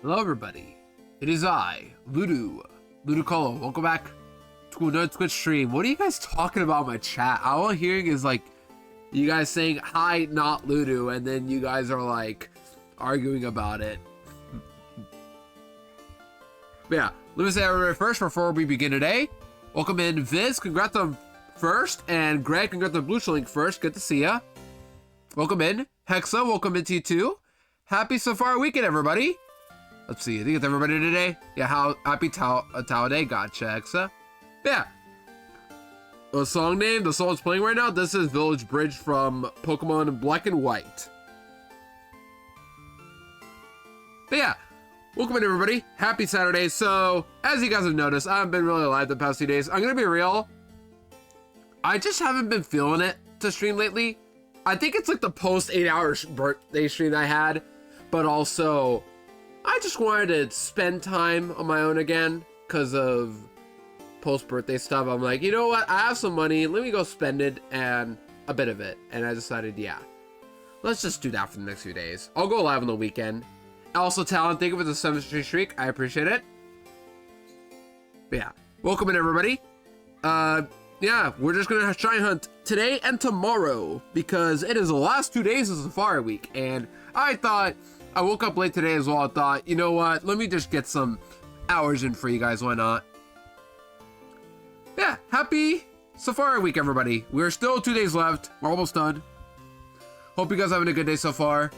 Hello everybody, it is I, Ludicolo. Welcome back to another Twitch stream. What are you guys talking about in my chat? All I'm hearing is like, you guys saying, hi, not Ludu, and then you guys are like, arguing about it. But yeah, let me say everybody first before we begin today. Welcome in Viz, congrats on first, and Greg, congrats on Blue Link first, good to see ya. Welcome in. Hexa, welcome into you too. Happy Safari weekend, everybody. Let's see, I think it's everybody today. Yeah, happy Tao Day, gotcha, Hexa. Yeah. The song name, the song's playing right now, this is Village Bridge from Pokemon Black and White. But yeah, welcome in everybody. Happy Saturday. So, as you guys have noticed, I haven't been really live the past few days. I'm gonna be real. I just haven't been feeling it to stream lately. I think it's like the post 8-hour birthday stream I had, but also I just wanted to spend time on my own again because of post birthday stuff. I'm like, you know what? I have some money. Let me go spend it and a bit of it. And I decided, yeah, let's just do that for the next few days. I'll go live on the weekend. Also, Talon, thank you for the 7th streak. I appreciate it. But yeah, welcome in everybody. Yeah, we're just gonna try and hunt today and tomorrow because it is the last 2 days of Safari Week, and I thought I woke up late today as well. I thought, you know what? Let me just get some hours in for you guys. Why not? Yeah, happy Safari Week, everybody. We're still 2 days left. We're almost done. Hope you guys are having a good day so far.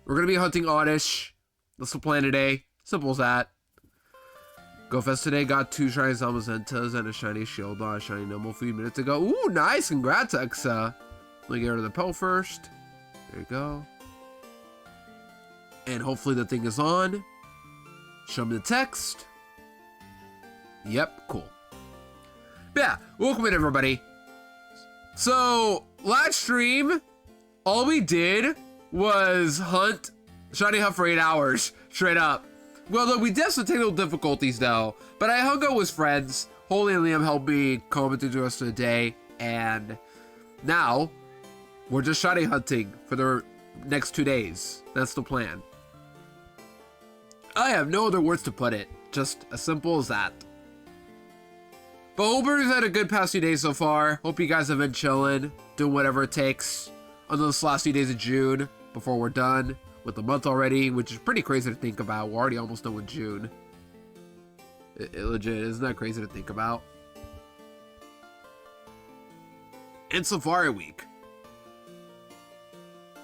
We're gonna be hunting Oddish. That's the plan today. Simple as that. GoFest today got 2 shiny Zamazentas and a shiny Shieldon, a shiny Numble a few minutes ago. Ooh, nice! Congrats, Exa. Let me get rid of the pill first. There you go. And hopefully the thing is on. Show me the text. Yep, cool. But yeah, welcome in everybody. So, last stream, all we did was hunt shiny hunt for 8 hours, straight up. Well, look, we did have some technical difficulties though, but I hung out with friends. Holy and Liam helped me comment through the rest of the day, and now we're just shiny hunting for the next 2 days. That's the plan. I have no other words to put it, just as simple as that. But hope everybody's had a good past few days so far. Hope you guys have been chilling, doing whatever it takes on those last few days of June before we're done with the month already, which is pretty crazy to think about. We're already almost done with June. It legit, isn't that crazy to think about? And Safari Week.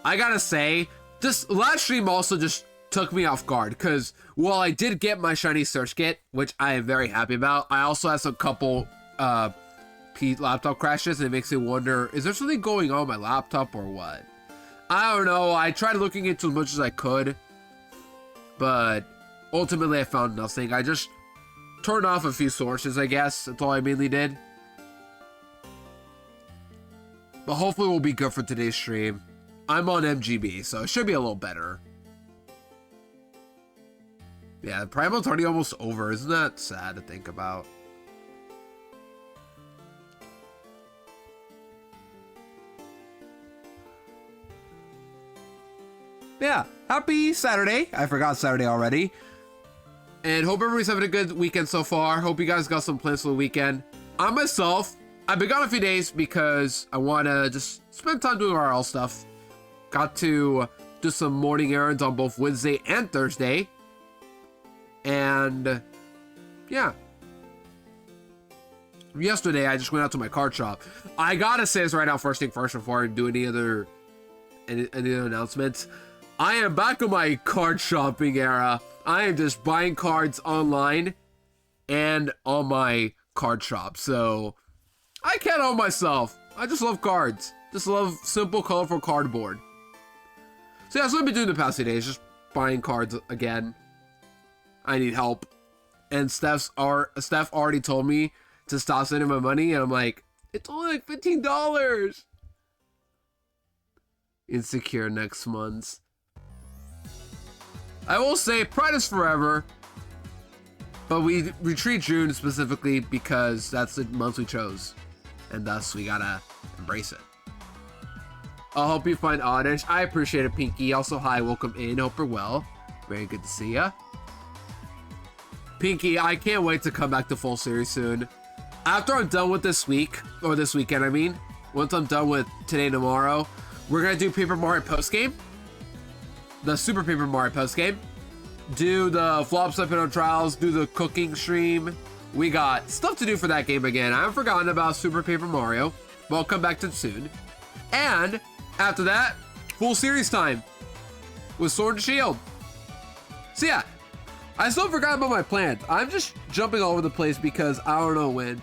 I gotta say, this last stream also just took me off guard, because while I did get my shiny search kit, which I am very happy about, I also had some couple laptop crashes, and it makes me wonder, is there something going on with my laptop or what? I don't know. I tried looking into as much as I could, but ultimately I found nothing. I just turned off a few sources, I guess. That's all I mainly did. But hopefully we'll be good for today's stream. I'm on MGB, so it should be a little better. Yeah, Primal's already almost over. Isn't that sad to think about? Yeah, happy Saturday. I forgot Saturday already. And hope everybody's having a good weekend so far. Hope you guys got some plans for the weekend. I myself, I've been gone a few days because I want to just spend time doing RL stuff. Got to do some morning errands on both Wednesday and Thursday. And yeah. Yesterday, I just went out to my card shop. I gotta say this right now, first thing first, before I do any other announcements. I am back on my card shopping era. I am just buying cards online and on my card shop. So I can't help myself. I just love cards. Just love simple, colorful cardboard. So yeah, that's what I've been doing the past few days. Just buying cards again. I need help. And Steph already told me to stop sending my money. And I'm like, it's only like $15. Insecure next month. I will say Pride is forever, but we treat June specifically because that's the month we chose, and thus we gotta embrace it. I'll help you find Oddish. I appreciate it, Pinky. Also, hi, welcome in. Hope you're well. Very good to see ya. Pinky, I can't wait to come back to full series soon. After I'm done with this week, or this weekend, I mean, once I'm done with today and tomorrow, we're gonna do Paper Mario postgame, the Super Paper Mario postgame, do the Flop Side Trials, do the cooking stream. We got stuff to do for that game again. I haven't forgotten about Super Paper Mario, but I'll come back to it soon. And after that, full series time with Sword and Shield. So yeah, I still forgot about my plans. I'm just jumping all over the place because I don't know when.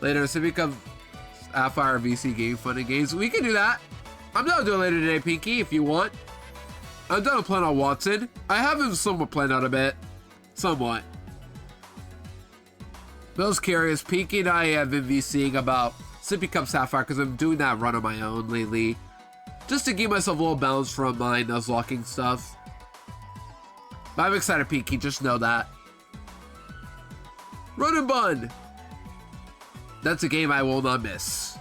Later, Civic of Sapphire VC game, fun and games. We can do that. I'm down to do it later today, Pinky, if you want. I'm done to plan on Watson. I have him somewhat planned out a bit. Somewhat. Bill's curious. Pinky and I have been VCing about Sippy Cup Sapphire because I'm doing that run on my own lately. Just to give myself a little balance from my Nuzlocking stuff. But I'm excited, Pinky. Just know that. Run and Bun. That's a game I will not miss.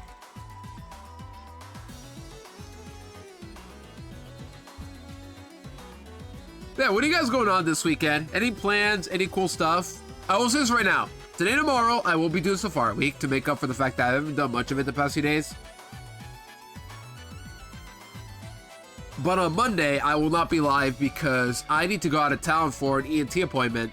Yeah, what are you guys going on this weekend? Any plans? Any cool stuff? I will say this right now. Today and tomorrow, I will be doing Safari Week to make up for the fact that I haven't done much of it the past few days. But on Monday, I will not be live because I need to go out of town for an ENT appointment.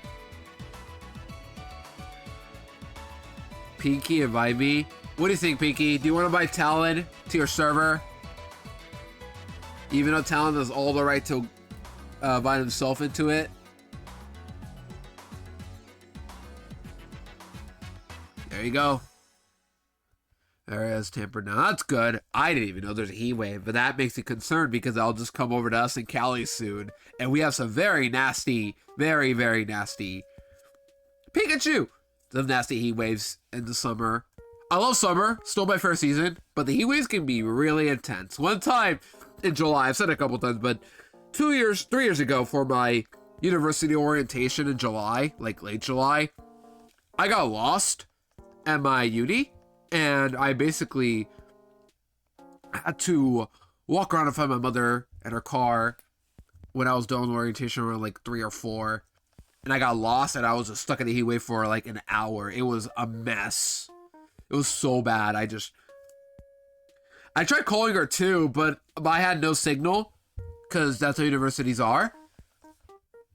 Pinky, invite me. What do you think, Pinky? Do you want to buy Talon to your server? Even though Talon has all the right to invite himself into it. There you go. Area's tampered now. That's good. I didn't even know there's a heat wave, but that makes me concerned because I'll just come over to us in Cali soon. And we have some very nasty, very, very nasty Pikachu. Some nasty heat waves in the summer. I love summer, still my favorite season, but the heat waves can be really intense. One time in July, I've said it a couple times, but 3 years ago for my university orientation in July, like late July, I got lost at my uni. And I basically had to walk around and find my mother and her car when I was doing orientation around like 3 or 4. And I got lost and I was just stuck in the heat wave for like an hour. It was a mess. It was so bad. I tried calling her too, but I had no signal because that's how universities are.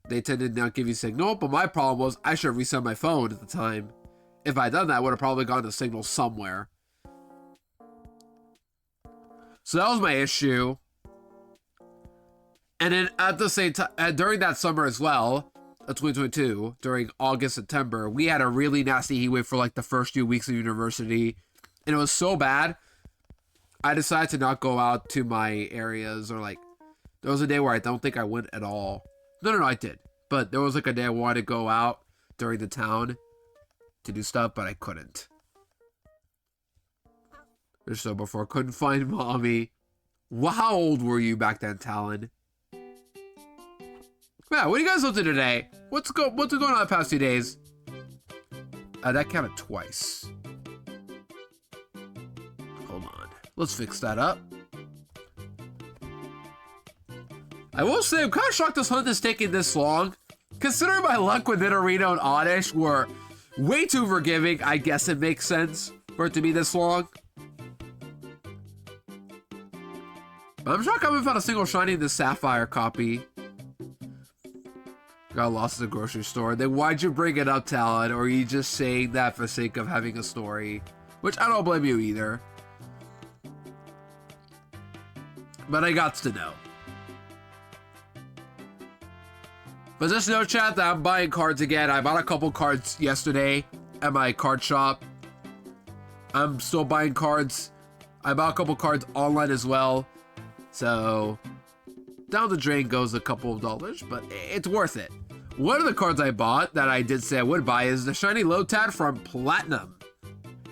They tend to not give you signal. But my problem was I should have reset my phone at the time. If I had done that, I would have probably gotten a signal somewhere. So that was my issue. And then at the same time, during that summer as well, 2022, during August, September, we had a really nasty heat wave for like the first few weeks of university. And it was so bad, I decided to not go out to my areas or like, there was a day where I don't think I went at all. No, I did. But there was like a day I wanted to go out during the town to do stuff, but I couldn't. So before, couldn't find mommy. Well, how old were you back then, Talon? Yeah, what are you guys up to today? What's going on the past 2 days? That counted twice. Hold on. Let's fix that up. I will say, I'm kind of shocked this hunt is taking this long. Considering my luck with Nidorino and Oddish were way too forgiving, I guess it makes sense for it to be this long. I'm shocked I haven't found a single shiny in the Sapphire copy. Got lost at the grocery store. Then why'd you bring it up, Talon? Or are you just saying that for the sake of having a story? Which I don't blame you either. But I got to know. But just know, chat, that I'm buying cards again. I bought a couple cards yesterday at my card shop. I'm still buying cards. I bought a couple cards online as well. So, down the drain goes a couple of dollars, but it's worth it. One of the cards I bought that I did say I would buy is the Shiny Lotad from Platinum.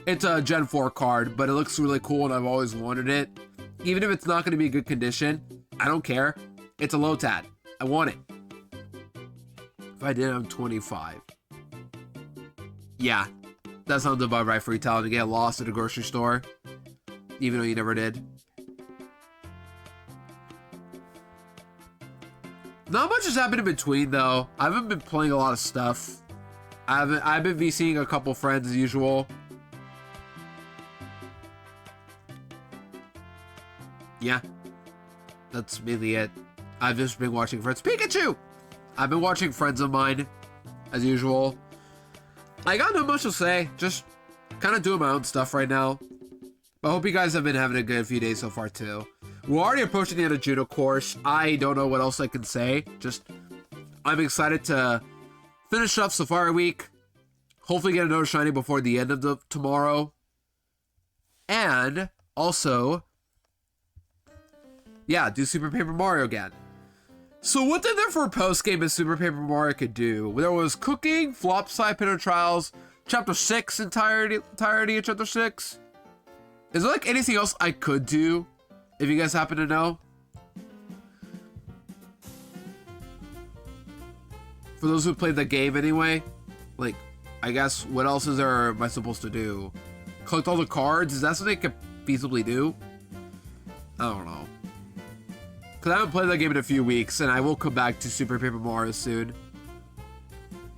It's a Gen 4 card, but it looks really cool and I've always wanted it. Even if it's not going to be in good condition, I don't care. It's a Lotad. I want it. If I did, I'm 25. Yeah, that sounds about right for you, Talon, to get lost at a grocery store, even though you never did. Not much has happened in between, though. I haven't been playing a lot of stuff. I've been VCing a couple friends as usual. Yeah, that's mainly it. I've just been watching Friends. Pikachu! I've been watching friends of mine, as usual. I got no much to say. Just kind of doing my own stuff right now. I hope you guys have been having a good few days so far, too. We're already approaching the end of June, of course. I don't know what else I can say. Just, I'm excited to finish up Safari Week. Hopefully get another shiny before the end of tomorrow. And also, yeah, do Super Paper Mario again. So what did there for post-game in Super Paper Mario could do? There was cooking, Flopside, Pinner Trials, Chapter 6, entirety of Chapter 6. Is there like anything else I could do, if you guys happen to know? For those who played the game anyway, like, I guess, what else am I supposed to do? Collect all the cards? Is that something I could feasibly do? I don't know. Because I haven't played that game in a few weeks, and I will come back to Super Paper Mario soon.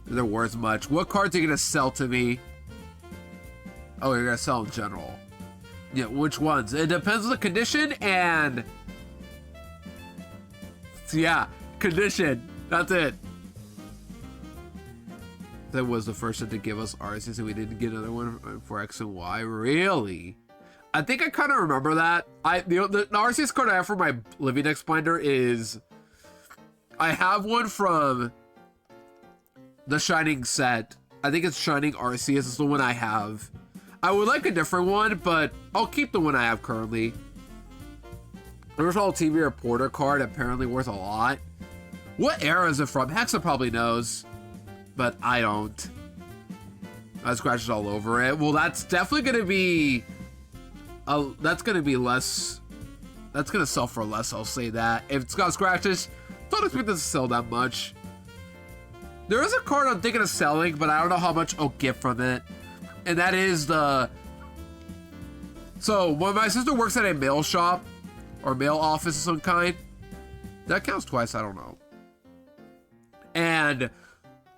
They're worth much. What cards are you going to sell to me? Oh, you're going to sell in general. Yeah, which ones? It depends on the condition, and... yeah, condition. That's it. That was the first one to give us RC, so we didn't get another one for X and Y. Really? I think I kind of remember that. The RCS card I have for my Living X binder is... I have one from the Shining set. I think it's Shining Arceus is the one I have. I would like a different one, but I'll keep the one I have currently. Original TV Reporter card, apparently worth a lot. What era is it from? Hexa probably knows, but I don't. I have scratches all over it. Well, that's definitely going to be... that's going to be less... That's going to sell for less, I'll say that. If it's got scratches, don't expect it to sell that much. There is a card I'm thinking of selling, but I don't know how much I'll get from it. And that is the... So, when my sister works at a mail shop, or mail office of some kind, that counts twice, I don't know. And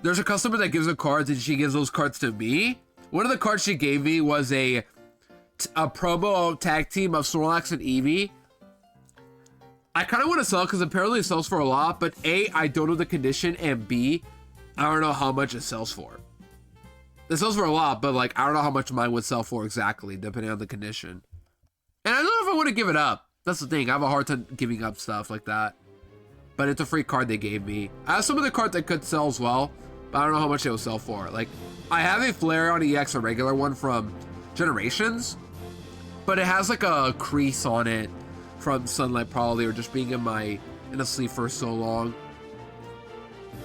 there's a customer that gives her cards, and she gives those cards to me. One of the cards she gave me was a promo tag team of Snorlax and Eevee. I kind of want to sell it because apparently it sells for a lot, but A, I don't know the condition, and B, I don't know how much it sells for. It sells for a lot, but like, I don't know how much mine would sell for exactly, depending on the condition. And I don't know if I want to give it up. That's the thing, I have a hard time giving up stuff like that. But it's a free card they gave me. I have some of the cards that could sell as well, but I don't know how much they will sell for. Like, I have a Flareon EX, a regular one from Generations, but it has like a crease on it from sunlight probably, or just being in a sleep for so long.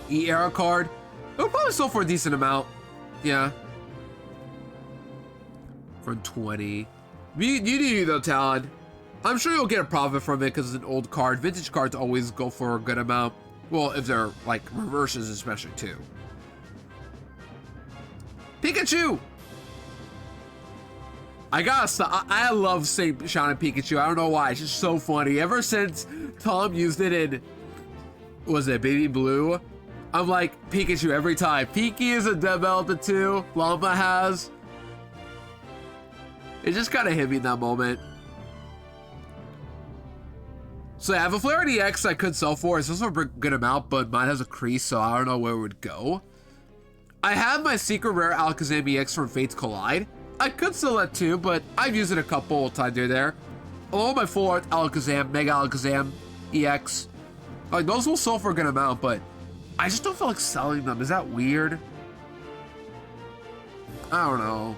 E-Era card, it'll probably sell for a decent amount. Yeah. From 20. You do though, Talon. I'm sure you'll get a profit from it because it's an old card. Vintage cards always go for a good amount. Well, if they're like reverses especially too. Pikachu! I love saying Shauna Pikachu. I don't know why. It's just so funny. Ever since Tom used it in, was it Baby Blue? I'm like, Pikachu every time. Piki is a developed too. Llama has. It just kind of hit me in that moment. So I have a Flareon EX I could sell for. It's also a good amount, but mine has a crease, so I don't know where it would go. I have my secret rare Alakazam EX from Fates Collide. I could sell that too, but I've used it a couple times here there. Along with my full art Alakazam, Mega Alakazam EX. Like, those will sell for a good amount, but I just don't feel like selling them. Is that weird? I don't know.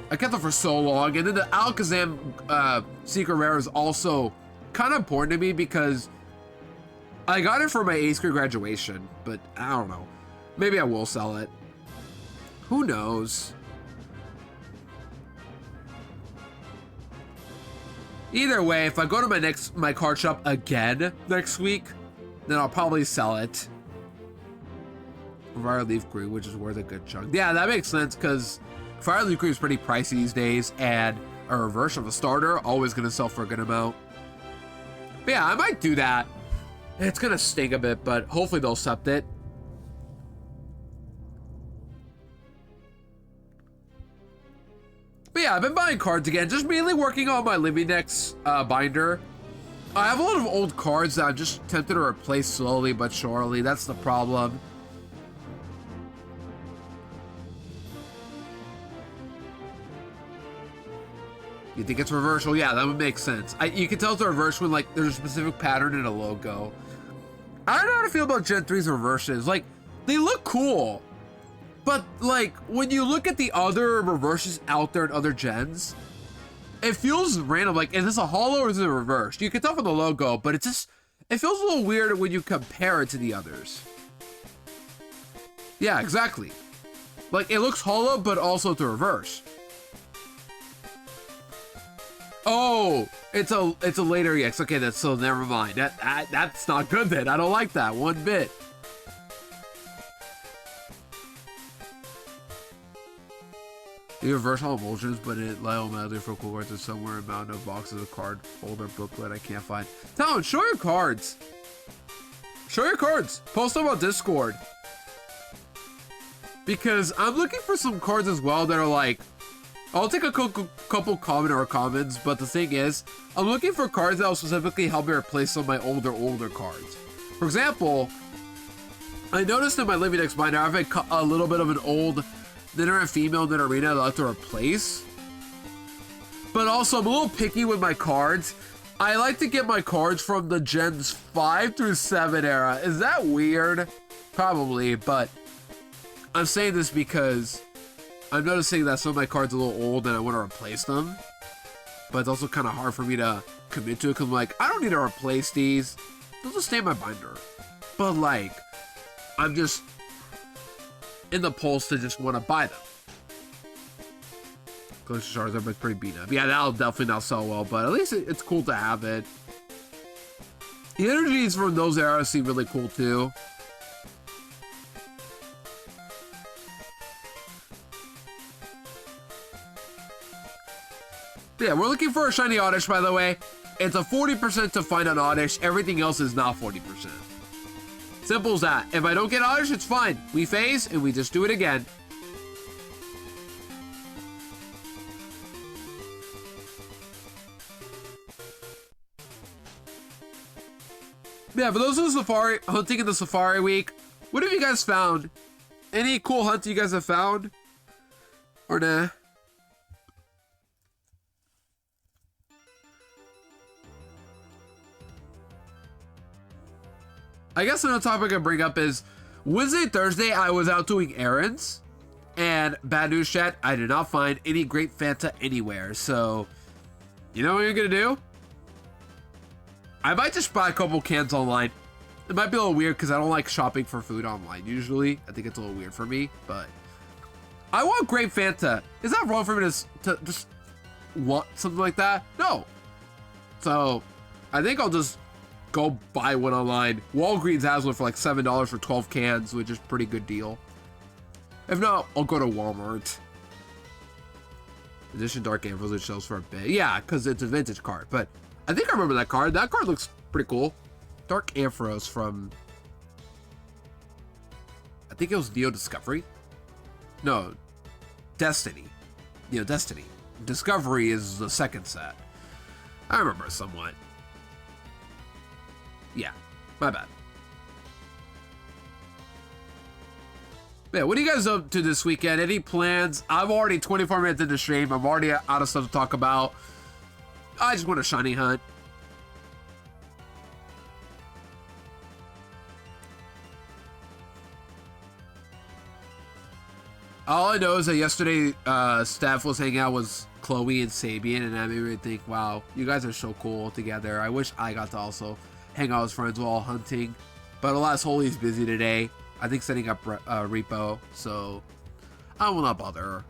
I kept them for so long, and then the Alakazam secret rare is also kind of important to me because I got it for my 8th grade graduation, but I don't know. Maybe I will sell it. Who knows? Either way, if I go to my card shop again next week, then I'll probably sell it. Fire Leaf Green, which is worth a good chunk. Yeah, that makes sense because Fire Leaf Green is pretty pricey these days, and a reverse of a starter always going to sell for a good amount. But yeah, I might do that. It's going to sting a bit, but hopefully they'll accept it. yeah, I've been buying cards again, just mainly working on my Living Next binder. I have a lot of old cards that I'm just tempted to replace slowly but surely. That's the problem. You think it's reversal? Yeah, that would make sense. You can tell it's a reverse when like there's a specific pattern in a logo. I don't know how to feel about Gen 3's reverses. Like, they look cool. But like, when you look at the other reverses out there in other gens, it feels random. Like, is this a holo or is it a reverse? You can tell from the logo, but it feels a little weird when you compare it to the others. Yeah, exactly. Like, it looks holo, but also the reverse. Oh, it's a later EX. Okay, that's so never mind. That's not good then. I don't like that one bit. The reverse holo emulsions, but it automatically for cool cards is somewhere amount of boxes of card folder booklet I can't find. Talon, show your cards. Show your cards. Post them on Discord. Because I'm looking for some cards as well that are like, I'll take a couple commons, but the thing is, I'm looking for cards that will specifically help me replace some of my older cards. For example, I noticed in my Living Next binder, I have a little bit of an old Knitter and Female Knitterina that I like to replace. But also, I'm a little picky with my cards. I like to get my cards from the Gens 5 through 7 era. Is that weird? Probably, but I'm saying this because I'm noticing that some of my cards are a little old and I want to replace them. But it's also kind of hard for me to commit to it because I'm like, I don't need to replace these. They'll just stay in my binder. But like, I'm just in the pulse to just want to buy them. Glacier Charizard, but it's pretty beat up. Yeah, that'll definitely not sell well, but at least it's cool to have it. The energies from those eras seem really cool too. Yeah, we're looking for a shiny Oddish, by the way. It's a 40% to find an Oddish. Everything else is not 40%. Simple as that. If I don't get Oddish, it's fine. We phase and we just do it again. Yeah, for those who are hunting in the Safari Week, what have you guys found? Any cool hunts you guys have found? Or nah? I guess another topic I bring up is Wednesday, Thursday, I was out doing errands, and bad news chat, I did not find any grape Fanta anywhere. So, you know what you're gonna do? I might just buy a couple cans online. It might be a little weird because I don't like shopping for food online usually. I think it's a little weird for me, but I want grape Fanta. Is that wrong for me to just want something like that? No. So, I think I'll just go buy one online. Walgreens has one for like $7 for 12 cans, which is a pretty good deal. If not, I'll go to Walmart. Edition Dark Ambrose sells for a bit. Yeah, because it's a vintage card. But I think I remember that card. That card looks pretty cool. Dark Ampharos from, I think it was Neo Discovery. No, Destiny. Neo Destiny. Discovery is the second set. I remember somewhat. Yeah, my bad. Yeah, what are you guys up to this weekend? Any plans? I'm already 24 minutes into the stream. I'm already out of stuff to talk about. I just want a shiny hunt. All I know is that yesterday, Steph was hanging out with Chloe and Sabian, and that made me think, wow, you guys are so cool together. I wish I got to also hang out with friends while hunting, but alas, Holy's busy today. I think setting up repo, so I will not bother.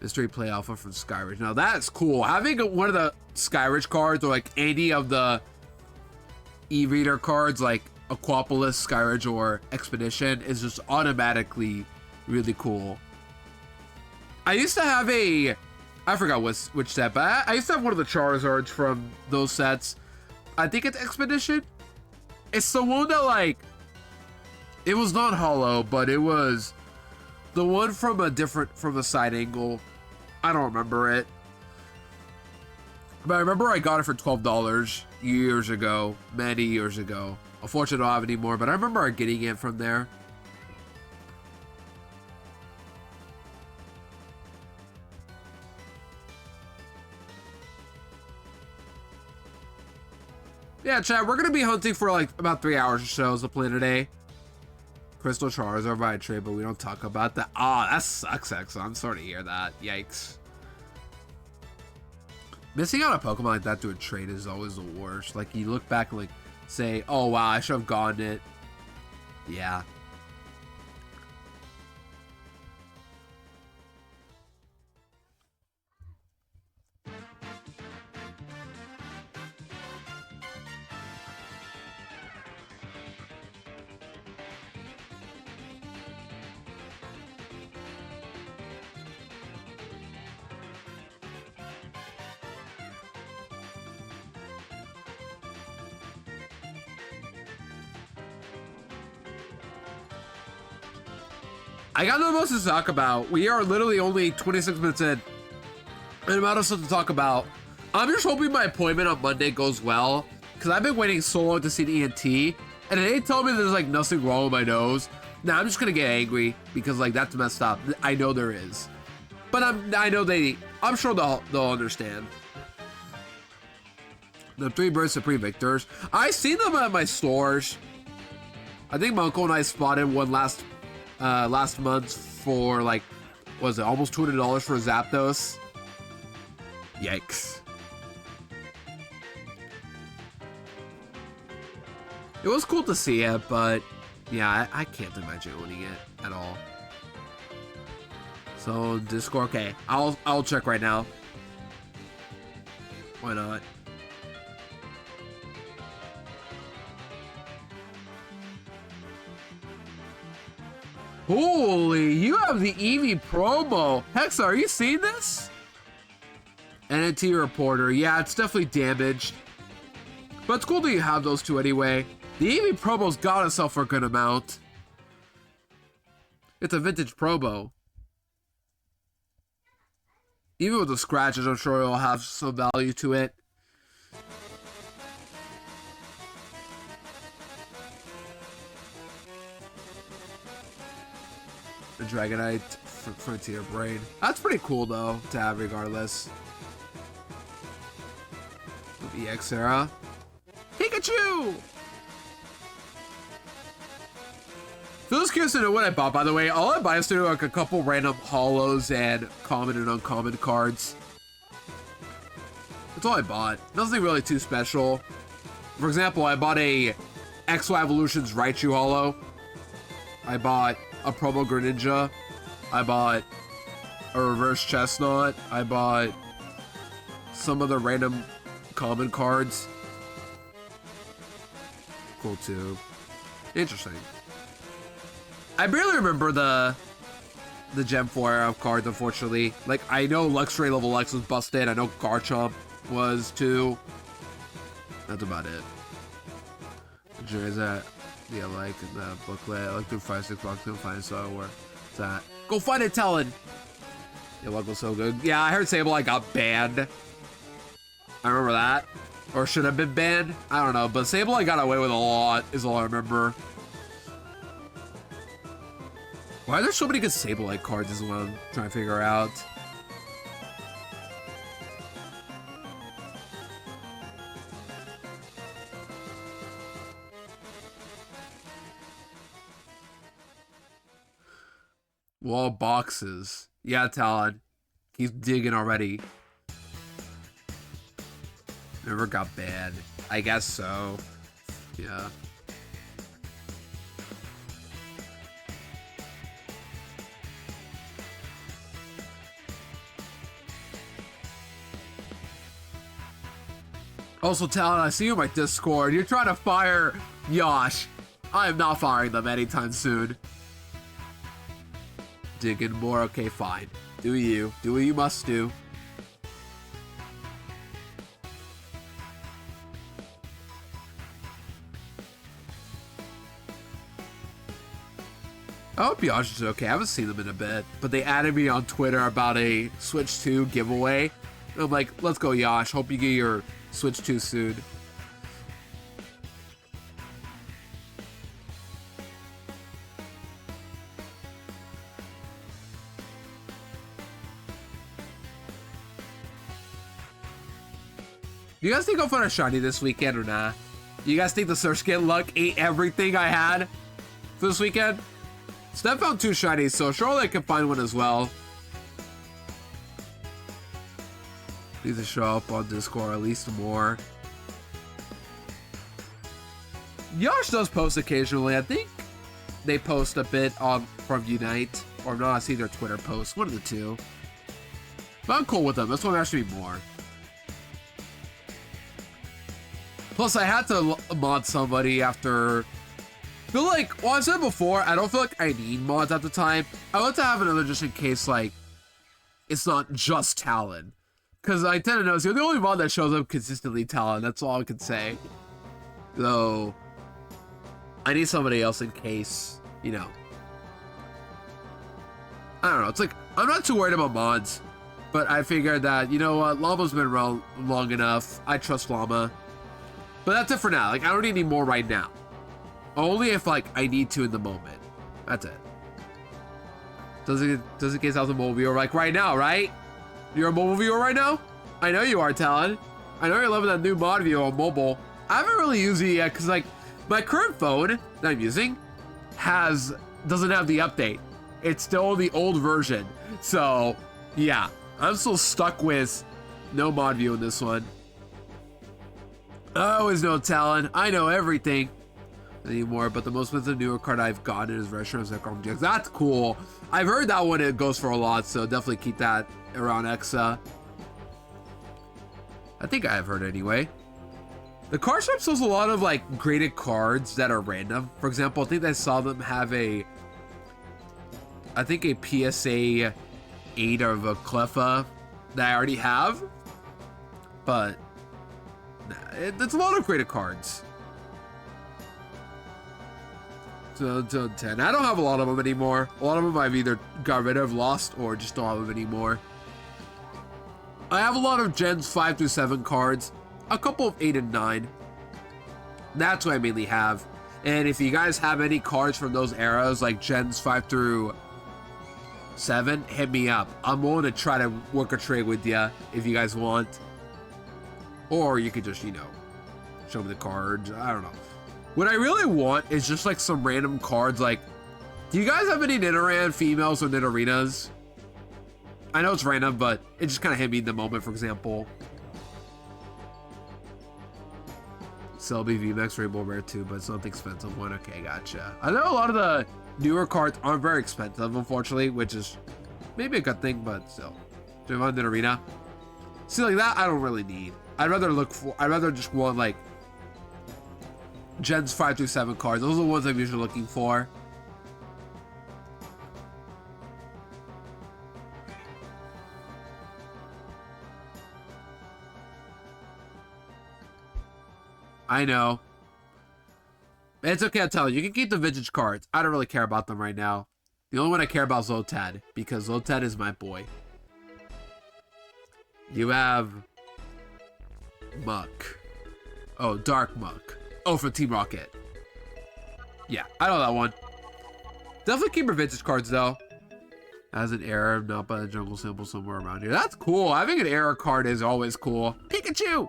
Mystery Play Alpha from Skyridge. Now that's cool. Having one of the Skyridge cards, or like any of the e-reader cards, like Aquapolis, Skyridge, or Expedition, is just automatically really cool. I used to have I forgot which set, but I used to have one of the Charizards from those sets. I think it's Expedition. It's the one that, like, it was not hollow, but it was The one from a side angle. I don't remember it. But I remember I got it for $12 years ago, many years ago. Unfortunately, I don't have it anymore, but I remember getting it from there. Yeah, chat, we're gonna be hunting for like about 3 hours or so as the plan today. Crystal Charizard by trade, but we don't talk about that. Ah, that sucks, X. I'm sorry to hear that. Yikes. Missing out a Pokemon like that to a trade is always the worst. Like, you look back and like say, oh wow, I should have gotten it. Yeah. I got no most to talk about. We are literally only 26 minutes in. And I'm out of stuff to talk about. I'm just hoping my appointment on Monday goes well. Because I've been waiting so long to see the ENT. And they tell me there's like nothing wrong with my nose. Now I'm just going to get angry. Because like that's messed up. I know there is. But I'm sure they'll understand. The 3 Bird Supreme Victors. I seen them at my stores. I think my uncle and I spotted one last month for like, what was it, almost $200 for a Zapdos? Yikes. It was cool to see it, but yeah, I can't imagine owning it at all. So Discord, okay, I'll check right now. Why not? Holy, you have the Eevee promo. Hexa, are you seeing this? NNT reporter. Yeah, it's definitely damaged. But it's cool that you have those two anyway. The Eevee promo's got itself for a good amount. It's a vintage promo. Even with the scratches, I'm sure it'll have some value to it. The Dragonite Frontier Brain. That's pretty cool though to have regardless. With EX era. Pikachu! For those curious to know what I bought, by the way, all I buy is to do like a couple random holos and common and uncommon cards. That's all I bought. Nothing really too special. For example, I bought a XY Evolutions Raichu holo. I bought a promo Greninja. I bought a reverse Chestnut. I bought some other random common cards. Cool too. Interesting. I barely remember the Gem 4 era of cards, unfortunately. Like, I know Luxray Level X was busted. I know Garchomp was too. That's about it. Is that? Yeah, like in the booklet, like through 5-6 blocks to find so where it's at. Go find it, Talon! Yeah, luck was so good. Yeah, I heard Sableye got banned. I remember that. Or should have been banned. I don't know, but Sableye got away with a lot, is all I remember. Why are there so many good Sableye cards is what I'm trying to figure out. Wall boxes. Yeah, Talon. He's digging already. Never got banned. I guess so. Yeah. Also, Talon, I see you in my Discord. You're trying to fire Yosh. I am not firing them anytime soon. Digging more. Okay, fine. Do you. Do what you must do. I hope Yosh is okay. I haven't seen them in a bit, but they added me on Twitter about a Switch 2 giveaway. And I'm like, let's go, Yosh. Hope you get your Switch 2 soon. Do you guys think I'll find a shiny this weekend or not? You guys think the search skin luck ate everything I had for this weekend? Steph found 2 shinies, so surely I can find one as well. Need to show up on Discord at least more. Yosh does post occasionally. I think they post a bit on from Unite, or no, I see their Twitter posts. One of the two. But I'm cool with them. This one actually be more. Plus, I had to mod somebody after. I feel like, well, I said before, I don't feel like I need mods at the time. I want to have another just in case, like, it's not just Talon. Because I tend to notice you're the only mod that shows up consistently Talon. That's all I can say. So, I need somebody else in case, you know. I don't know. It's like, I'm not too worried about mods. But I figured that, you know what, Llama's been around long enough. I trust Llama. But that's it for now. Like, I don't need any more right now. Only if, like, I need to in the moment. That's it. Doesn't case out the mobile viewer like right now, right? You're a mobile viewer right now? I know you are, Talon. I know you're loving that new mod view on mobile. I haven't really used it yet because, like, my current phone that I'm using doesn't have the update. It's still the old version. So, yeah. I'm still stuck with no mod view in this one. I always know Talon. I know everything anymore, but the most expensive newer card I've gotten is Restaurants at GX. That's cool. I've heard that one, it goes for a lot, so definitely keep that around Exa. I think I have heard anyway. The card shop sells a lot of like graded cards that are random. For example, I think I saw them have a PSA 8 of a Cleffa that I already have, but it's a lot of graded cards. So 10. I don't have a lot of them anymore. A lot of them I've either got rid of, lost, or just don't have them anymore. I have a lot of Gens 5 through 7 cards. A couple of 8 and 9. That's what I mainly have. And if you guys have any cards from those eras, like Gens 5 through 7, hit me up. I'm willing to try to work a trade with you if you guys want. Or you could just, you know, show me the cards. I don't know. What I really want is just like some random cards. Like, do you guys have any Nidoran females or Nidorinas? I know it's random, but it just kind of hit me in the moment, for example. Selby VMAX Rainbow Rare 2, but it's not the expensive one. Okay, gotcha. I know a lot of the newer cards aren't very expensive, unfortunately, which is maybe a good thing, but still. Do you want Nidorina? See, like that, I don't really need. I'd rather just want like Gens 5 through 7 cards. Those are the ones I'm usually looking for. I know. It's okay, I'm telling you. You can keep the vintage cards. I don't really care about them right now. The only one I care about is Zotad, because Zotad is my boy. You have Muck. Oh, Dark Muck. Oh, for Team Rocket. Yeah, I know that one. Definitely keep your vintage cards, though. As an error, not by the jungle symbol somewhere around here. That's cool. Having an error card is always cool. Pikachu!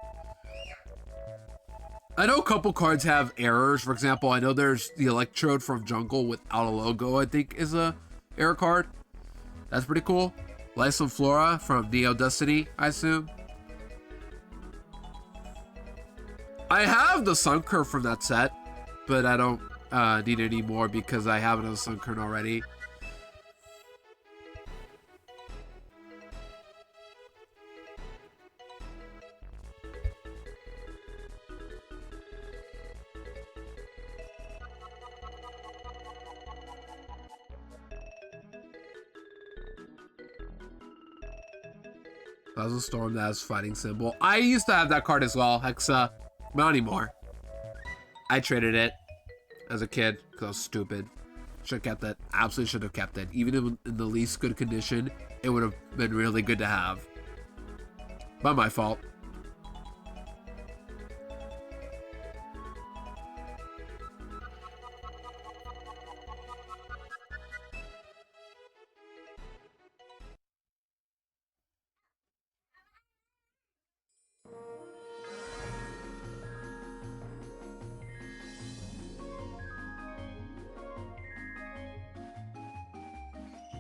I know a couple cards have errors. For example, I know there's the Electrode from Jungle without a logo, I think is a error card. That's pretty cool. Lysol Flora from Neo Destiny, I assume. I have the Sunkern from that set, but I don't need any more because I have another Sunkern already. Puzzle Storm, that's fighting symbol. I used to have that card as well, Hexa. Not anymore. I traded it as a kid because I was stupid. Should have kept it. Absolutely should have kept it. Even in the least good condition, it would have been really good to have. But my fault.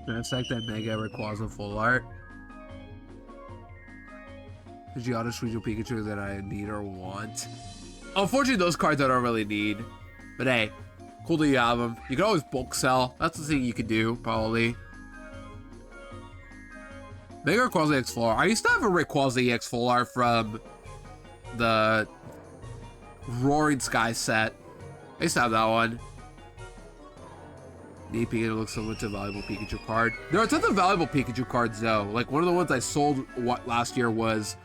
Gonna stack that Mega Rayquaza full art. The Oddish regional Pikachu that I need or want. Unfortunately, those cards I don't really need. But hey, cool that you have them. You can always bulk sell. That's the thing you could do, probably. Mega Rayquaza EX Full Art. I used to have a Rayquaza EX Full Art from the Roaring Sky set. I used to have that one. Neat Pikachu looks similar to a valuable Pikachu card. There are tons of valuable Pikachu cards though. Like one of the ones I sold last year was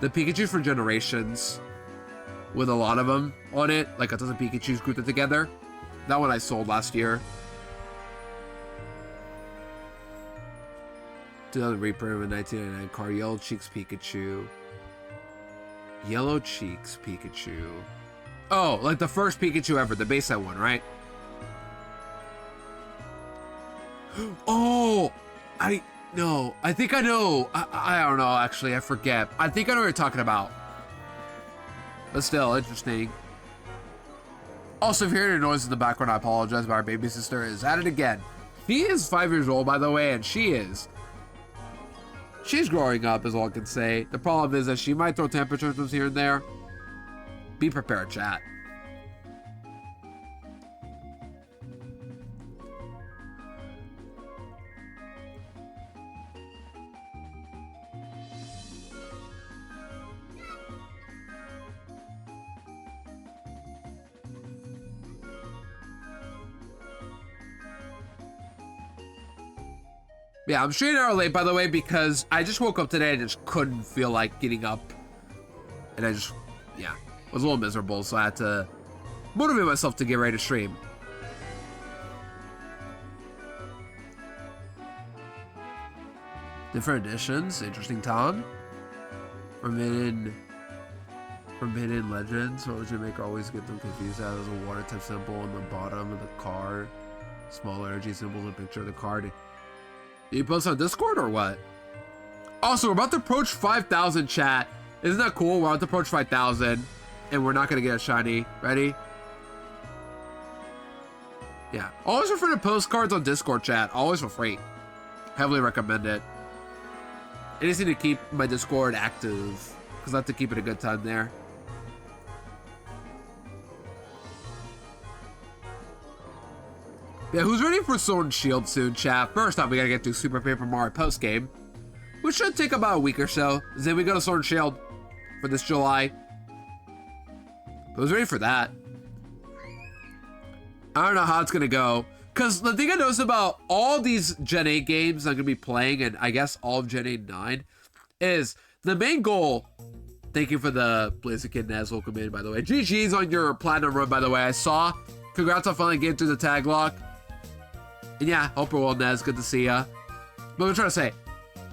the Pikachu for Generations, with a lot of them on it, like a ton of Pikachus grouped together. That one I sold last year. 2000 reprint of a 1999 card. Yellow Cheeks Pikachu. Yellow Cheeks Pikachu. Oh, like the first Pikachu ever, the base set one, right? Oh, I think I know. I don't know, actually, I forget. I think I know what you're talking about. But still, interesting. Also, if you're hearing noise in the background, I apologize, but our baby sister is at it again. She is 5 years old, by the way, and she's growing up, is all I can say. The problem is that she might throw temperature tantrums here and there. Be prepared, chat. Yeah, I'm straight out late, by the way, because I just woke up today and just couldn't feel like getting up. And I just, yeah, was a little miserable, so I had to motivate myself to get ready to stream. Different editions, interesting, Tom. Forbidden Legends, Origin Maker always get them confused. That was a water type symbol on the bottom of the card. Small energy symbols in a picture of the card. You post on Discord or what? Also, we're about to approach 5,000, chat. Isn't that cool? We're about to approach 5,000 and we're not gonna get a shiny. Ready? Yeah. Always refer to postcards on Discord, chat. Always for free. Heavily recommend it. Anything to keep my Discord active, because I have to keep it a good time there. Yeah, who's ready for Sword and Shield soon, chat? First off, we gotta get to Super Paper Mario post game, which should take about a week or so. Then we go to Sword and Shield for this July. But who's ready for that? I don't know how it's gonna go, because the thing I noticed about all these Gen 8 games I'm gonna be playing, and I guess all of Gen 8 and 9, is the main goal. Thank you for the Blaziken Nez, welcome in, by the way. GG's on your platinum run, by the way. I saw. Congrats on finally getting through the tag lock. And yeah, hope you're well, Nez. Good to see ya. But I'm trying to say,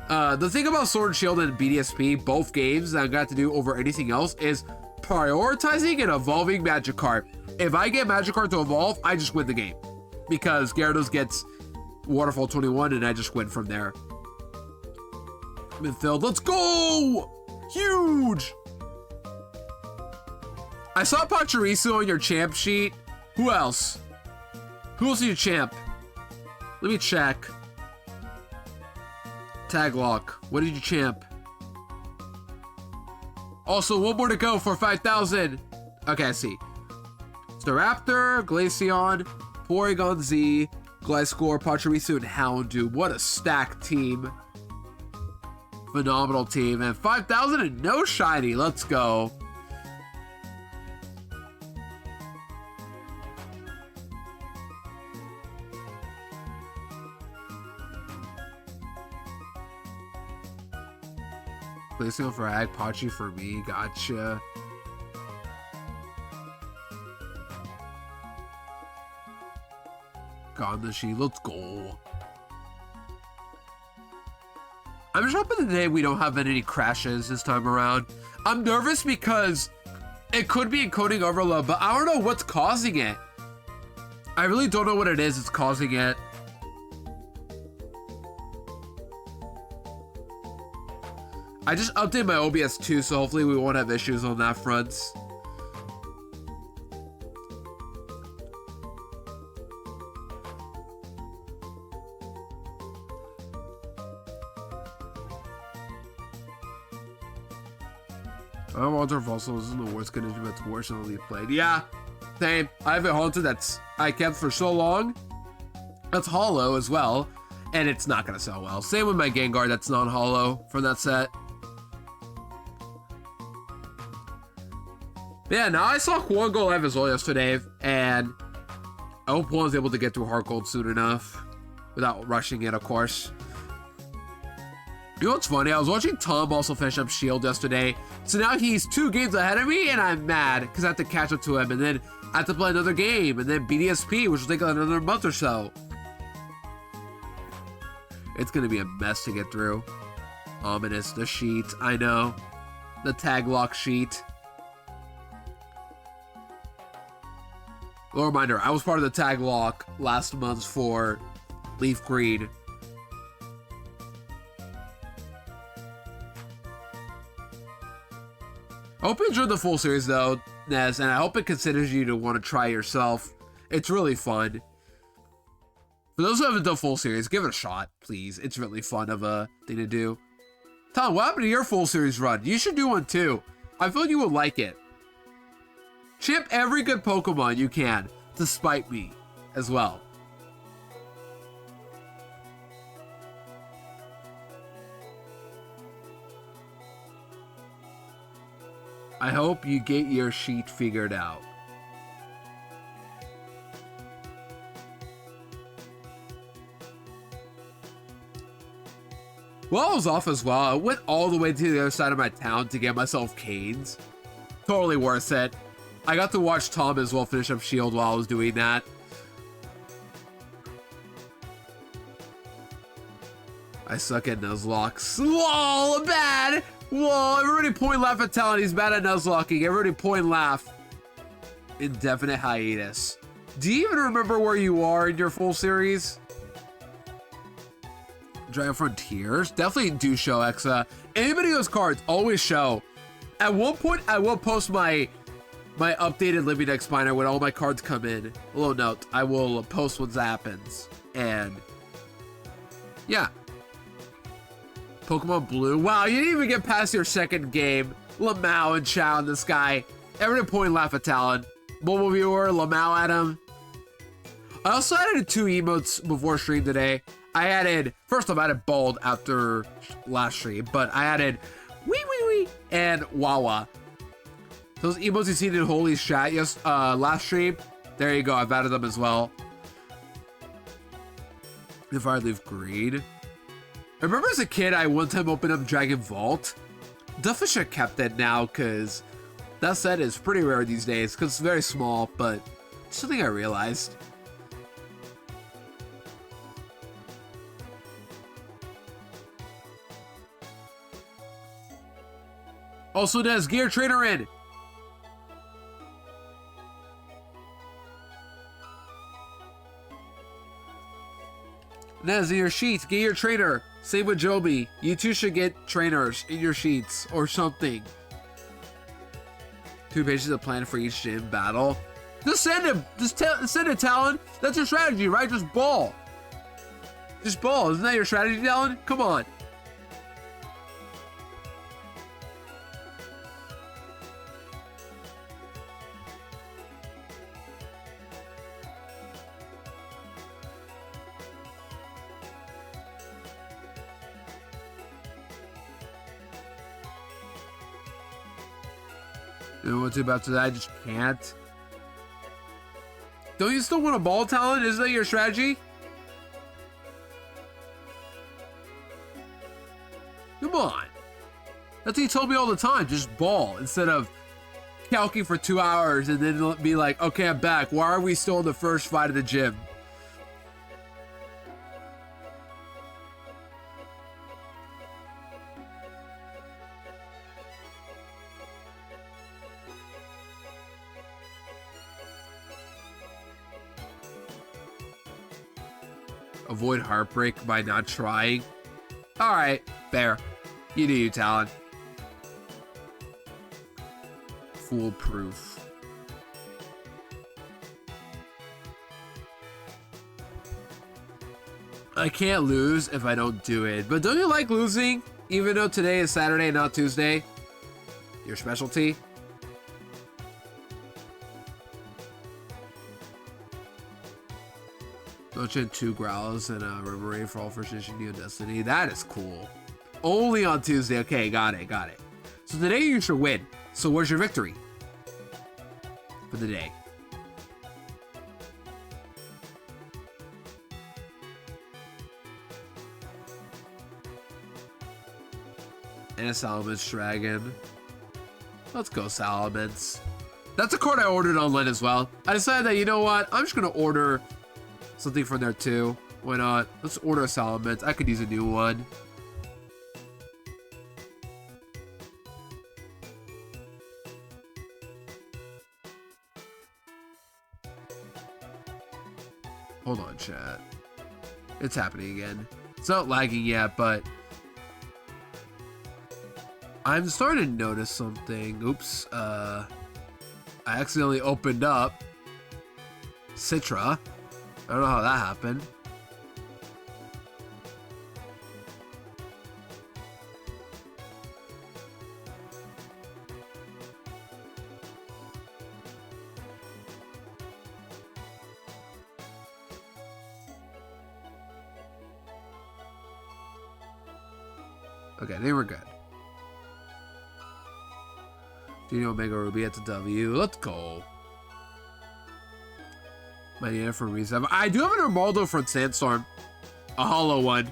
the thing about Sword and Shield and BDSP, both games that I'm gonna have to do over anything else, is prioritizing and evolving Magikarp. If I get Magikarp to evolve, I just win the game. Because Gyarados gets Waterfall 21 and I just win from there. Midfield, let's go! Huge! I saw Pachirisu on your champ sheet. Who else? Who else is your champ? Let me check. Tag lock. What did you champ? Also, one more to go for 5,000. Okay, I see. Staraptor, Glaceon, Porygon Z, Gliscor, Pachirisu, and Houndoom. What a stacked team. Phenomenal team. And 5,000 and no shiny. Let's go. Glaceon for Ag, Pachi for me. Gotcha. Got the sheet. Let's go. I'm just hoping today we don't have any crashes this time around. I'm nervous because it could be encoding overload, but I don't know what's causing it. I really don't know what it is that's causing it. I just updated my OBS too, so hopefully we won't have issues on that front. Walter Fossil is in the worst condition, but it's worse than Leaf played. Yeah, same. I have a Haunted that's I kept for so long. That's hollow as well, and it's not gonna sell well. Same with my Gengar that's non-hollow from that set. Yeah, now I saw Quan go live as well yesterday, and I hope Quan's able to get through Heart Gold soon enough without rushing it, of course. You know what's funny? I was watching Tom also finish up Shield yesterday, so now he's 2 games ahead of me, and I'm mad because I have to catch up to him, and then I have to play another game, and then BDSP, which will take another month or so. It's gonna be a mess to get through. Ominous, the sheet, I know. The tag lock sheet. Little reminder, I was part of the tag lock last month for Leaf Green. I hope you enjoyed the full series though, Nez, and I hope it considers you to want to try yourself. It's really fun. For those who haven't done full series, give it a shot, please. It's really fun of a thing to do. Tom, what happened to your full series run? You should do one too. I feel like you would like it. Chip every good Pokemon you can, despite me, as well. I hope you get your sheet figured out. Well, I was off as well. I went all the way to the other side of my town to get myself canes. Totally worth it. I got to watch Tom as well finish up Shield while I was doing that. I suck at Nuzlocke. LOL, bad! Whoa, everybody point laugh at Talon. He's bad at Nuzlocking. Everybody point laugh. Indefinite hiatus. Do you even remember where you are in your full series? Dragon Frontiers? Definitely do show, Exa. Anybody who has cards, always show. At one point, I will post my updated Living Deck Spiner when all my cards come in. A little note, I will post once that happens. And yeah. Pokemon Blue. Wow, you didn't even get past your second game. Lamau and Chow and this guy. Every point laugh at Talon. Mobile viewer, Lamau at him. I also added 2 emotes before stream today. I added, first off, I added Bald after last stream, but I added Wee Wee Wee and Wawa. Those emotes you seen in Holy's chat last stream, there you go, I've added them as well. If I leave Green. I remember as a kid, I one time opened up Dragon Vault. Definitely should have kept it now, because that set is pretty rare these days, because it's very small, but it's something I realized. Also, Nez, Gear Trainer in. Nez, in your sheets, get your trainer. Same with Joby. You two should get trainers in your sheets or something. 2 pages of plan for each gym battle. Just send him. Just send it, Talon. That's your strategy, right? Just ball. Just ball. Isn't that your strategy, Talon? Come on. You know what to about that? I just can't. Don't you still want a ball, Talon? Isn't that your strategy? Come on. That's what you told me all the time. Just ball instead of calking for 2 hours and then be like, okay, I'm back. Why are we still in the first fight of the gym? Avoid heartbreak by not trying. Alright, fair. You do you, Talon. Foolproof. I can't lose if I don't do it. But don't you like losing? Even though today is Saturday and not Tuesday? Your specialty? Notion 2 growls and a reverie for all first issue Neo Destiny. That is cool. Only on Tuesday. Okay, got it. So today you should win. So where's your victory? For the day. And a Salamence Dragon. Let's go, Salamence. That's a card I ordered online as well. I decided that, you know what? I'm just going to order something from there too. Why not? Let's order a Salamence. I could use a new one. Hold on, chat. It's happening again. It's not lagging yet, but I'm starting to notice something. Oops. I accidentally opened up Citra. I don't know how that happened. Okay, they were good. Genie Omega Ruby at the W. Let's go. Maniana from Reset. I do have an Armaldo from Sandstorm. A hollow one.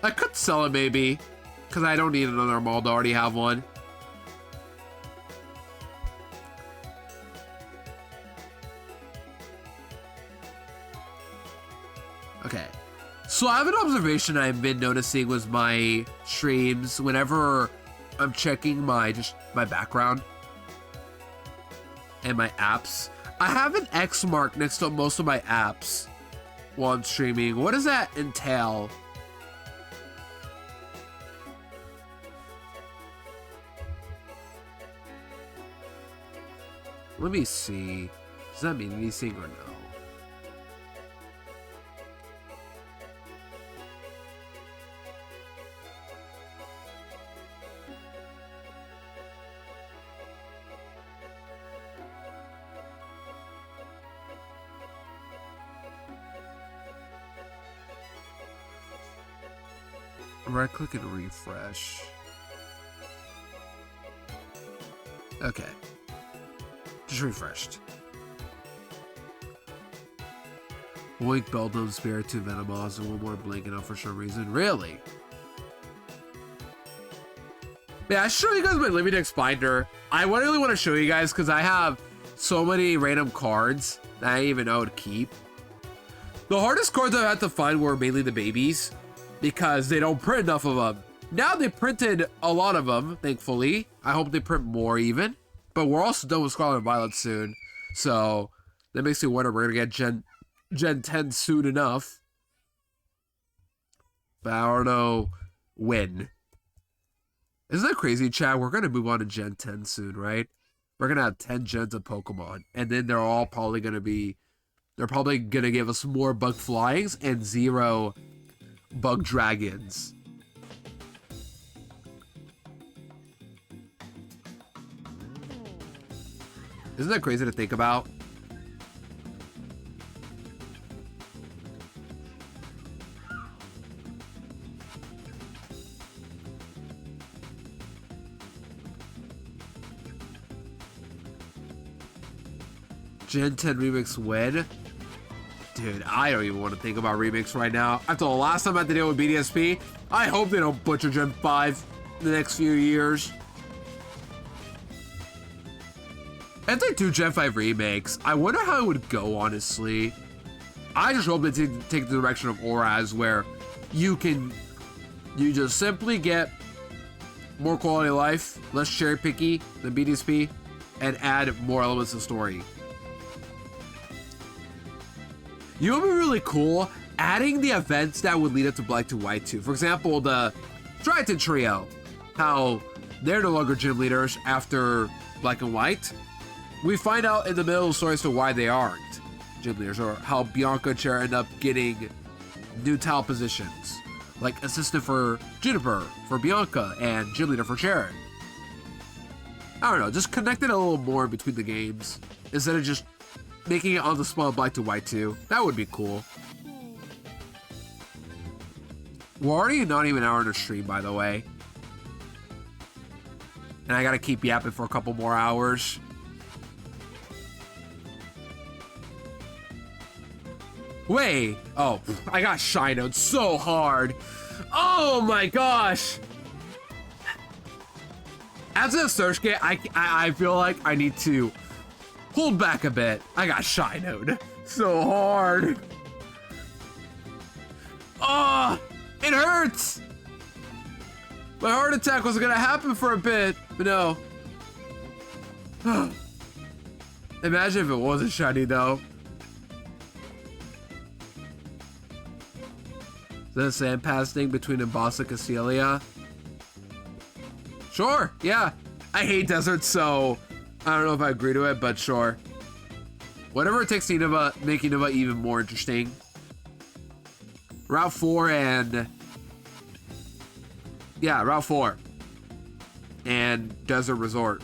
I could sell it maybe. Because I don't need another Armaldo. I already have one. Okay. So I have an observation I've been noticing with my streams whenever I'm checking my background and my apps. I have an X mark next to most of my apps while I'm streaming. What does that entail? Let me see. Does that mean anything or no? Right click and refresh. Okay. Just refreshed. Boink, Beldum, Spiritomb, Venomoth, and one more blinking out for some reason. Really? Yeah, I show you guys my Living Dex binder. I really want to show you guys because I have so many random cards that I didn't even know to keep. The hardest cards I had to find were mainly the babies, because they don't print enough of them. Now they printed a lot of them, thankfully. I hope they print more even. But we're also done with Scarlet and Violet soon. So that makes me wonder we're going to get Gen 10 soon enough. But I don't know when. Isn't that crazy, Chad? We're going to move on to Gen 10 soon, right? We're going to have 10 gens of Pokemon. And then they're all probably going to be... They're probably going to give us more bug flyings and 0... bug dragons. Isn't that crazy to think about? Gen 10 Remix when? Dude, I don't even want to think about remix right now. After the last time I had to deal with BDSP, I hope they don't butcher Gen 5 in the next few years. If they do Gen 5 remakes, I wonder how it would go, honestly. I just hope they take the direction of Auras, where you just simply get more quality of life, less cherry picky than BDSP, and add more elements of story. You know what would be really cool? adding the events that would lead up to Black to White 2. For example, the Triton Trio, how they're no longer gym leaders after Black and White. We find out in the middle of the story as to why they aren't gym leaders, or how Bianca and Cher end up getting new title positions, like assistant for Juniper for Bianca and gym leader for Cher. I don't know, just connect it a little more between the games instead of just making it on the spot Black to White 2. That would be cool. We're already not even an hour in the stream, by the way. And I gotta keep yapping for a couple more hours. Wait. Oh, I got shinoed so hard. Oh my gosh. After the search game, I feel like I need to hold back a bit. I got shinoed so hard. Oh, it hurts. My heart attack was gonna happen for a bit, but no. Imagine if it wasn't shiny though. The sand pass thing between Boss and Cecilia. Sure, yeah. I hate deserts, so I don't know if I agree to it, but sure. Whatever it takes to make Innova even more interesting. Route 4 and... yeah, Route 4. And Desert Resort.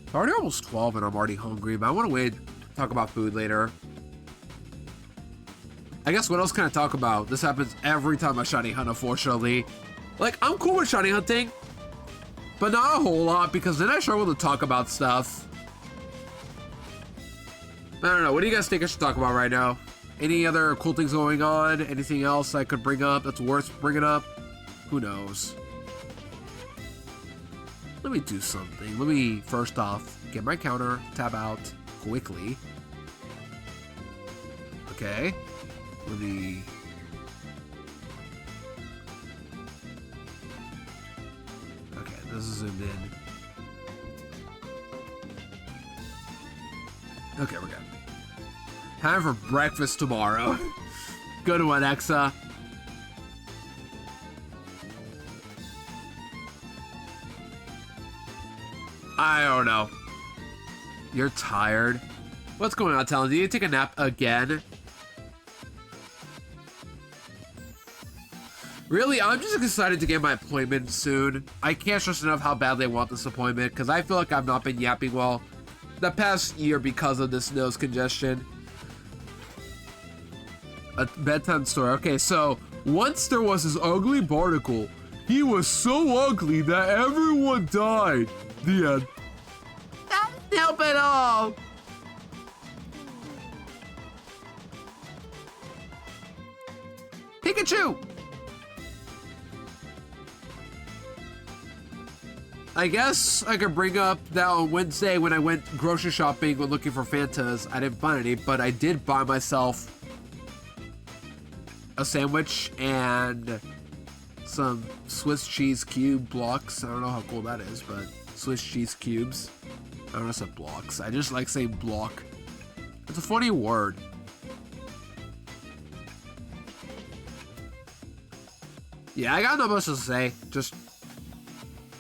It's already almost 12 and I'm already hungry, but I want to wait to talk about food later. I guess what else can I talk about? This happens every time I shiny hunt, unfortunately. Like, I'm cool with shiny hunting, but not a whole lot, because then I struggle to talk about stuff. I don't know, what do you guys think I should talk about right now? Any other cool things going on? Anything else I could bring up that's worth bringing up? Who knows? Let me do something. Let me, first off, get my counter, tab out quickly. Okay. Let me... okay, this is zoomed in. Okay, we're good. Time for breakfast tomorrow. Good one, Exa. I don't know. You're tired? What's going on, Talon? Do you take a nap again? Really, I'm just excited to get my appointment soon. I can't stress enough how badly I want this appointment, because I feel like I've not been yapping well the past year because of this nose congestion. A bedtime story. Okay, so once there was this ugly barnacle. He was so ugly that everyone died. The end. That didn't help at all. Pikachu! I guess I could bring up that on Wednesday when I went grocery shopping when looking for Fantas. I didn't find any, but I did buy myself a sandwich and some Swiss cheese cube blocks. I don't know how cool that is, but Swiss cheese cubes. I don't know if it's blocks. I just like saying block. It's a funny word. Yeah, I got no much to say. Just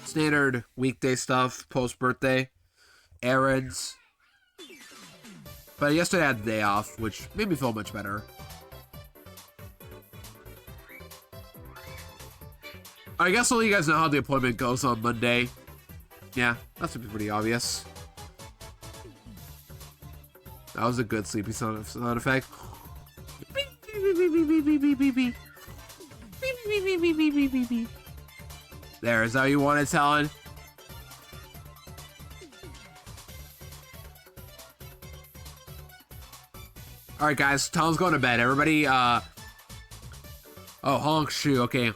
standard weekday stuff, post-birthday, errands. But yesterday I had the day off, which made me feel much better. I guess I'll let you guys know how the appointment goes on Monday. Yeah, that's pretty obvious. That was a good sleepy sound effect. There, is that how you want it, Talon? Alright, guys, Talon's going to bed. Everybody, oh, honk shoe, okay.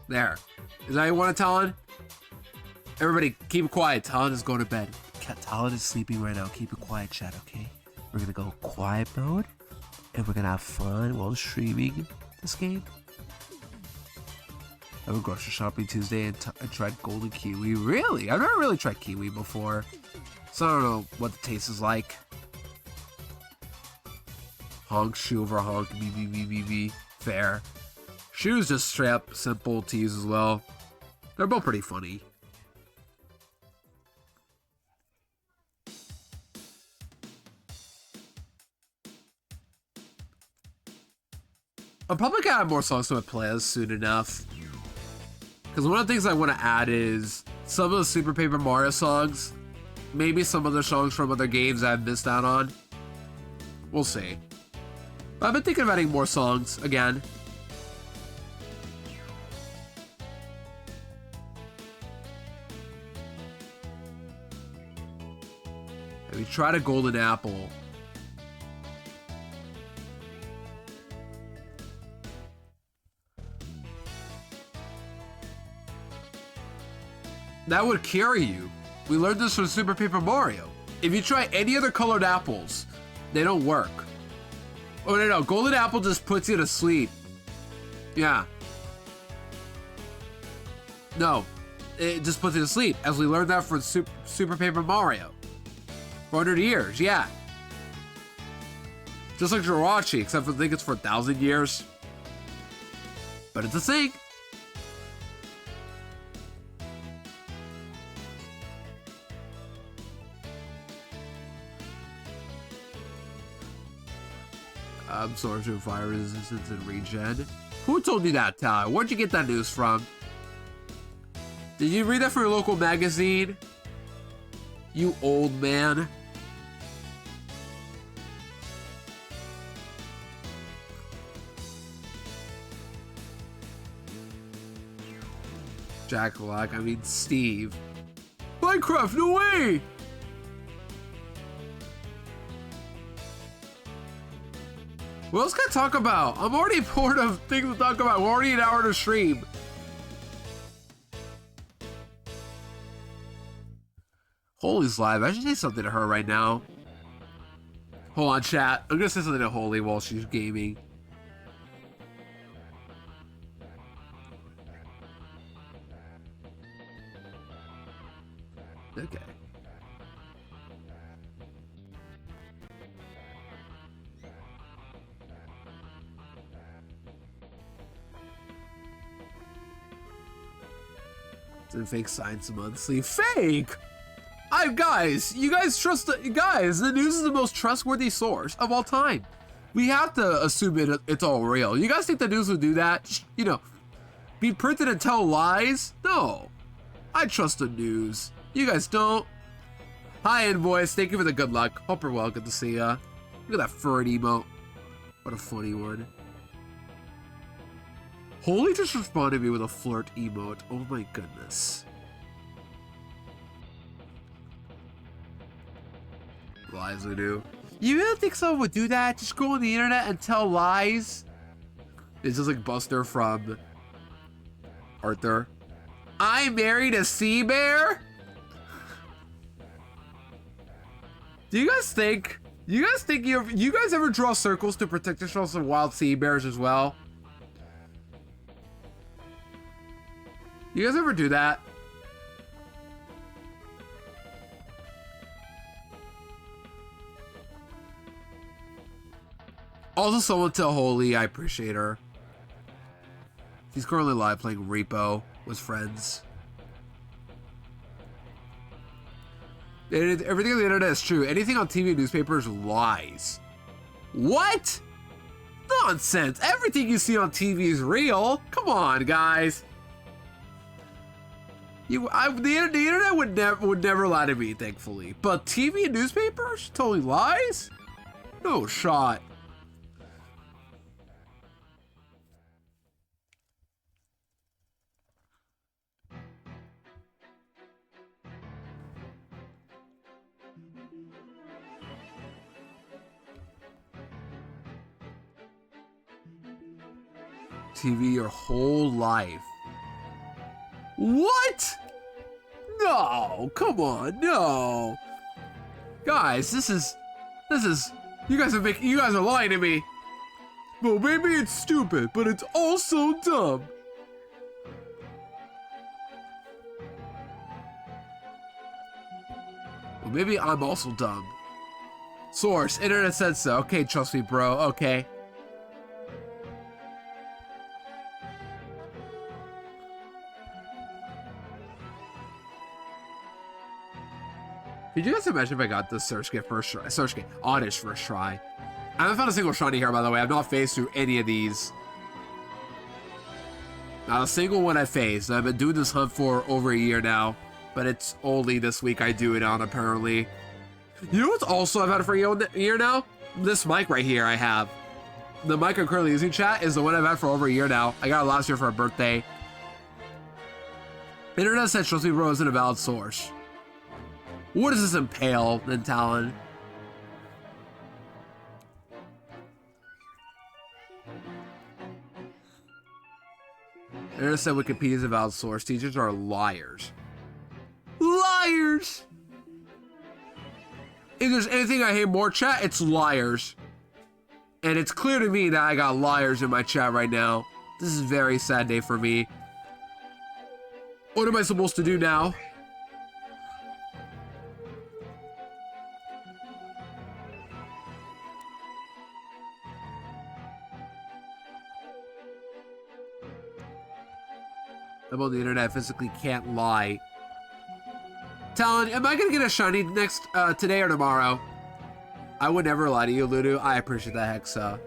There. Is that how you want it, Talon? Everybody, keep it quiet. Talon is going to bed. Talon is sleeping right now. Keep it quiet, chat, okay? We're gonna go quiet mode, and we're gonna have fun while streaming this game. I went grocery shopping Tuesday and I tried golden kiwi. Really? I've never really tried kiwi before. So I don't know what the taste is like. Honk, shoe over honk, B. Fair. Shoe's just straight up simple to use as well. They're both pretty funny. I'm probably gonna add more songs to my playlist soon enough. Because one of the things I want to add is some of the Super Paper Mario songs. Maybe some other songs from other games I've missed out on. We'll see. But I've been thinking of adding more songs again. Have you tried a golden apple? That would carry you. We learned this from Super Paper Mario. If you try any other colored apples, they don't work. Oh, no. Golden apple just puts you to sleep. Yeah. No. It just puts you to sleep, as we learned that from Super Paper Mario. For 100 years, yeah. Just like Jirachi, except for I think it's for 1,000 years. But it's a thing. Absorption, fire resistance, and regen. Who told you that, Tyler? Where'd you get that news from? Did you read that from your local magazine? You old man. Jack Black, I mean Steve. Minecraft, no way! What else can I talk about? I'm already bored of things to talk about. We're already an hour to stream. Holy's live. I should say something to her right now. Hold on, chat. I'm gonna say something to Holy while she's gaming. Okay. It's fake science monthly. Fake! You guys trust guys, the news is the most trustworthy source of all time. We have to assume it's all real. You guys think the news would do that? You know, be printed and tell lies? No. I trust the news. You guys don't. Hi, Invoice. Thank you for the good luck. Hope you're well. Good to see ya. Look at that furry emote. What a funny one. Holy just responded to me with a flirt emote. Oh my goodness. Lies we do. You really think someone would do that? Just go on the internet and tell lies? It's just like Buster from Arthur. I married a sea bear? Do you guys think you guys ever draw circles to protect yourselves from wild sea bears as well? You guys ever do that? Also, someone tell Holy I appreciate her. She's currently live playing Repo with friends. Everything on the internet is true. Anything on TV and newspapers lies. What? Nonsense. Everything you see on TV is real. Come on, guys. The internet would never lie to me, thankfully. But TV and newspapers totally lies? No shot. TV your whole life. What? No, come on, no. Guys, this is you guys are lying to me. Well, maybe it's stupid, but it's also dumb. Well, maybe I'm also dumb. Source, internet said so. Okay, trust me, bro. Okay. Could you guys imagine if I got this search kit first try? Search kit, Oddish first try. I haven't found a single shiny here, by the way. I've not phased through any of these. Not a single one I phased. I've been doing this hunt for over a year now, but it's only this week I do it on, apparently. You know what's also I've had it for a year now? This mic right here I have. The mic I'm currently using, chat, is the one I've had for over a year now. I got it last year for a birthday. Internet said trust me, bro, isn't a valid source. What does this impale, then Talon? Internet said Wikipedia is a valid source. Teachers are liars. Liars! If there's anything I hate more, chat, it's liars. And it's clear to me that I got liars in my chat right now. This is a very sad day for me. What am I supposed to do now? I'm on the internet, physically can't lie. Talon, am I gonna get a shiny next today or tomorrow? I would never lie to you, Ludo. I appreciate that, Hexa.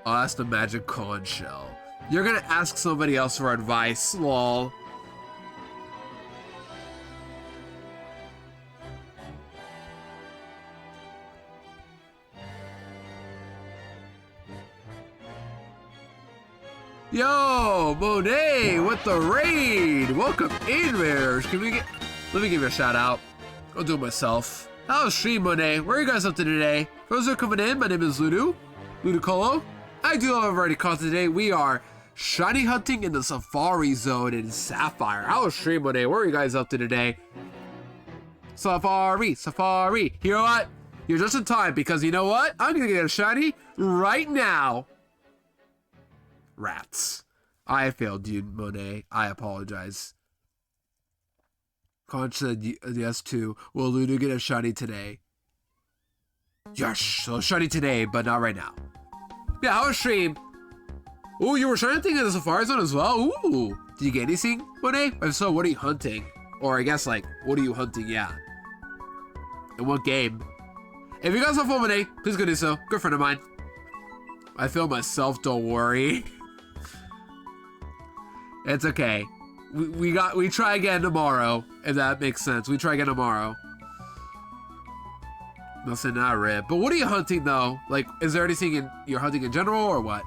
Oh, that's the magic conch shell. You're gonna ask somebody else for advice, lol. Yo, Monet with the raid. Welcome in, Rares. Can we get... Let me give you a shout out. I'll do it myself. How's stream, Monet? Where are you guys up to today? For those who are coming in, my name is Ludo. Ludicolo. I do have a variety of content today. We are shiny hunting in the Safari Zone in Sapphire. How's stream, Monet? Where are you guys up to today? Safari, Safari. You know what? You're just in time because you know what? I'm gonna get a shiny right now. Rats. I failed you, Monet. I apologize. Conch said yes too. Will Ludo get a shiny today? Yes, so shiny today, but not right now. Yeah, how was stream? Ooh, you were shiny hunting in the Safari Zone as well? Ooh. Did you get anything, Monet? If so, what are you hunting? Or I guess, like, what are you hunting? Yeah. In what game? If you guys have fun, Monet, please go do so. Good friend of mine. I feel myself, don't worry. It's okay. We try again tomorrow, if that makes sense. We try again tomorrow. Nothing, not rip. But what are you hunting though? Like, is there anything you're hunting in general or what?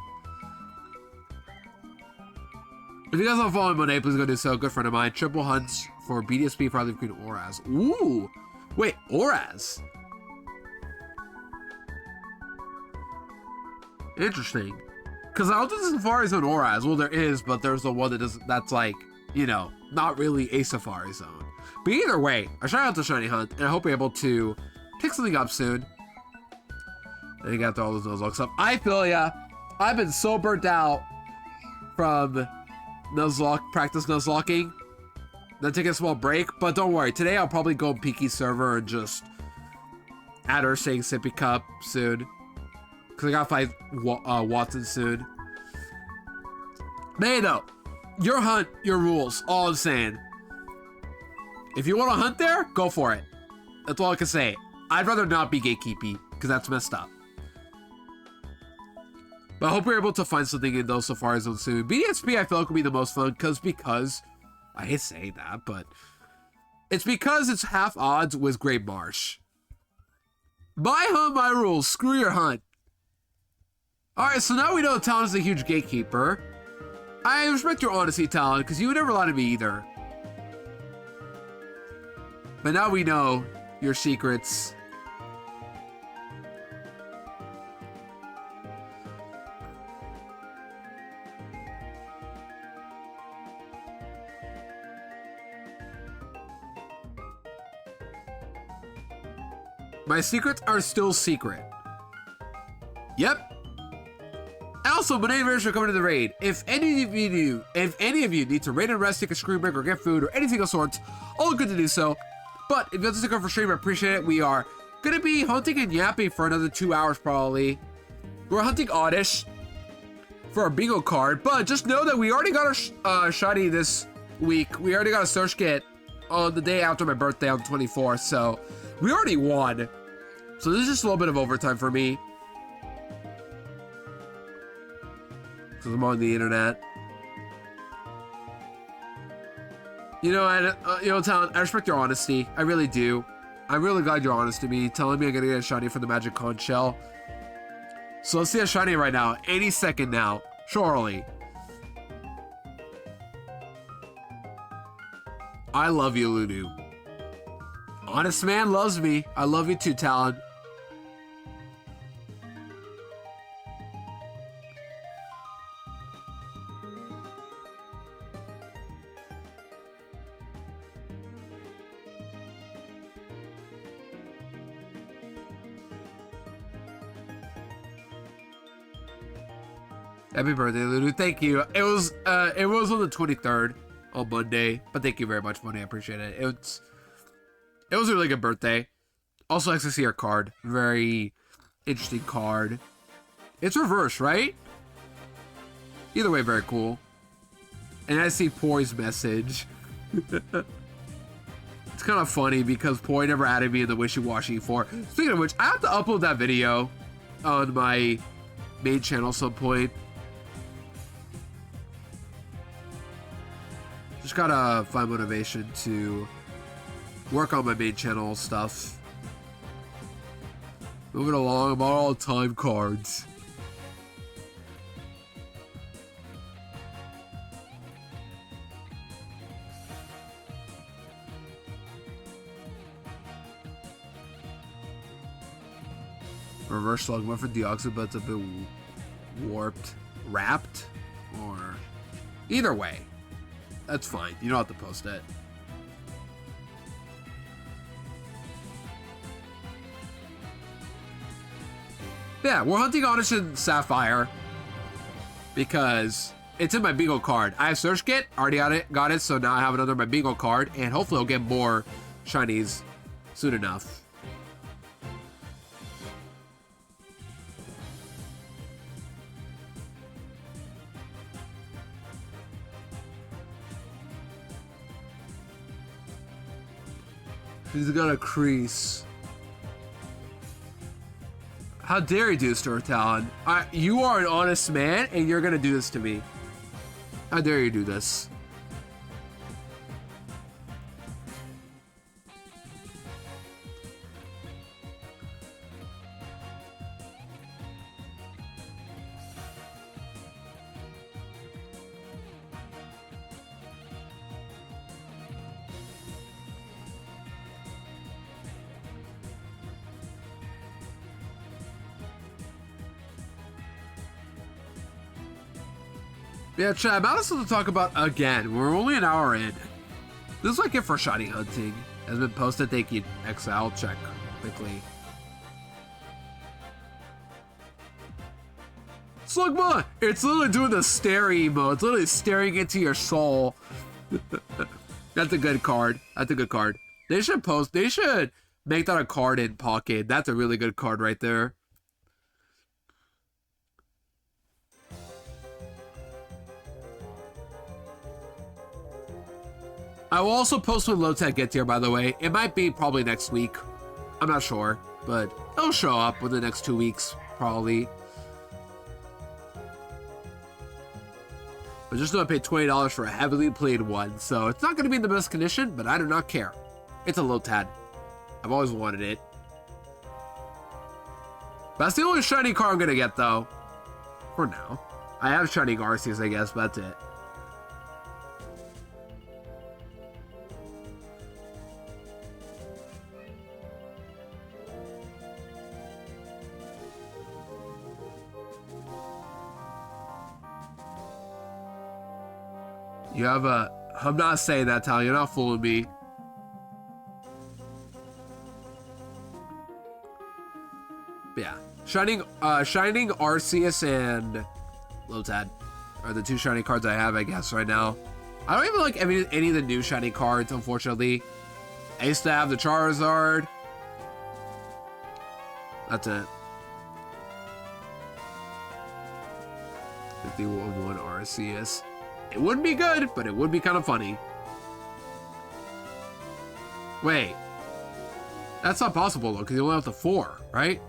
If you guys don't follow Monet, please go do so. Good friend of mine. Triple hunts for BDSP for Queen Oraz. Ooh. Wait, Oraz. Interesting. Because I don't think the Safari Zone Oraz. Well, there is, but there's the one that doesn't, that's like, you know, not really a Safari Zone. But either way, I try out the shiny hunt, and I hope we're able to pick something up soon. And you got all those Nuzlocke stuff. I feel ya. I've been so burnt out from Nuzlocke, practice Nuzlocking. Then take a small break, but don't worry. Today I'll probably go Peaky server and just add her saying Sippy Cup soon. Because I gotta fight Watson soon. But hey, though, your hunt, your rules. All I'm saying. If you want to hunt there, go for it. That's all I can say. I'd rather not be gatekeepy, because that's messed up. But I hope we're able to find something in those Safari Zones soon. BDSP, I feel like will be the most fun, because I hate saying that, but it's because it's half odds with Great Marsh. My hunt, my rules. Screw your hunt. Alright, so now we know Talon is a huge gatekeeper. I respect your honesty, Talon, because you would never lie to me either. But now we know your secrets. My secrets are still secret. Yep. also, my anniversary coming to the raid. If any of you need to raid and rest, take a screen break, or get food, or anything of sorts, all good to do so. But if you want to stick around for stream, I appreciate it. We are gonna be hunting and yapping for another 2 hours probably. We're hunting Oddish for our bingo card, but just know that we already got a shiny this week. We already got a search kit on the day after my birthday on the 24th, so we already won. So this is just a little bit of overtime for me, because I'm on the internet. You know, Talon, I respect your honesty. I really do. I'm really glad you're honest to me, telling me I'm gonna get a shiny for the Magic Conch shell. So let's see a shiny right now. Any second now. Surely. I love you, Lulu. Honest man loves me. I love you too, Talon. Happy birthday, Lulu. Thank you. It was on the 23rd on Monday, but thank you very much, Monday. I appreciate it. It was a really good birthday. Also, nice to see our card. Very interesting card. It's reverse, right? Either way, very cool. And I see Poi's message. It's kind of funny because Poi never added me in the wishy-washy for. Speaking of which, I have to upload that video on my main channel at some point. Just gotta find motivation to work on my main channel stuff. Moving along, I'm all time cards. Reverse slug, what for Deoxybut's a bit warped, wrapped, or either way. That's fine. You don't have to post it. Yeah, we're hunting Oddish and Sapphire because it's in my bingo card. I have search kit, already got it, so now I have another in my bingo card, and hopefully I'll get more shinies soon enough. He's got a crease. How dare you do this to her, Talon? You are an honest man, and you're gonna do this to me. How dare you do this? Yeah, Chad, about us to talk about again. We're only an hour in. This is like it for shiny hunting. Has been posted. Thank you, XL. Check quickly. Slugma! It's literally doing the stare emo. It's literally staring into your soul. That's a good card. That's a good card. They should make that a card in Pocket. That's a really good card right there. I will also post when low-tech gets here, by the way. It might be probably next week. I'm not sure, but it'll show up within the next 2 weeks, probably. But just know I paid $20 for a heavily played one, so it's not going to be in the best condition, but I do not care. It's a low-tad. I've always wanted it. That's the only shiny card I'm going to get, though. For now. I have shiny Garcias, I guess, but that's it. You have a... I'm not saying that, Tal. You're not fooling me. But yeah. Shining Arceus and Lotad. Are the 2 shiny cards I have, I guess, right now. I don't even like any of the new shiny cards, unfortunately. I used to have the Charizard. That's it. 51 Arceus. It wouldn't be good, but it would be kind of funny. Wait. That's not possible, though, because you only have the 4, right?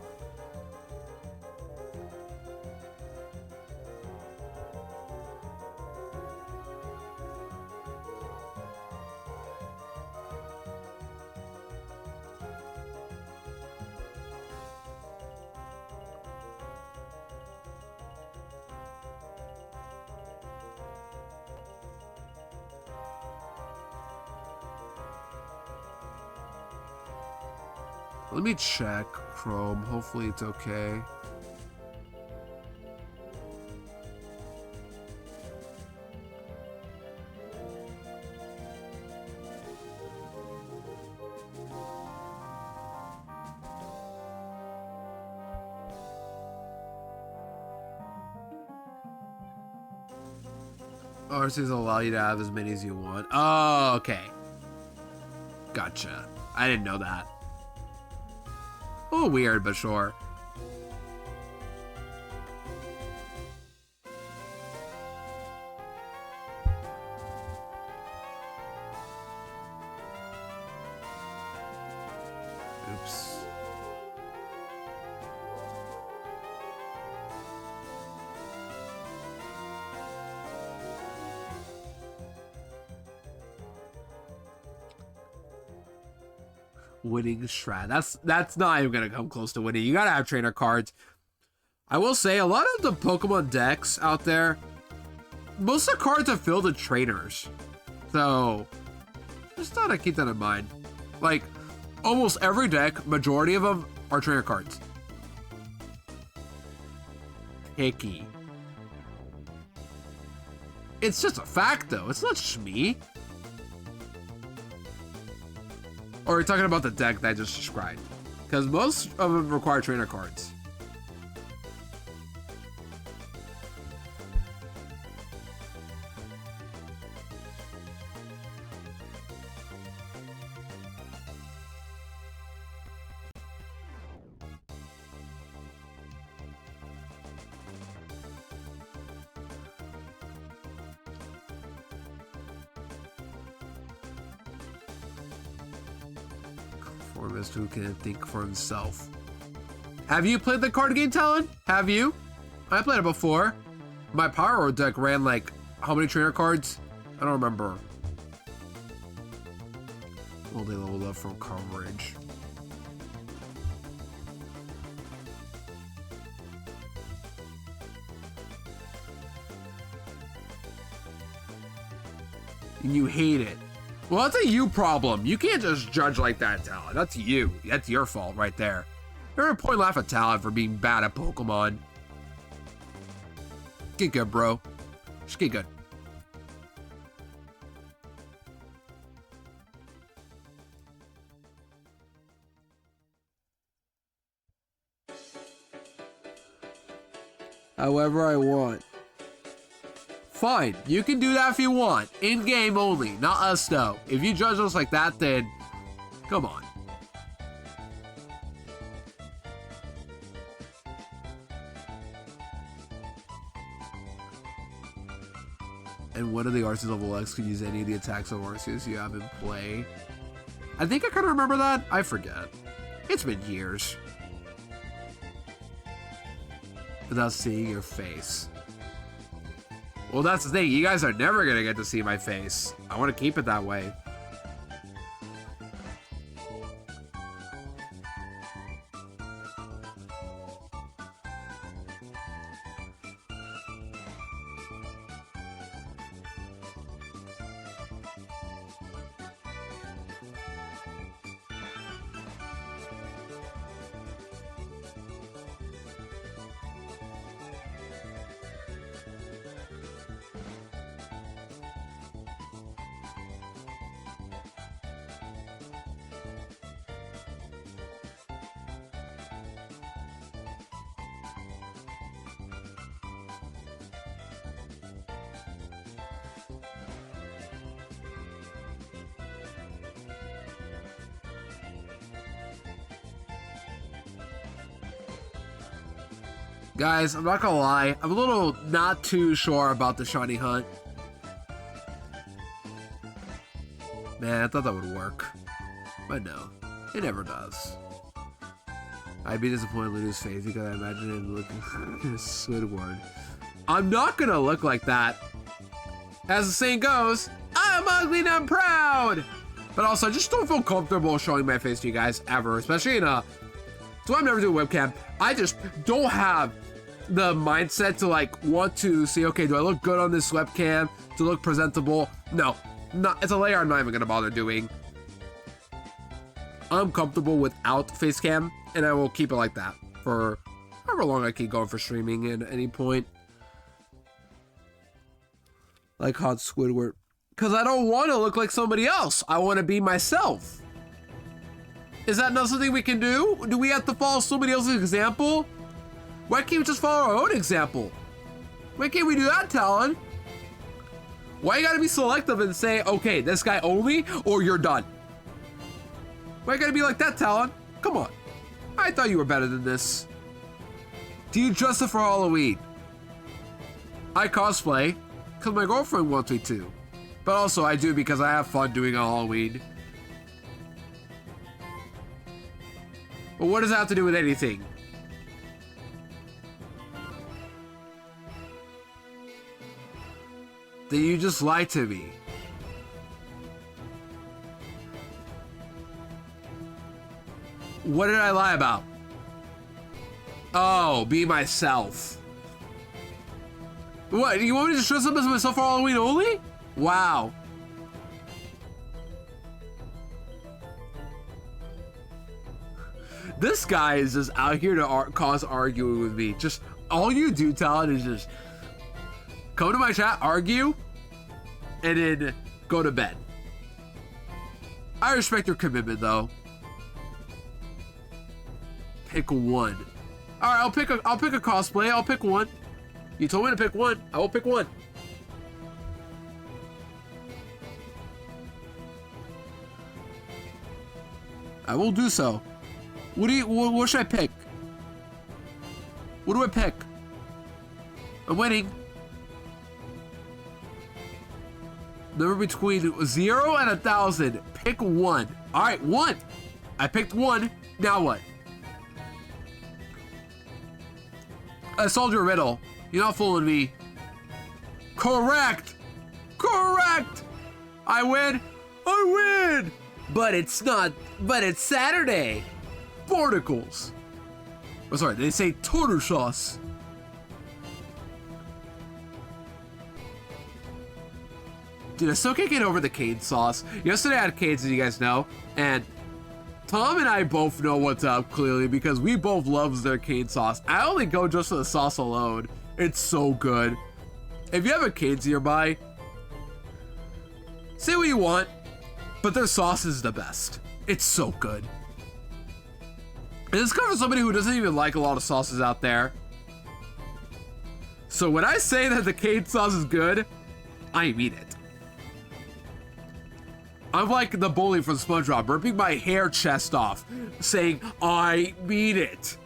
Let me check Chrome. Hopefully it's okay. RCs allow you to have as many as you want. Oh, okay. Gotcha. I didn't know that. Oh, weird, but sure. Oops. Winning strat. That's not even gonna come close to winning. You gotta have trainer cards. I will say a lot of the Pokemon decks out there, most of the cards are filled with trainers. So just thought I'd keep that in mind. Like almost every deck, majority of them are trainer cards. Picky. It's just a fact though. It's not just me. Or are you talking about the deck that I just described? Because most of them require trainer cards. Conformist who can think for himself. Have you played the card game, Talon? Have you? I played it before. My Power deck ran like how many trainer cards? I don't remember. Well, they leveled up from coverage. And you hate it. Well, that's a you problem. You can't just judge like that, Talon. That's you. That's your fault right there. There's no point laugh at Talon for being bad at Pokemon. Get good, bro. Just get good. However I want. Fine, you can do that if you want. In-game only, not us though. If you judge us like that, then come on. And one of the Arceus level X can use any of the attacks of Arceus you have in play. I think I kind of remember that. I forget. It's been years. Without seeing your face. Well, that's the thing. You guys are never going to get to see my face. I want to keep it that way. Guys, I'm not gonna lie. I'm a little not too sure about the shiny hunt. Man, I thought that would work. But no, it never does. I'd be disappointed in Luna's face because I imagine him looking Squidward. I'm not gonna look like that. As the saying goes, I'm ugly and I'm proud. But also, I just don't feel comfortable showing my face to you guys ever, especially in a. So I'm never doing webcam. I just don't have the mindset to like want to see. Okay, do I look good on this webcam? To look presentable? No, not. It's a layer I'm not even gonna bother doing. I'm comfortable without face cam, and I will keep it like that for however long I keep going for streaming at any point. Like hot Squidward. Because I don't want to look like somebody else. I want to be myself. Is that not something we can do? Do we have to follow somebody else's example? Why can't we just follow our own example? Why can't we do that, Talon? Why you gotta be selective and say, okay, this guy only, or you're done? Why you gotta be like that, Talon? Come on. I thought you were better than this. Do you dress up for Halloween? I cosplay because my girlfriend wants me to. But also I do because I have fun doing a Halloween. But what does that have to do with anything? Then you just lied to me. What did I lie about? Oh, be myself. What, you want me to dress up as myself for Halloween only? Wow. This guy is just out here to cause arguing with me. Just, all you do, Talon, is just come to my chat, argue, and then go to bed. I respect your commitment, though. Pick one. All right, I'll pick a cosplay. I'll pick one. You told me to pick one. I will pick one. I will do so. What should I pick? What do I pick? I'm winning. Number between 0 and 1,000. Pick one. All right, one. I picked one. Now what? I solved your riddle. You're not fooling me. Correct. Correct. I win. I win. But it's not. But it's Saturday. Barnacles. Oh, sorry. They say tartar sauce. Dude, I still can't get over the cane sauce. Yesterday I had canes, as you guys know, and Tom and I both know what's up, clearly, because we both love their cane sauce. I only go just for the sauce alone. It's so good. If you have a Cane's nearby, say what you want, but their sauce is the best. It's so good. And this comes from somebody who doesn't even like a lot of sauces out there. So when I say that the cane sauce is good, I mean it. I'm like the bully from SpongeBob, ripping my hair chest off, saying, I mean it.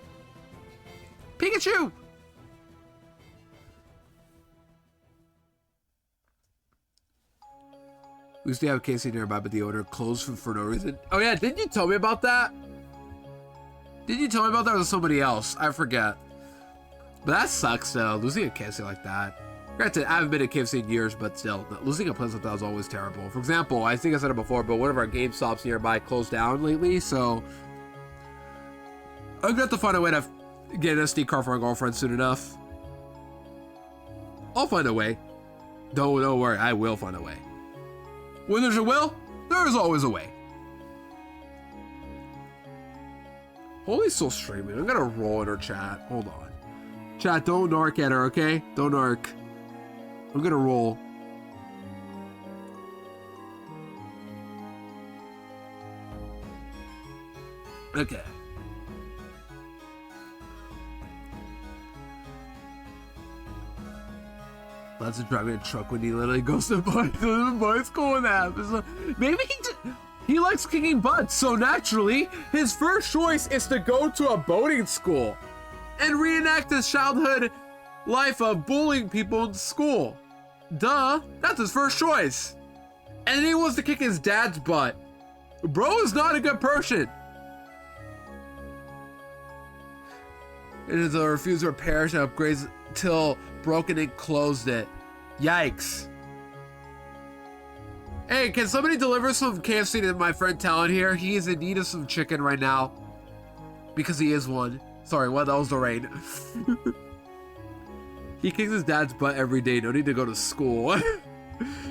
Pikachu! We used to have a KFC nearby, but the owner closed for no reason. Oh yeah, didn't you tell me about that? Didn't you tell me about that, or was it somebody else? I forget. But that sucks though, losing a KFC like that. Granted, I haven't been to KFC in years, but still, losing a place like that is always terrible. For example, I think I said it before, but one of our GameStops nearby closed down lately, so I'm gonna have to find a way to get an SD card for my girlfriend soon enough. I'll find a way. Don't worry, I will find a way. When there's a will, there is always a way. Holy's still streaming. I'm gonna roll in her chat. Hold on. Chat, don't narc at her, okay? Don't narc. I'm gonna roll. Okay. Lots of driving a truck when he literally goes to boy school and that. Maybe he likes kicking butt, so naturally his first choice is to go to a boating school. and reenact his childhood life of bullying people in school. Duh, that's his first choice. And then he wants to kick his dad's butt. Bro is not a good person. It is a refuse to repair and upgrades till broken and closed it. Yikes. Hey, can somebody deliver some KFC to my friend Talon here? He is in need of some chicken right now. Because he is one. Sorry, what? That was the rain. He kicks his dad's butt every day. No need to go to school.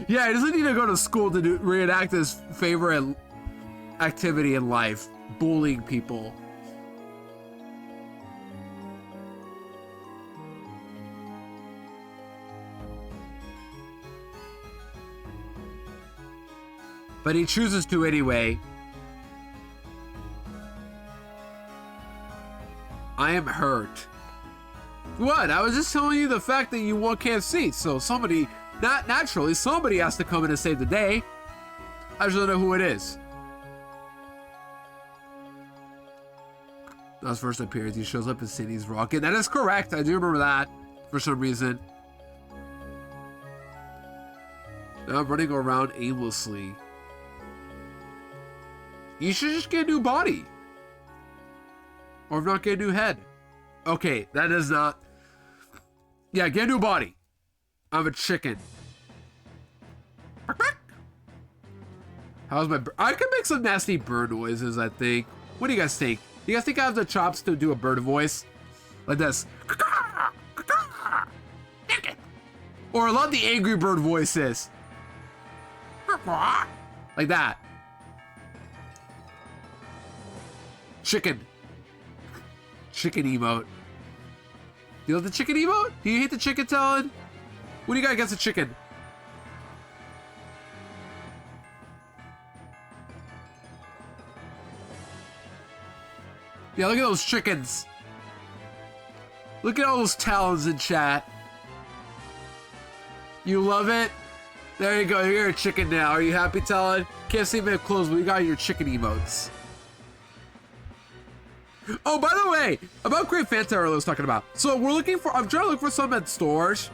Yeah, he doesn't need to go to school to reenact his favorite activity in life. Bullying people. But he chooses to anyway. I am hurt. What? I was just telling you the fact that you want KFC. So somebody, not naturally, somebody has to come in and save the day. I just don't know who it is. That was first appearance. He shows up in City's Rocket. That is correct. I do remember that for some reason. Now I'm running around aimlessly. You should just get a new body. Or if not, get a new head. Okay, that is not... Yeah, get a new body. I'm a chicken. How's my... I can make some nasty bird noises, I think. What do you guys think? You guys think I have the chops to do a bird voice? Like this. Or I love the angry bird voices. Like that. Chicken. Chicken emote. You love the chicken emote? Do you hate the chicken, Talon? What do you got against the chicken? Yeah, look at those chickens. Look at all those talons in chat. You love it? There you go, you're a chicken now. Are you happy, Talon? Can't see me up close, but you got your chicken emotes. Oh, by the way, about Grape Fanta earlier I was talking about. So we're looking for, I'm trying to look for some at stores.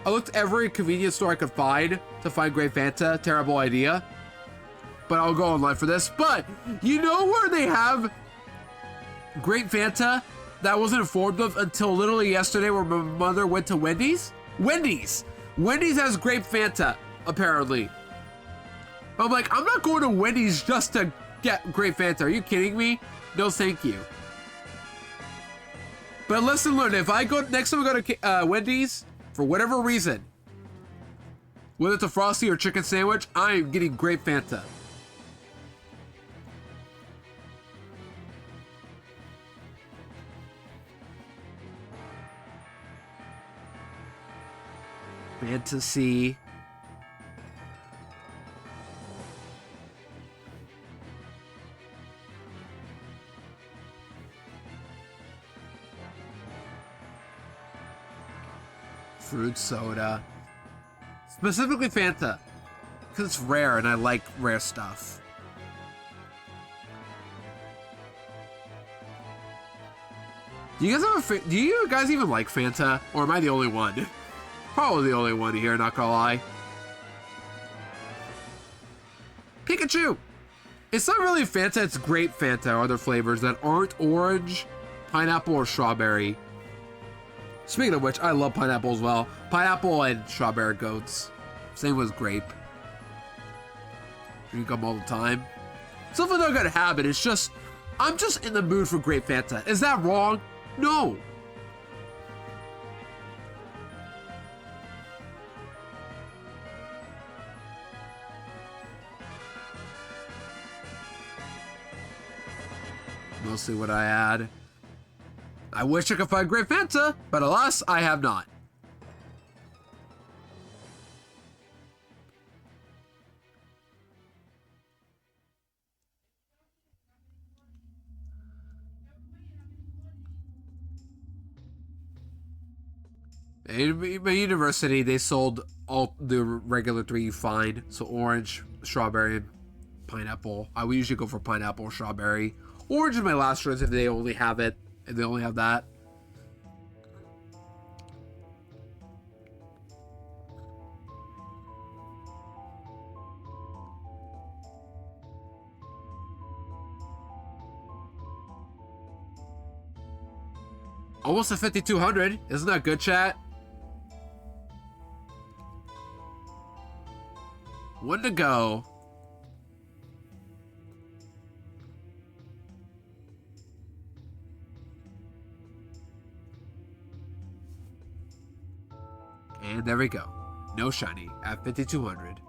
I looked every convenience store I could find to find Grape Fanta. Terrible idea. But I'll go online for this. But you know where they have Grape Fanta that I wasn't informed of until literally yesterday where my mother went to Wendy's? Wendy's! Wendy's has Grape Fanta, apparently. I'm like, I'm not going to Wendy's just to get Grape Fanta. Are you kidding me? No, thank you. But lesson learned, if I go, next time I go to Wendy's, for whatever reason, whether it's a Frosty or chicken sandwich, I am getting Grape Fanta. Fantasy. Fruit soda. Specifically Fanta. Because it's rare and I like rare stuff. Do you guys even like Fanta? Or am I the only one? Probably the only one here, not gonna lie. Pikachu! It's not really Fanta, it's grape Fanta or other flavors that aren't orange, pineapple, or strawberry. Speaking of which, I love pineapple as well. Pineapple and strawberry goats. Same with grape. Drink them all the time. Something not gonna happen, it's just, I'm just in the mood for grape Fanta. Is that wrong? No. Mostly what I add. I wish I could find Grape Fanta, but alas, I have not. In my university, they sold all the regular three you find. So orange, strawberry, and pineapple. I would usually go for pineapple or strawberry. Orange is my last choice if they only have it. If they only have that. Almost at 5,200. Isn't that good, chat? One to go. And there we go. No shiny at 5,200.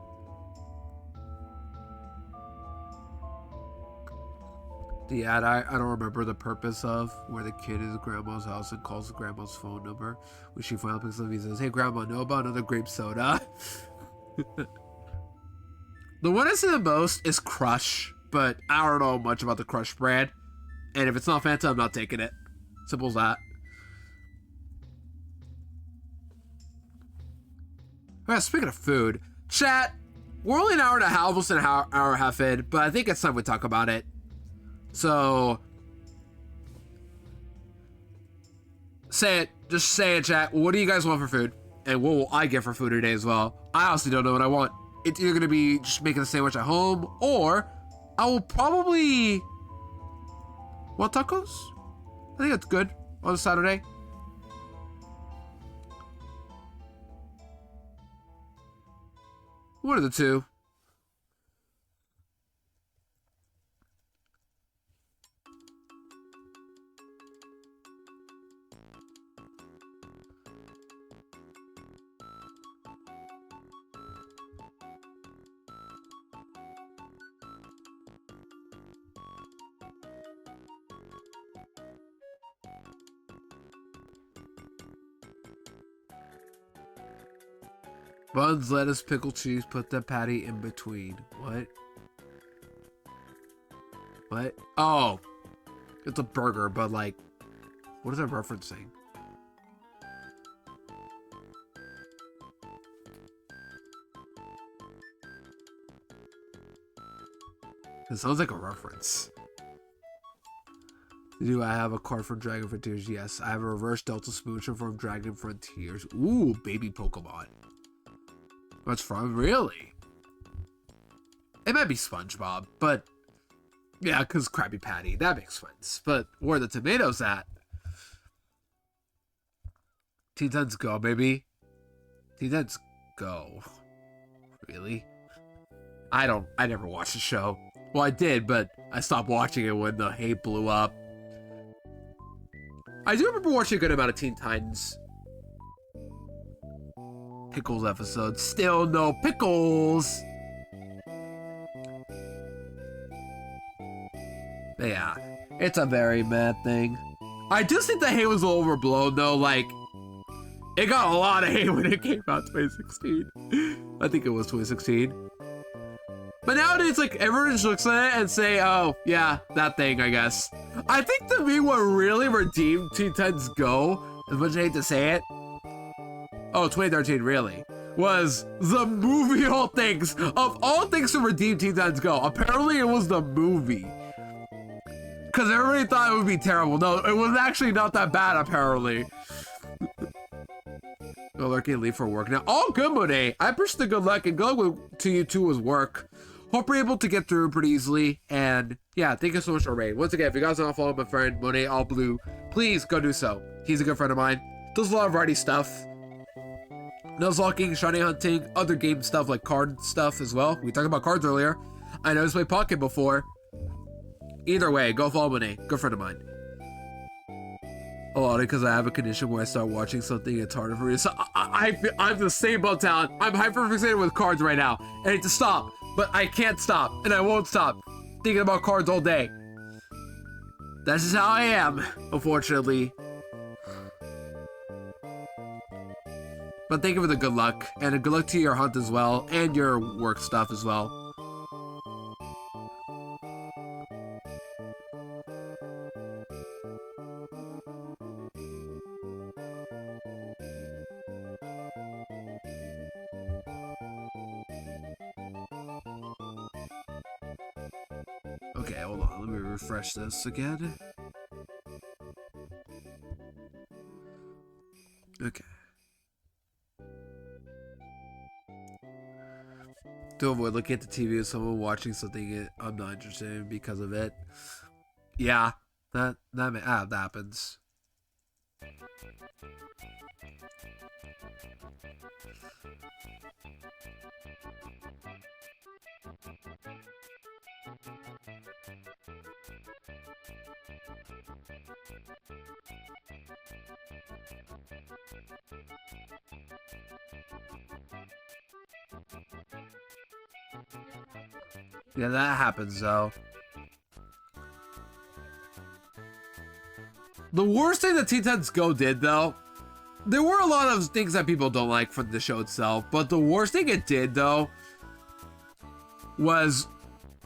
The ad, I don't remember the purpose of where the kid is at grandma's house and calls grandma's phone number. When she finally picks up, he says, "Hey grandma, know about another grape soda?" The one I see the most is Crush, but I don't know much about the Crush brand. And if it's not Fanta, I'm not taking it. Simple as that. Alright, speaking of food, chat, we're only an hour and a half, almost an hour and a half in, but I think it's time we talk about it. So, say it. Just say it, chat. What do you guys want for food? And what will I get for food today as well? I honestly don't know what I want. It's either going to be just making a sandwich at home, or I will probably... Want tacos? I think that's good on a Saturday. One of the two. Buns, lettuce, pickle, cheese, put the patty in between. What? What? Oh. It's a burger, but like, what is that referencing? It sounds like a reference. Do I have a card from Dragon Frontiers? Yes. I have a reverse Delta Smoocher from Dragon Frontiers. Ooh, baby Pokemon. What's from? Really? It might be SpongeBob, but yeah, because Krabby Patty. That makes sense. But where are the tomatoes at? Teen Titans Go, baby. Teen Titans Go. Really? I never watched the show. Well, I did, but I stopped watching it when the hate blew up. I do remember watching a good amount of Teen Titans. Pickles episode. Still no pickles. But yeah, it's a very mad thing. I do think the hate was a little overblown though. Like, it got a lot of hate when it came out 2016. I think it was 2016. But nowadays, like, everyone just looks at it and say, oh, yeah, that thing, I guess. I think to me what really redeemed Teen Titans Go, as much as I hate to say it, oh, 2013, really, was the movie All Things. Of all things to redeem Teen Titans Go, apparently it was the movie. Because everybody thought it would be terrible. No, it was actually not that bad, apparently. No, lurking leave for work now. Oh, good, Monet. I appreciate the good luck, and good luck to you too with work. Hope you're able to get through pretty easily. And yeah, thank you so much for raid. Once again, if you guys don't follow my friend Monet All Blue, please go do so. He's a good friend of mine. Does a lot of variety stuff. Nuzlocking, shiny hunting, other game stuff like card stuff as well. We talked about cards earlier. I know he's played Pocket before. Either way, go follow Monet. Good friend of mine. A lot because I have a condition where I start watching something, it's harder for me. So I'm the same about talent. I'm hyper-fixated with cards right now. I need to stop, but I can't stop, and I won't stop thinking about cards all day. That's just how I am, unfortunately. But thank you for the good luck, and good luck to your hunt as well, and your work stuff as well. Okay, hold on, let me refresh this again. Okay. To avoid looking at the TV with someone watching something I'm not interested in because of it. Yeah, that happens. Yeah, that happens though. The worst thing that Teen Titans Go did though, there were a lot of things that people don't like from the show itself, but the worst thing it did though was,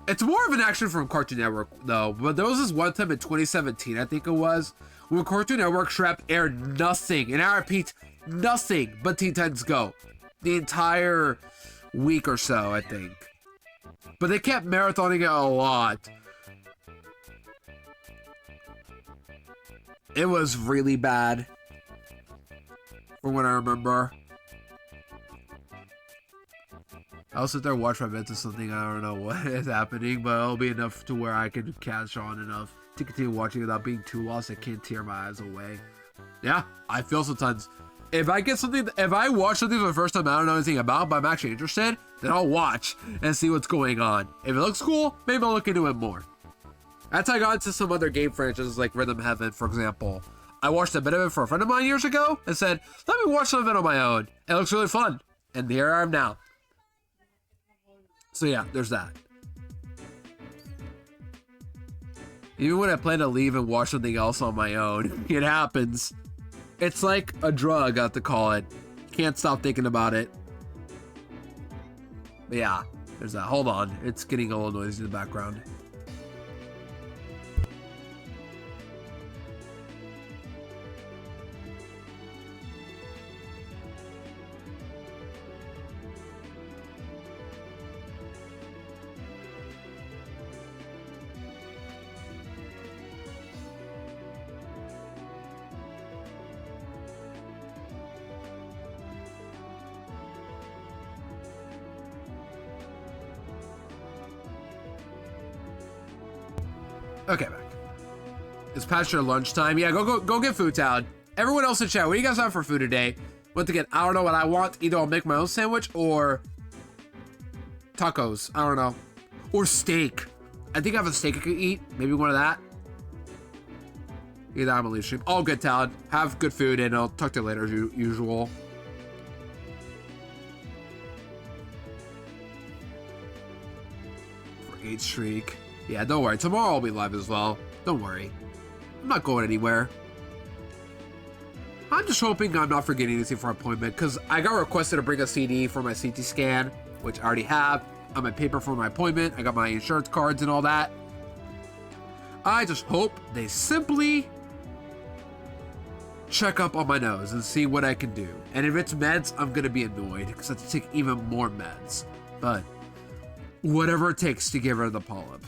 it's more of an action from Cartoon Network though, but there was this one time in 2017, I think it was, when Cartoon Network Shrap aired nothing, and I repeat, nothing but Teen Titans Go. The entire week or so, I think. But they kept marathoning it a lot. It was really bad, from what I remember. I'll sit there and watch 5 minutes of something, I don't know what is happening, but it'll be enough to where I can catch on enough to continue watching without being too lost. I can't tear my eyes away. Yeah, I feel sometimes, if I watch something for the first time I don't know anything about, but I'm actually interested, then I'll watch and see what's going on. If it looks cool, maybe I'll look into it more. That's how I got into some other game franchises like Rhythm Heaven, for example. I watched a bit of it for a friend of mine years ago and said, let me watch some of it on my own. It looks really fun. And here I am now. So yeah, there's that. Even when I plan to leave and watch something else on my own, it happens. It's like a drug, I have to call it. Can't stop thinking about it. But yeah, there's that. Hold on. It's getting a little noisy in the background. Okay, back. It's past your lunchtime. Yeah, go get food, Town. Everyone else in chat, what do you guys have for food today? What to get? I don't know what I want. Either I'll make my own sandwich or tacos. I don't know. Or steak. I think I have a steak I could eat. Maybe one of that. Either I'm gonna leave stream. All good, Town. Have good food, and I'll talk to you later as usual. For 8 streak. Yeah, don't worry. Tomorrow I'll be live as well. Don't worry. I'm not going anywhere. I'm just hoping I'm not forgetting anything for our appointment, because I got requested to bring a CD for my CT scan, which I already have. On my paper for my appointment. I got my insurance cards and all that. I just hope they simply check up on my nose and see what I can do. And if it's meds, I'm going to be annoyed, because I have to take even more meds. But whatever it takes to get rid of the polyp.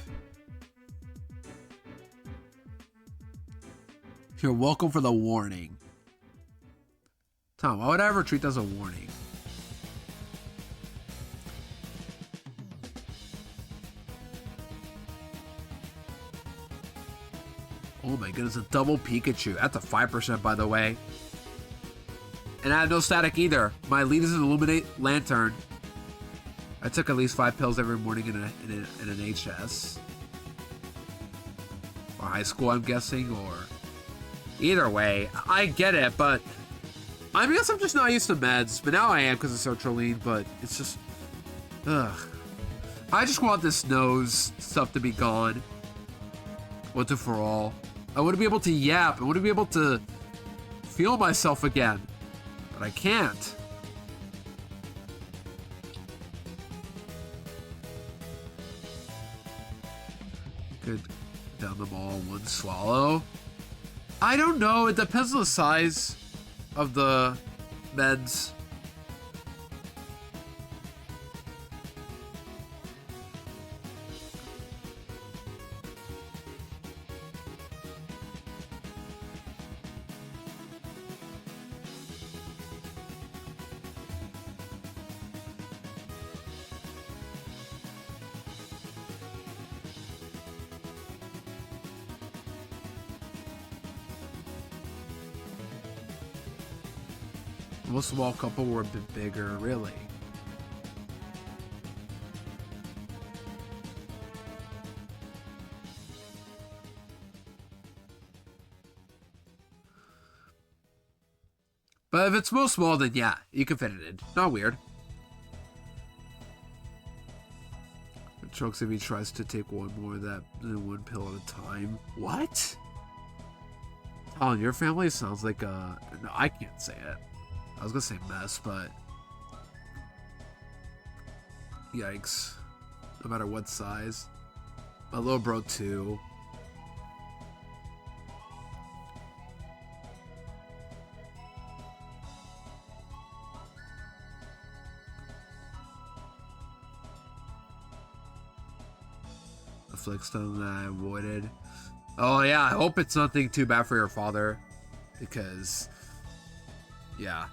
You're welcome for the warning. Tom, why would I ever treat that as a warning? Oh my goodness, a double Pikachu. That's a 5%, by the way. And I have no static either. My lead is an Illuminate Lantern. I took at least 5 pills every morning in an HS. Or high school, I'm guessing, or... Either way, I get it, but I guess I'm just not used to meds. But now I am because of sertraline, but it's just, ugh. I just want this nose stuff to be gone. Once and for all. I want to be able to yap. I want to be able to feel myself again. But I can't. Could down them all in one swallow. I don't know. It depends on the size of the meds. Most small couple were a bit bigger, really. But if it's most small, then yeah, you can fit it in. Not weird. It chokes if he tries to take one more than one pill at a time. What? Talon, your family sounds like a... No, I can't say it. I was gonna say mess, but... Yikes. No matter what size. My little bro, too. A flickstone that I avoided. Oh yeah, I hope it's nothing too bad for your father. Because... yeah.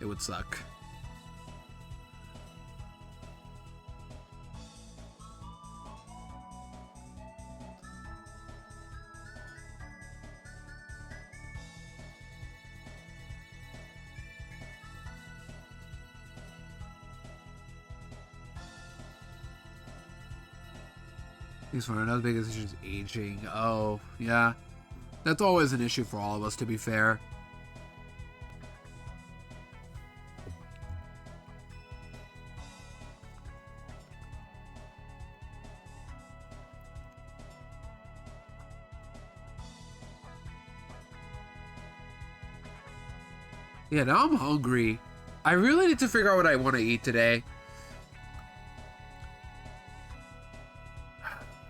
It would suck. He's fine. Another big issue is aging. Oh, yeah. That's always an issue for all of us, to be fair. Yeah, now I'm hungry. I really need to figure out what I want to eat today.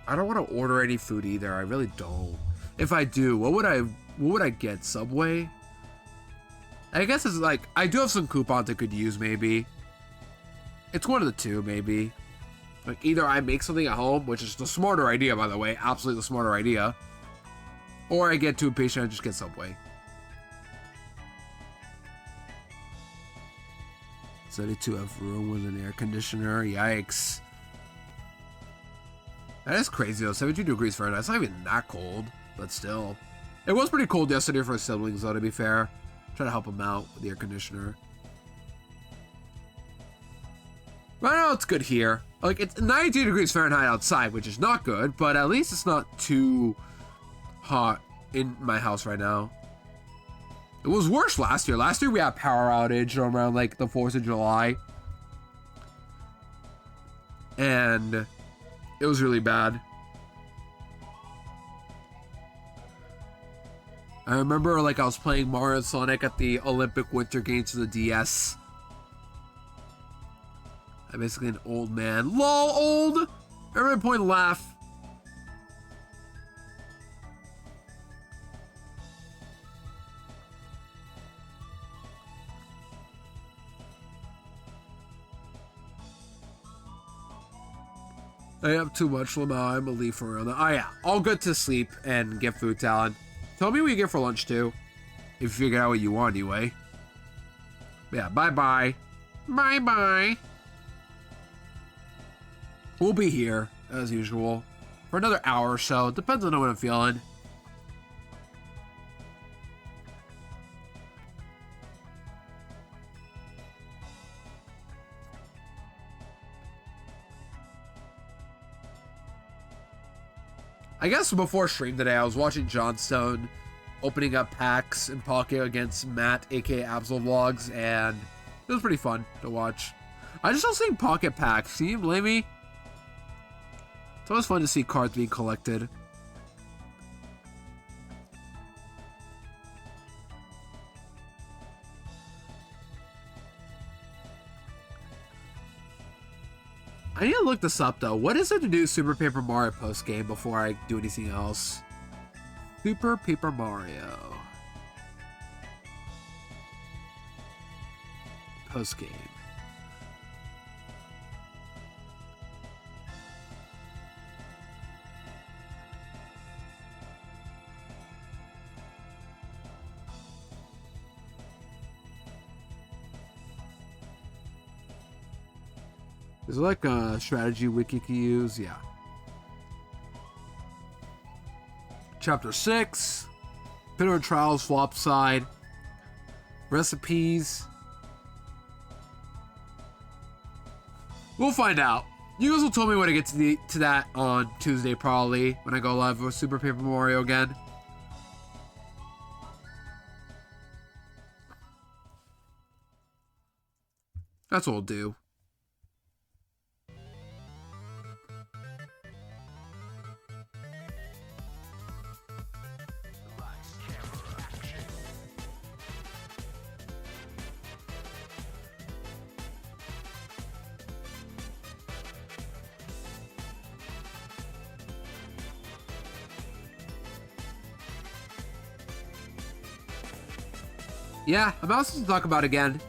I don't want to order any food either. I really don't. If I do, what would I get? Subway? I guess it's like, I do have some coupons I could use, maybe. It's one of the two, maybe. Like, either I make something at home, which is the smarter idea, by the way. Absolutely the smarter idea. Or I get too impatient and just get Subway. 72F room with an air conditioner. Yikes. That is crazy though. 72 degrees Fahrenheit. It's not even that cold, but still. It was pretty cold yesterday for siblings though, to be fair. Try to help them out with the air conditioner. But I know it's good here. Like, it's 92 degrees Fahrenheit outside, which is not good, but at least it's not too hot in my house right now. It was worse last year. Last year we had power outage around like the 4th of July. And it was really bad. I remember like I was playing Mario and Sonic at the Olympic Winter Games for the DS. I'm basically an old man. LOL, old! Everybody point and laugh. I have too much, Lamau. I'm a leaf around that. Oh yeah, all good to sleep and get food, Talon. Tell me what you get for lunch too. If you figure out what you want anyway. Yeah, bye-bye. Bye-bye. We'll be here, as usual, for another hour or so. Depends on what I'm feeling. I guess before stream today, I was watching Johnstone opening up packs in Pocket against Matt, aka Absol Vlogs, and it was pretty fun to watch. I just love seeing Pocket packs. Can you blame me? It's always fun to see cards being collected. I need to look this up though. What is it to do Super Paper Mario post game before I do anything else? Super Paper Mario post game. Is it like a strategy wiki to use? Yeah. Chapter 6. Pinner Trials Flop Side. Recipes. We'll find out. You guys will tell me when I get to that on Tuesday, probably, when I go live with Super Paper Mario again. That's what we'll do. Yeah, I'm also to talk about again.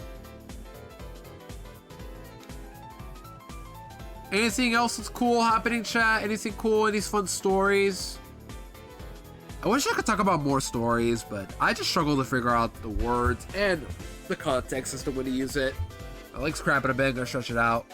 Anything else that's cool happening, chat? Anything cool? Any fun stories? I wish I could talk about more stories, but I just struggle to figure out the words and the context as to when to use it. I like scrapping a bit, gonna stretch it out.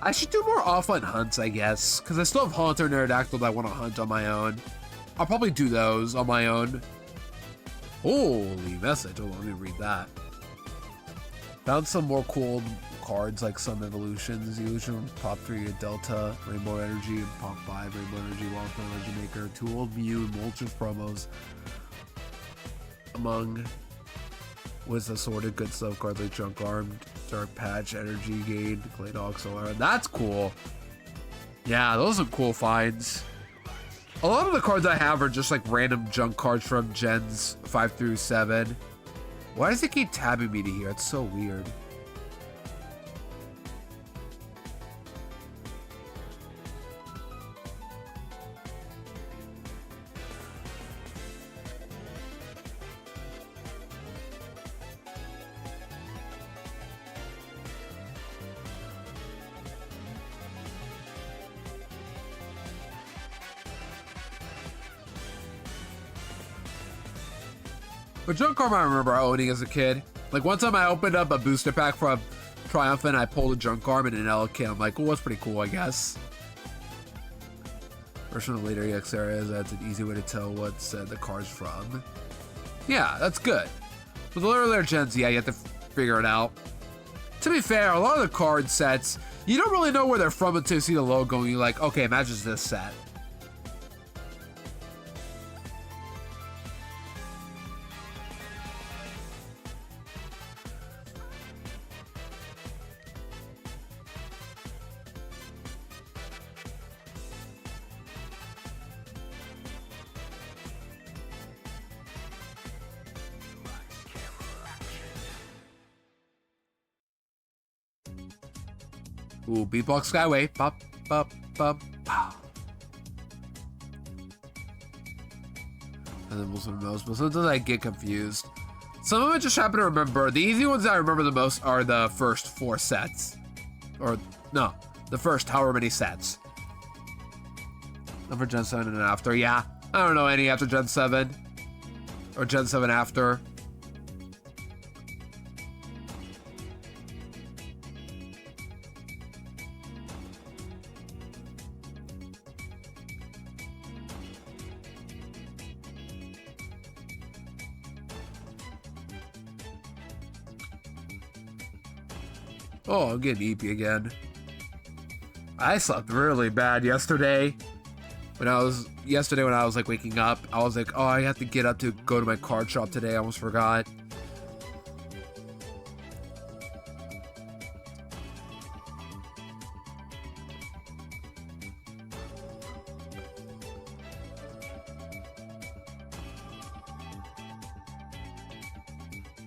I should do more offline hunts, I guess, because I still have Haunter and Aerodactyl that I want to hunt on my own. I'll probably do those on my own. Holy message. Oh, let me read that. Found some more cool cards, like some evolutions. Evolution, Pop 3, Delta, Rainbow Energy, and Pop 5, Rainbow Energy, Long-Term Energy Maker, 2 old Mew, and Moltres promos. Among with assorted good stuff, cards like Junk Armed, Dark Patch, Energy Gain, Clay Dog, Solar. That's cool. Yeah, those are cool finds. A lot of the cards I have are just like random junk cards from Gens 5 through 7. Why does it keep tabbing me to here? It's so weird. But junk card I remember owning as a kid. Like one time I opened up a booster pack from Triumphant, I pulled a junk arm and an Elekid. I'm like, well, that's pretty cool, I guess. Version of the later EX areas, that's an easy way to tell what set the card's from. Yeah, that's good. With the later gens, yeah, you have to figure it out. To be fair, a lot of the card sets, you don't really know where they're from until you see the logo and you're like, okay, imagine this set. Ooh, beatbox Skyway. Pop, pop, pop, pow. And then most of the most, but sometimes I get confused. Some of it just happen to remember. The easy ones I remember the most are the first 4 sets. Or, no, the first however many sets. Not for Gen 7 and after, yeah. I don't know any after Gen 7. Or Gen 7 after. Oh, I'm getting eepy again. I slept really bad yesterday. When I was like waking up, I was like, oh, I have to get up to go to my card shop today. I almost forgot.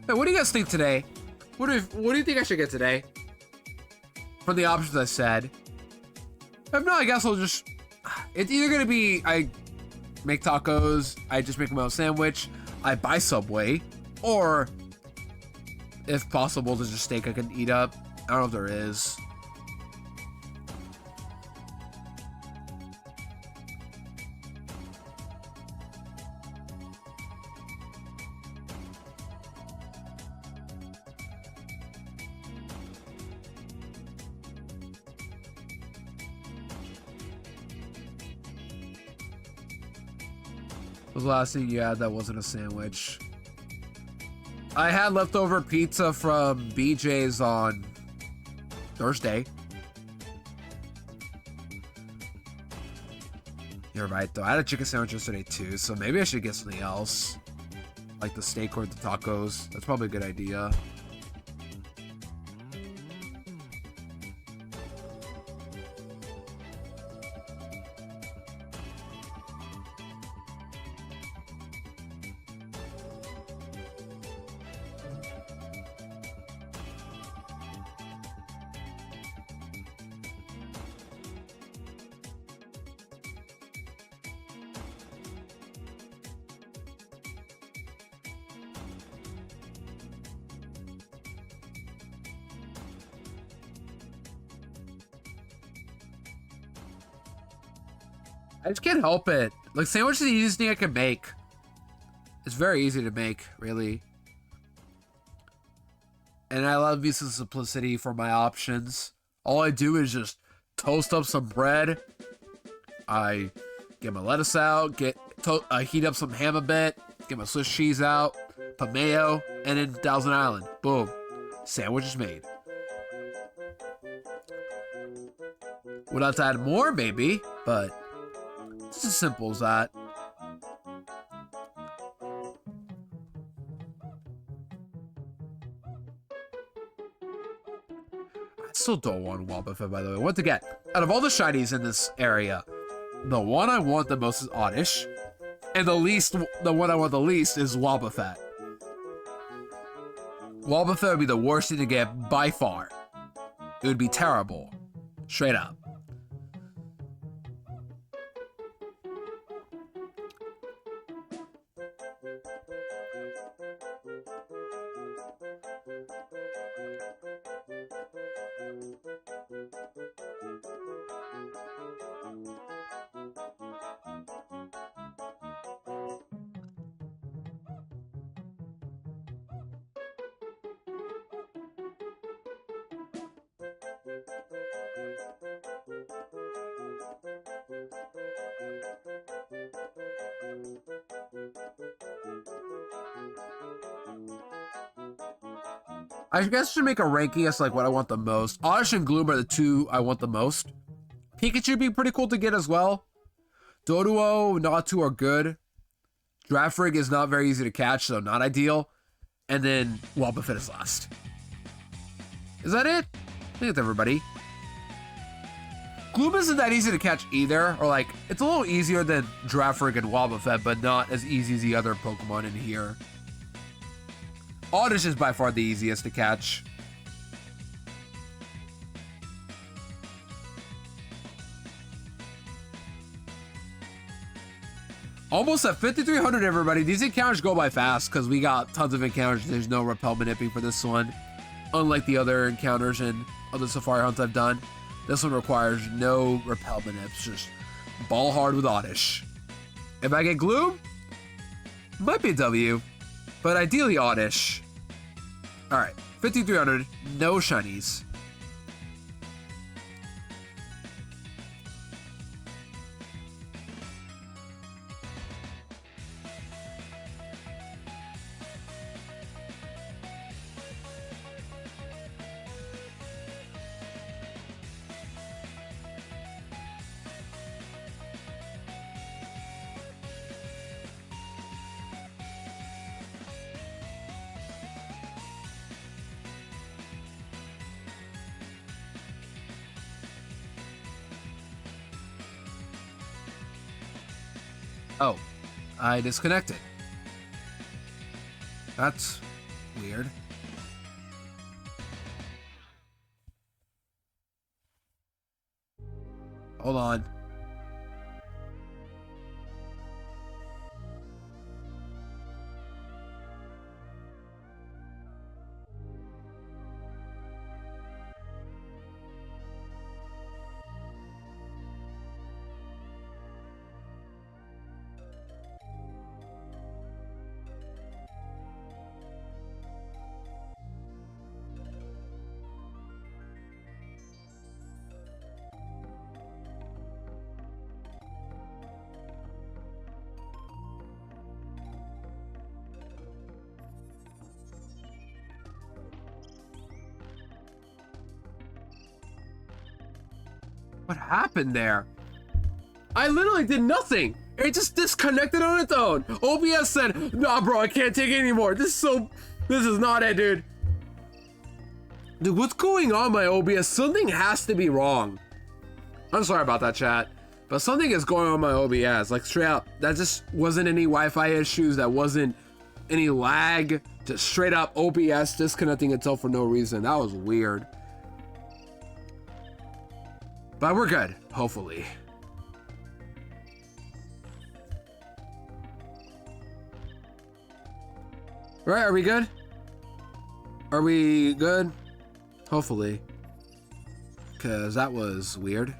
Hey, what do you guys think today? What do you think I should get today? From the options I said. If not, I guess I'll just... It's either going to be I make tacos, I just make my own sandwich, I buy Subway, or if possible, there's a steak I can eat up. I don't know if there is. What was the last thing you had that wasn't a sandwich? I had leftover pizza from BJ's on Thursday. You're right, though. I had a chicken sandwich yesterday, too, so maybe I should get something else. Like the steak or the tacos. That's probably a good idea. I just can't help it. Like, sandwich is the easiest thing I can make. It's very easy to make, really. And I love using simplicity for my options. All I do is just toast up some bread. I get my lettuce out, heat up some ham a bit, get my Swiss cheese out, put mayo, and then Thousand Island. Boom. Sandwich is made. Would have to add more, maybe, but it's as simple as that. I still don't want Wobbuffet, by the way. What to get? Out of all the shinies in this area, the one I want the most is Oddish, and the one I want the least is Wobbuffet. Wobbuffet would be the worst thing to get by far. It would be terrible. Straight up. I guess I should make a ranking as like what I want the most. Oddish and Gloom are the two I want the most. Pikachu would be pretty cool to get as well. Doduo, Natu are good. Draftrig is not very easy to catch, so not ideal. And then Wobbuffet is last. Is that it? I think that's everybody. Gloom isn't that easy to catch either. Or like, it's a little easier than Draftrig and Wobbuffet, but not as easy as the other Pokemon in here. Oddish is by far the easiest to catch. Almost at 5,300, everybody. These encounters go by fast because we got tons of encounters. There's no repellment nipping for this one. Unlike the other encounters and other safari hunts I've done, this one requires no repellment nips. Just ball hard with Oddish. If I get Gloom, might be a W. But ideally Oddish. Alright, 5,300, no shinies. Oh, I disconnected. That's weird. Hold on. What happened there? I literally did nothing. It just disconnected on its own. OBS said, nah, bro, I can't take it anymore. This is not it, dude. Dude, what's going on, my OBS? Something has to be wrong. I'm sorry about that, chat. But something is going on my OBS. Like, straight up. That just wasn't any Wi-Fi issues. That wasn't any lag. Just straight up OBS disconnecting itself for no reason. That was weird. But we're good, hopefully. Right, are we good? Are we good? Hopefully. Because that was weird.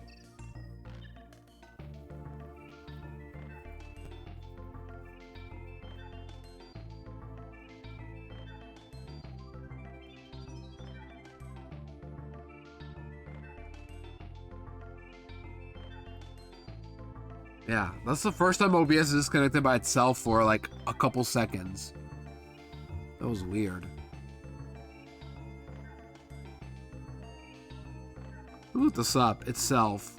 Yeah, that's the first time OBS is disconnected by itself for like a couple seconds. That was weird. Who looked this up? Itself.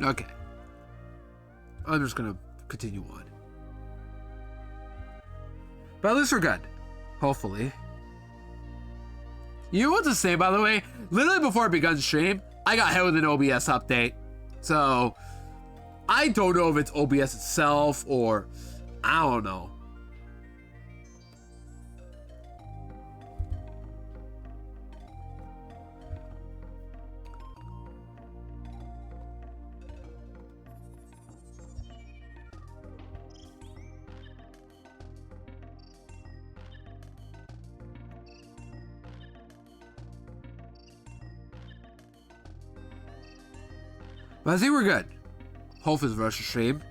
Okay. I'm just gonna continue on. But at least we're good. Hopefully. You know what to say, by the way? Literally before I begun stream, I got hit with an OBS update. So, I don't know if it's OBS itself or I don't know. But I think we're good. Hopefully it's a rush stream.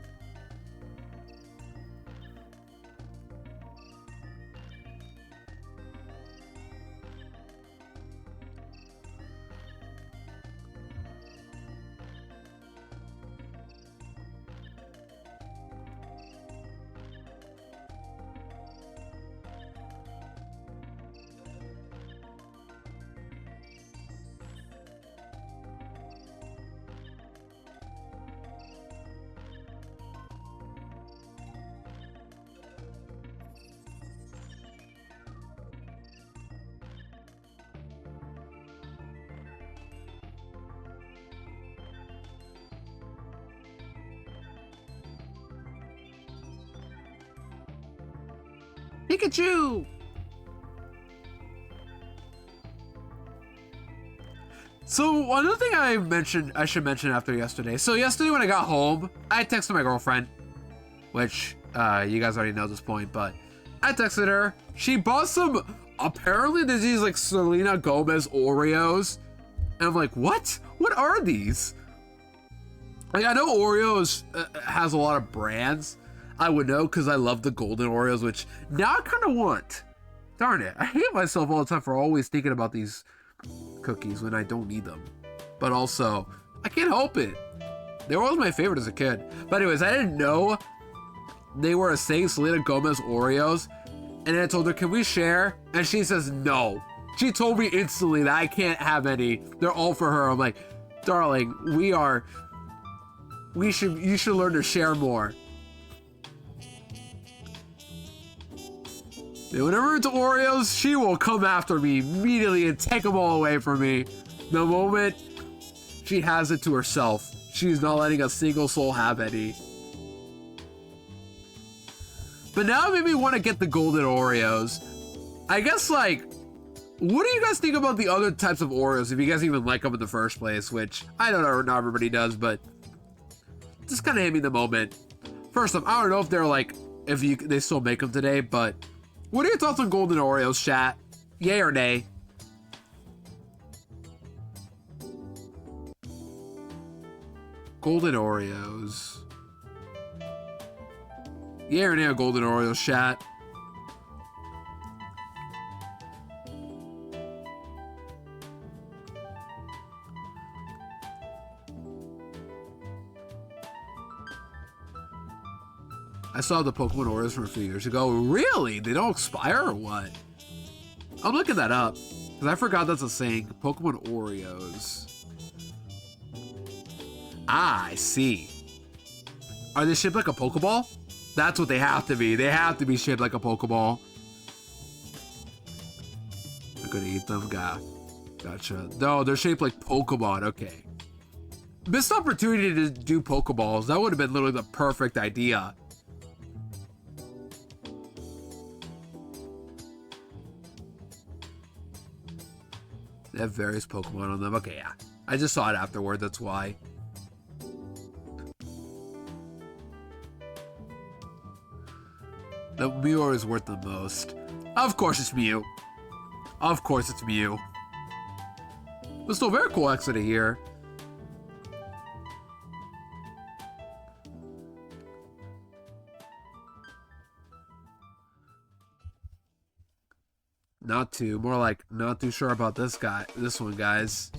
Pikachu! So another thing I should mention after yesterday. So yesterday when I got home, I texted my girlfriend, which you guys already know at this point, but I texted her. She bought some, apparently there's these like Selena Gomez Oreos. And I'm like, what? What are these? Like, I know Oreos has a lot of brands. I would know because I love the golden Oreos, which now I kind of want. Darn it. I hate myself all the time for always thinking about these cookies when I don't need them. But also, I can't help it. They were always my favorite as a kid. But anyways, I didn't know they were saying Selena Gomez Oreos. And then I told her, can we share? And she says no. She told me instantly that I can't have any. They're all for her. I'm like, darling, you should learn to share more. And whenever it's Oreos, she will come after me immediately and take them all away from me. The moment she has it to herself, she's not letting a single soul have any. But now it made me want to get the golden Oreos. I guess, like, what do you guys think about the other types of Oreos, if you guys even like them in the first place, which I don't know, not everybody does, but just kind of hit me in the moment. First off, I don't know if they're like, they still make them today, but what are your thoughts on golden Oreos, chat? Yay or nay? Golden Oreos. Yay or nay on golden Oreos, chat? I saw the Pokemon Oreos from a few years ago. Really? They don't expire or what? I'm looking that up. Because I forgot that's a saying. Pokemon Oreos. Ah, I see. Are they shaped like a Pokeball? That's what they have to be. They have to be shaped like a Pokeball. I'm gonna eat them. Gotcha. No, they're shaped like Pokemon. Okay. Missed opportunity to do Pokeballs. That would have been literally the perfect idea. They have various Pokemon on them. Okay, yeah. I just saw it afterward. That's why. The Mew is worth the most. Of course it's Mew. Of course it's Mew. But still very cool exit here. More like not too sure about this one, guys.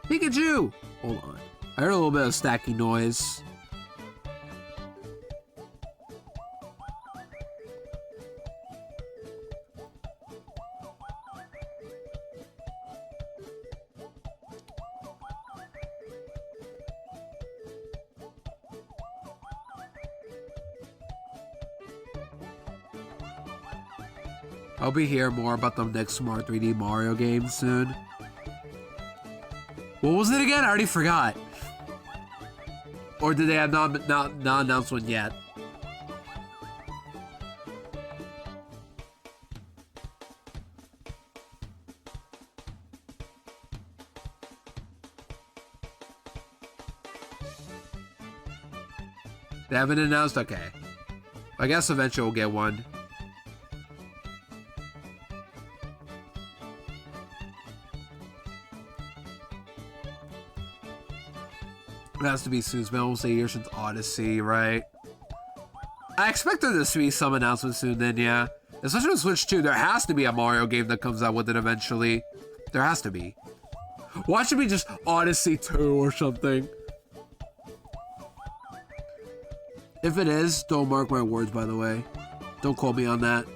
Pikachu! Hold on. I heard a little bit of stacking noise. I'll be hearing more about the next Smart 3D Mario game soon. What was it again? I already forgot. Or did they have not announced one yet? They haven't announced? Okay. I guess eventually we'll get one. It has to be soon. It's been almost 8 years since Odyssey, right? I expect there to be some announcement soon then, yeah. Especially with Switch 2, there has to be a Mario game that comes out with it eventually. There has to be. Why should it be just Odyssey 2 or something? If it is, don't mark my words, by the way. Don't quote me on that.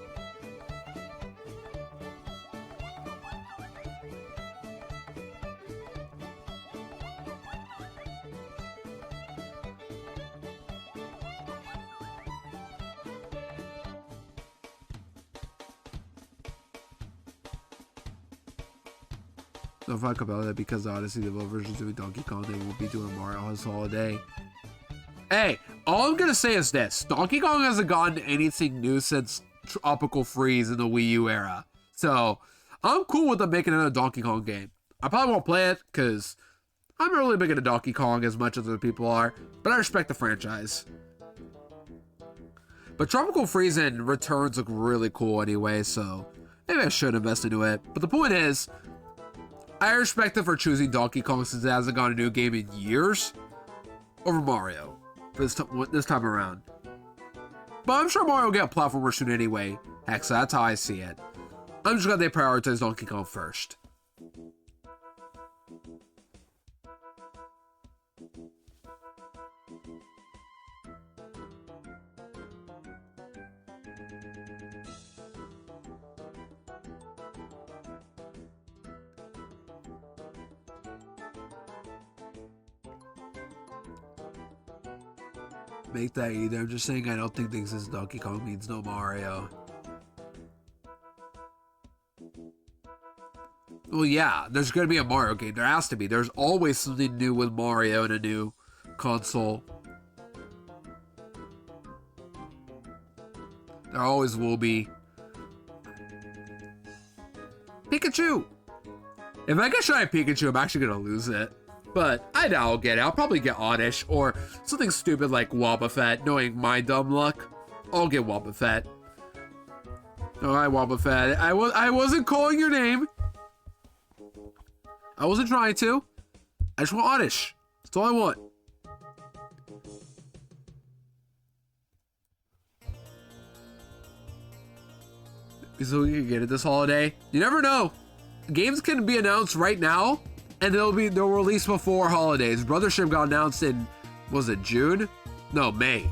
Don't talk about it because Odyssey developers are doing Donkey Kong. They won't be doing Mario's Holiday. Hey, all I'm gonna say is this: Donkey Kong hasn't gotten anything new since Tropical Freeze in the Wii U era. So I'm cool with them making another Donkey Kong game. I probably won't play it because I'm not really big into Donkey Kong as much as other people are, but I respect the franchise. But Tropical Freeze and Returns look really cool anyway, so maybe I should invest into it. But the point is, I respect it for choosing Donkey Kong since it hasn't gotten a new game in years over Mario for this time around. But I'm sure Mario will get a platformer soon anyway. Heck, so that's how I see it. I'm just glad they prioritize Donkey Kong first. Make that either. I'm just saying I don't think things as Donkey Kong means no Mario. Well, yeah, there's going to be a Mario game. There has to be. There's always something new with Mario in a new console. There always will be. Pikachu! If I get shiny Pikachu, I'm actually going to lose it. But I doubt I'll get it. I'll probably get Oddish or something stupid like Wobbuffet. Knowing my dumb luck, I'll get Wobbuffet. Alright, Wobbuffet. I wasn't calling your name. I wasn't trying to. I just want Oddish. That's all I want. So we can get it this holiday. You never know. Games can be announced right now, and they'll release before holidays. Brothership got announced in, was it June? No, May.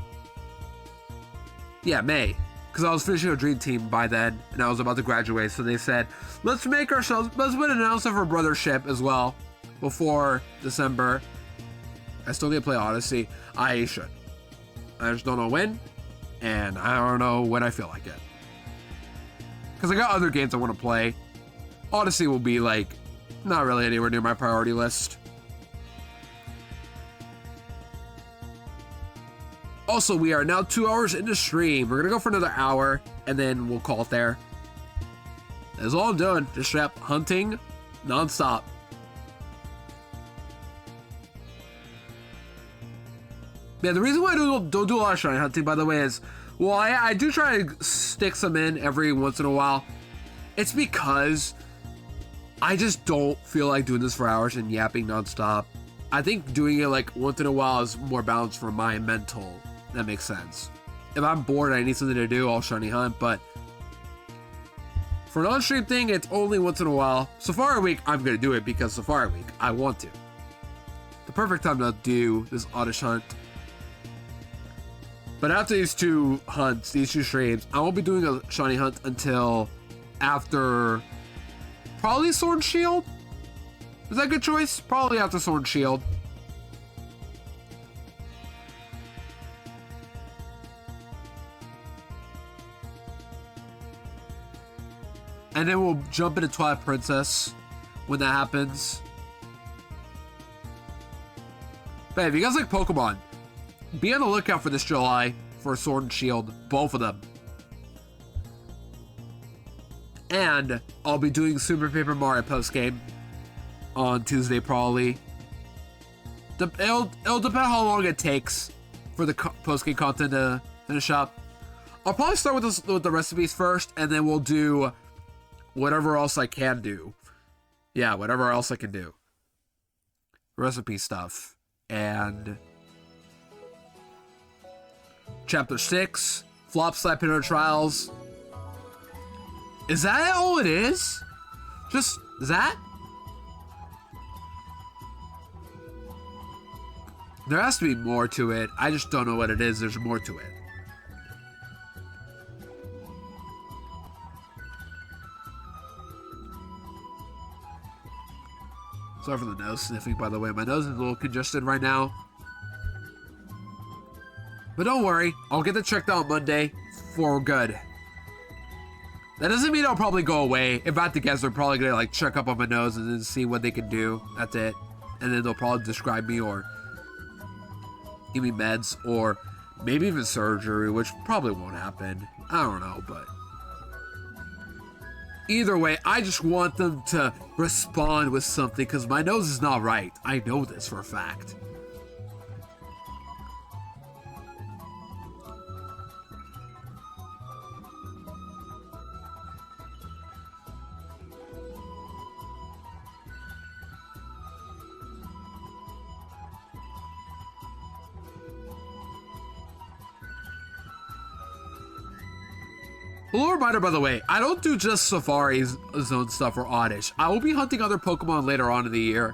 Yeah, May. Because I was finishing a Dream Team by then, and I was about to graduate. So they said, let's put an announcement for Brothership as well before December. I still need to play Odyssey. I should. I just don't know when, and I don't know when I feel like it. Because I got other games I want to play. Odyssey will be like, not really anywhere near my priority list. Also, we are now 2 hours into stream. We're going to go for another hour, and then we'll call it there. That's all I'm doing. Just hunting nonstop. Yeah, the reason why I don't do a lot of shiny hunting, by the way, is, well, I do try to stick some in every once in a while. It's because I just don't feel like doing this for hours and yapping nonstop. I think doing it like once in a while is more balanced for my mental. That makes sense. If I'm bored and I need something to do, I'll shiny hunt, but for an on-stream thing, it's only once in a while. Safari Week, I'm going to do it because Safari Week, I want to. The perfect time to do this Oddish hunt. But after these two hunts, these two streams, I won't be doing a shiny hunt until after probably Sword and Shield. Is that a good choice? Probably after Sword and Shield. And then we'll jump into Twilight Princess when that happens. But if you guys like Pokemon, be on the lookout for this July for Sword and Shield, both of them. And I'll be doing Super Paper Mario post-game on Tuesday, probably. It'll depend how long it takes for the post-game content to finish up. I'll probably start with the recipes first, and then we'll do whatever else I can do. Yeah, whatever else I can do. Recipe stuff. And Chapter 6, Flop Slap Inner Trials. Is that all it is? Just that? There has to be more to it. I just don't know what it is. There's more to it. Sorry for the nose sniffing, by the way. My nose is a little congested right now. But don't worry. I'll get it checked out Monday for good. That doesn't mean I'll probably go away. If I had to guess, they're probably going to like check up on my nose and then see what they can do. That's it. And then they'll probably describe me or give me meds or maybe even surgery, which probably won't happen. I don't know, but either way, I just want them to respond with something because my nose is not right. I know this for a fact. A little reminder, by the way, I don't do just Safari Zone stuff or Oddish. I will be hunting other Pokemon later on in the year.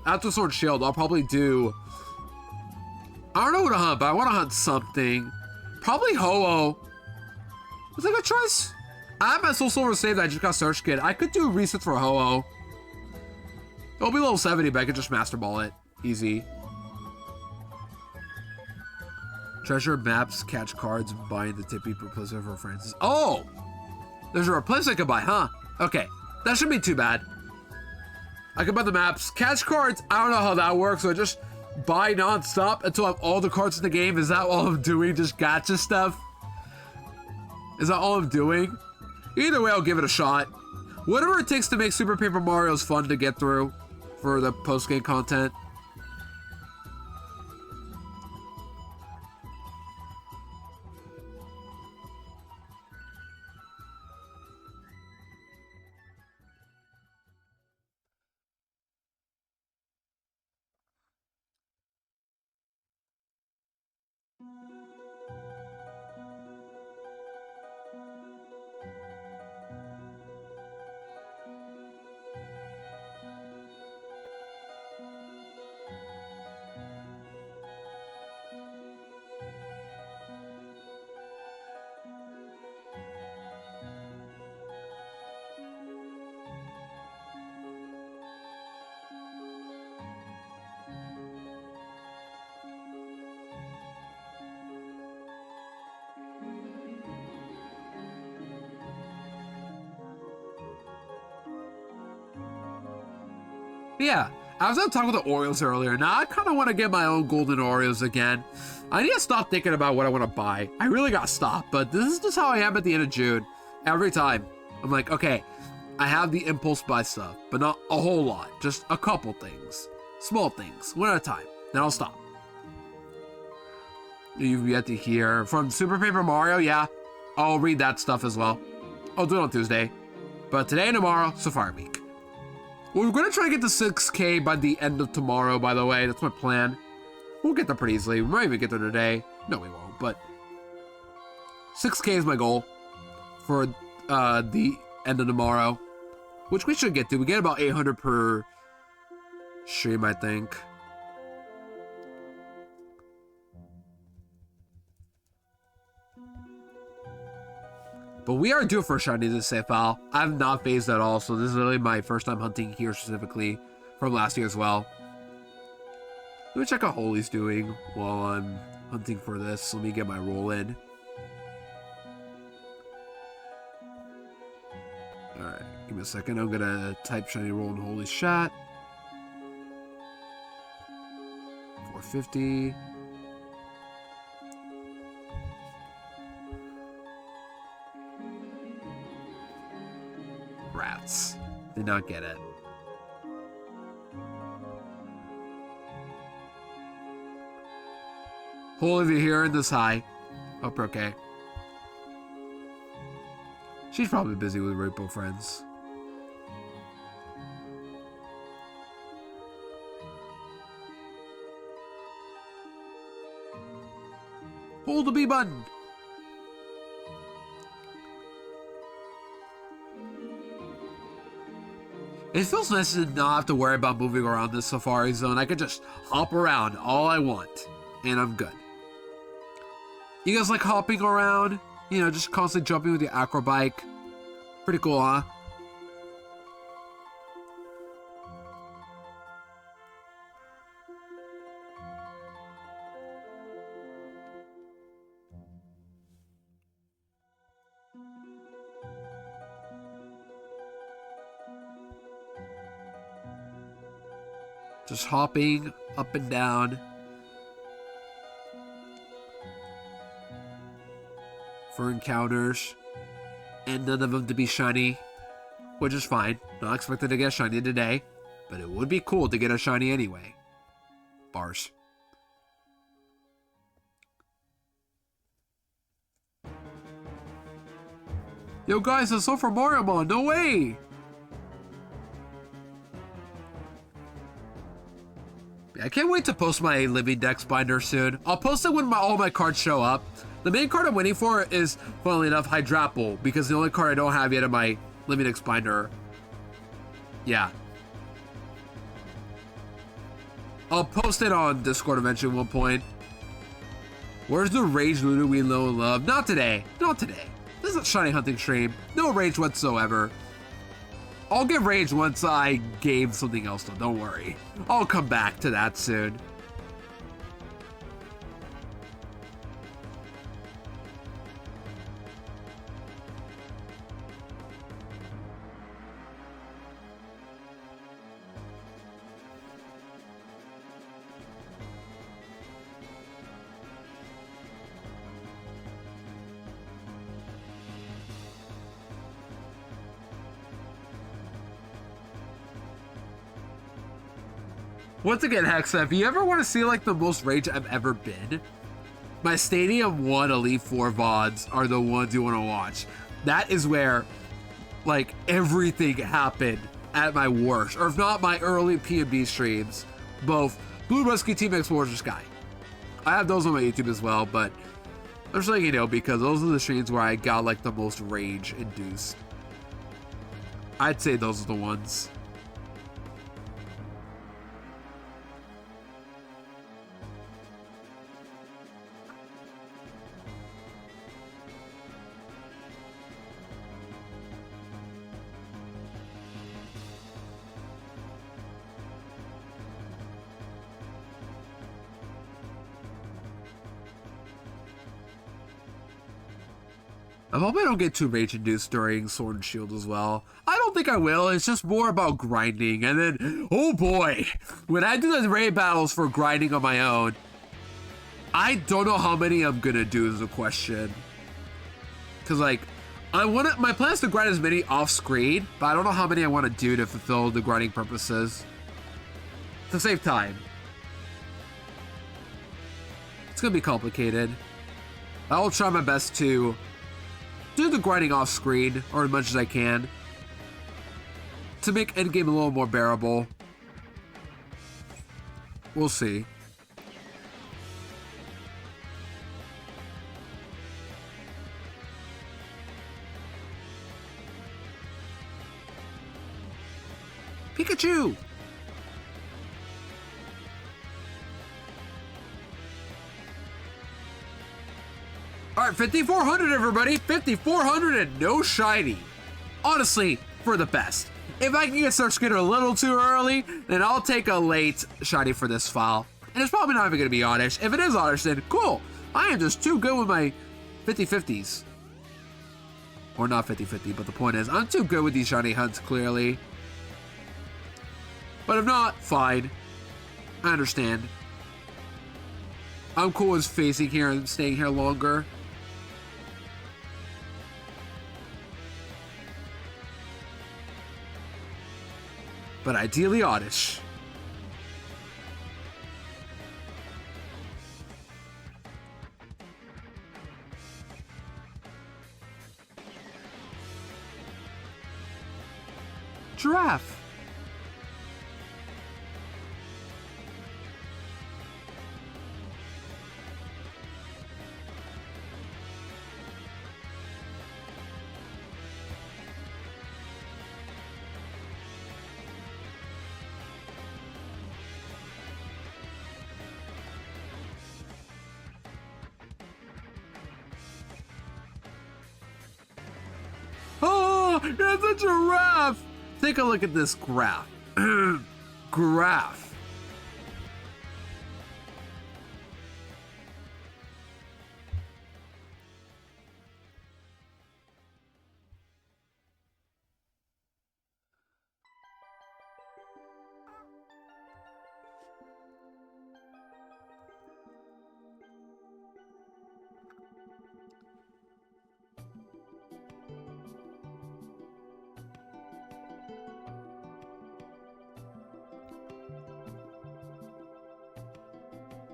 After Sword and Shield, I'll probably do... I don't know what to hunt, but I want to hunt something. Probably Ho-Oh. Was that a good choice? I have my Soul Silver save that I just got Search Kit. I could do resets for Ho-Oh. It'll be level 70, but I could just Master Ball it. Easy. Treasure maps, catch cards, and buying the Tippy replacement for Francis. Oh! There's a replacement I could buy, huh? Okay. That shouldn't be too bad. I can buy the maps. Catch cards, I don't know how that works, so I just buy non-stop until I have all the cards in the game. Is that all I'm doing? Just gacha stuff? Is that all I'm doing? Either way, I'll give it a shot. Whatever it takes to make Super Paper Mario's fun to get through for the post-game content. But yeah, I was talking about the Oreos earlier. Now I kind of want to get my own golden Oreos again. I need to stop thinking about what I want to buy. I really got to stop, but this is just how I am at the end of June. Every time, I'm like, okay, I have the impulse buy stuff, but not a whole lot. Just a couple things. Small things, one at a time. Then I'll stop. You've yet to hear from Super Paper Mario. Yeah, I'll read that stuff as well. I'll do it on Tuesday. But today and tomorrow, Safari Week. We're going to try to get to 6K by the end of tomorrow, by the way. That's my plan. We'll get there pretty easily. We might even get there today. No, we won't, but 6K is my goal for the end of tomorrow, which we should get to. We get about 800 per stream, I think. But we are due for a shiny this safe file. I have not phased at all, so this is really my first time hunting here specifically from last year as well. Let me check how Holy's doing while I'm hunting for this. Let me get my roll in. Alright, give me a second. I'm gonna type shiny roll in Holy's chat. 450. Rats. Did not get it. Holy, if you're hearing this, hi. Hope you're okay. She's probably busy with Rainbow friends. Hold the B button. It feels nice to not have to worry about moving around this safari zone. I could just hop around all I want, and I'm good. You guys like hopping around? You know, just constantly jumping with your acro bike. Pretty cool, huh? Just hopping up and down for encounters, and none of them to be shiny, which is fine. Not expected to get a shiny today, but it would be cool to get a shiny anyway. Bars. Yo guys, I saw for Mariamon, no way! I can't wait to post my Living Dex binder soon. I'll post it when all my cards show up. The main card I'm waiting for is, funnily enough, Hydrapple, because the only card I don't have yet in my Living Dex binder. Yeah. I'll post it on Discord eventually at one point. Where's the Rage Lulu we know and love? Not today. Not today. This is a shiny hunting stream. No rage whatsoever. I'll get rage once I game something else though, don't worry. I'll come back to that soon. Once again, Hexa, if you ever want to see like the most rage I've ever been, my Stadium 1 Elite 4 VODs are the ones you want to watch. That is where like everything happened at my worst, or if not my early PMB streams, both Blue Rescue Team Explorer Sky. I have those on my YouTube as well, but I'm just letting you know because those are the streams where I got like the most rage induced. I'd say those are the ones. I'm hoping I don't get too rage-induced during Sword and Shield as well. I don't think I will. It's just more about grinding. And then, oh boy, when I do the raid battles for grinding on my own, I don't know how many I'm gonna do is a question. Cause like, my plan is to grind as many off-screen, but I don't know how many I want to do to fulfill the grinding purposes. To save time. It's gonna be complicated. I will try my best to do the grinding off screen, or as much as I can, to make endgame a little more bearable. We'll see. Pikachu! Alright, 5,400 everybody! 5,400 and no shiny! Honestly, for the best. If I can get Search Skater a little too early, then I'll take a late shiny for this file. And it's probably not even going to be Oddish. If it is Oddish, then cool! I am just too good with my 50-50s. Or not 50-50, but the point is, I'm too good with these shiny hunts, clearly. But if not, fine. I understand. I'm cool with facing here and staying here longer. But ideally Oddish. Giraffe. Oh, it's a giraffe! Take a look at this graph. Graph.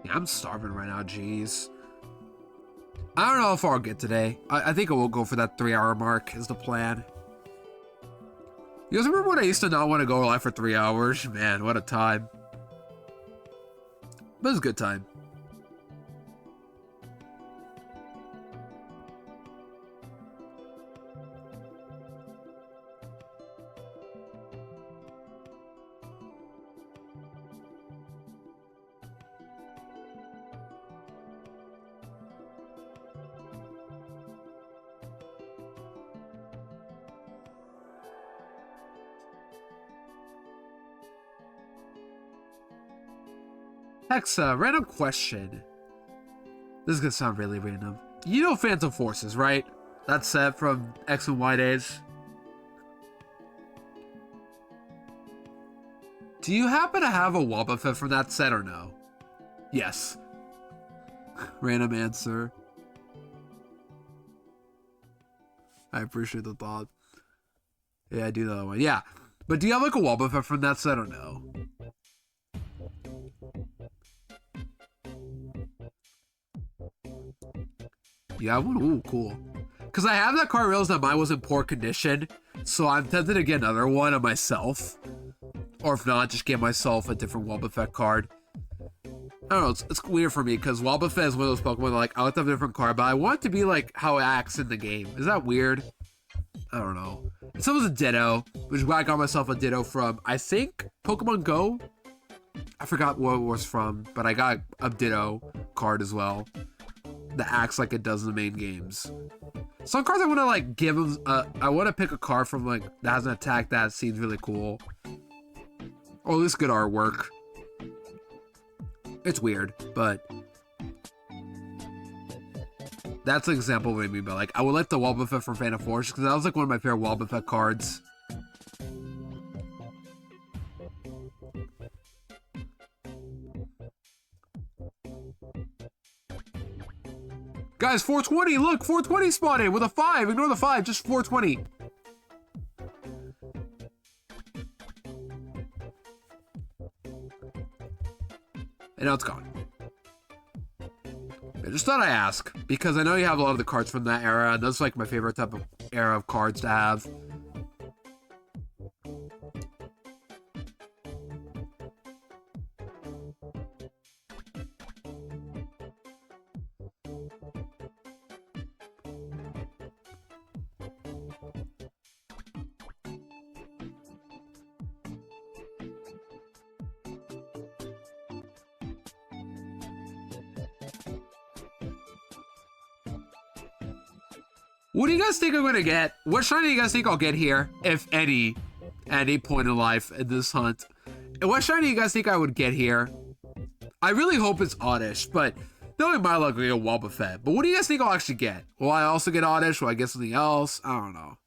Yeah, I'm starving right now, jeez. I don't know how far I'll get today. I think I will go for that 3-hour mark is the plan. You guys remember when I used to not want to go live for 3 hours? Man, what a time. But it was a good time. Hexa, random question. This is gonna sound really random. You know Phantom Forces, right? That set from X and Y days. Do you happen to have a Wobbuffet from that set or no? Yes. Random answer. I appreciate the thought. Yeah, I do know that one. Yeah. But do you have like a Wobbuffet from that set or no? Yeah, one. Ooh, cool. Because I have that card, realized that mine was in poor condition, so I'm tempted to get another one of myself. Or if not, just get myself a different Wobbuffet card. I don't know, it's weird for me, because Wobbuffet is one of those Pokemon that, like, I like to have a different card, but I want it to be like how it acts in the game. Is that weird? I don't know. This was a Ditto, which is why I got myself a Ditto from, I think, Pokemon Go? I forgot what it was from, but I got a Ditto card as well that acts like it does in the main games. Some cards I want to like give them, I want to pick a card from like that has an attack that seems really cool. Or at least good artwork. It's weird, but That's an example of what I mean by, like, I would like the Wobbuffet from Phantom Force, because that was, like, one of my favorite Wobbuffet cards. Guys, 420, look, 420 spotted with a 5. Ignore the 5, just 420. And now it's gone. I just thought I'd ask, because I know you have a lot of the cards from that era, and that's like my favorite type of era of cards to have. What do you guys think I'm gonna get? What shiny do you guys think I'll get here, if any, at any point in life in this hunt? And what shiny do you guys think I would get here? I really hope it's Oddish, but knowing my luck, I'll get Wobbuffet. But what do you guys think I'll actually get? Will I also get Oddish? Will I get something else? I don't know.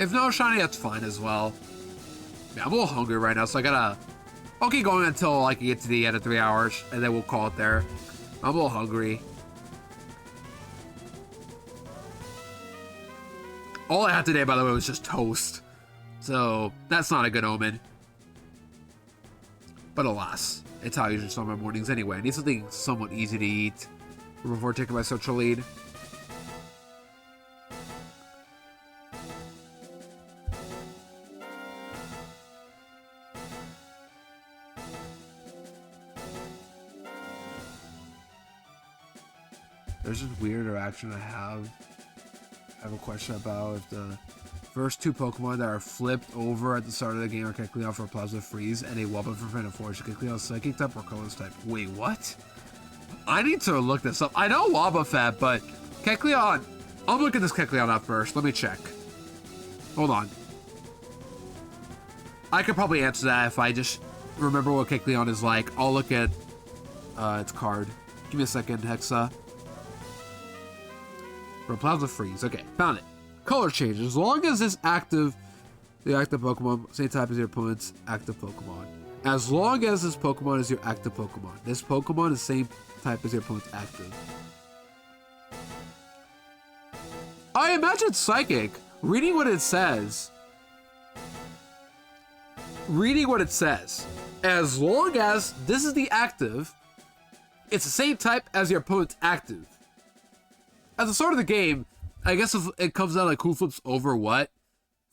If no shiny, that's fine as well. Yeah, I'm a little hungry right now, so I'll keep going until I can get to the end of 3 hours, and then we'll call it there. I'm a little hungry. All I had today, by the way, was just toast. So, that's not a good omen. But alas, it's how I usually start my mornings anyway. I need something somewhat easy to eat before taking my social lead. There's this weird interaction I have a question about if the first 2 Pokemon that are flipped over at the start of the game are Kecleon for Plasma Freeze and a Wobbuffet for Phantom Force. Kecleon Psychic type or Colorless type. Wait, what? I need to look this up. I know Wobbuffet, but Kecleon. I'll look at this Kecleon up first. Let me check. Hold on. I could probably answer that if I just remember what Kecleon is like. I'll look at its card. Give me a second, Hexa. For Plasma Freeze. Okay, found it. Color change. As long as it's active, the active Pokemon, same type as your opponent's active Pokemon. As long as this Pokemon is your active Pokemon. This Pokemon is the same type as your opponent's active. I imagine Psychic. Reading what it says. As long as this is the active, it's the same type as your opponent's active. At the start of the game, I guess it comes down like who flips over what,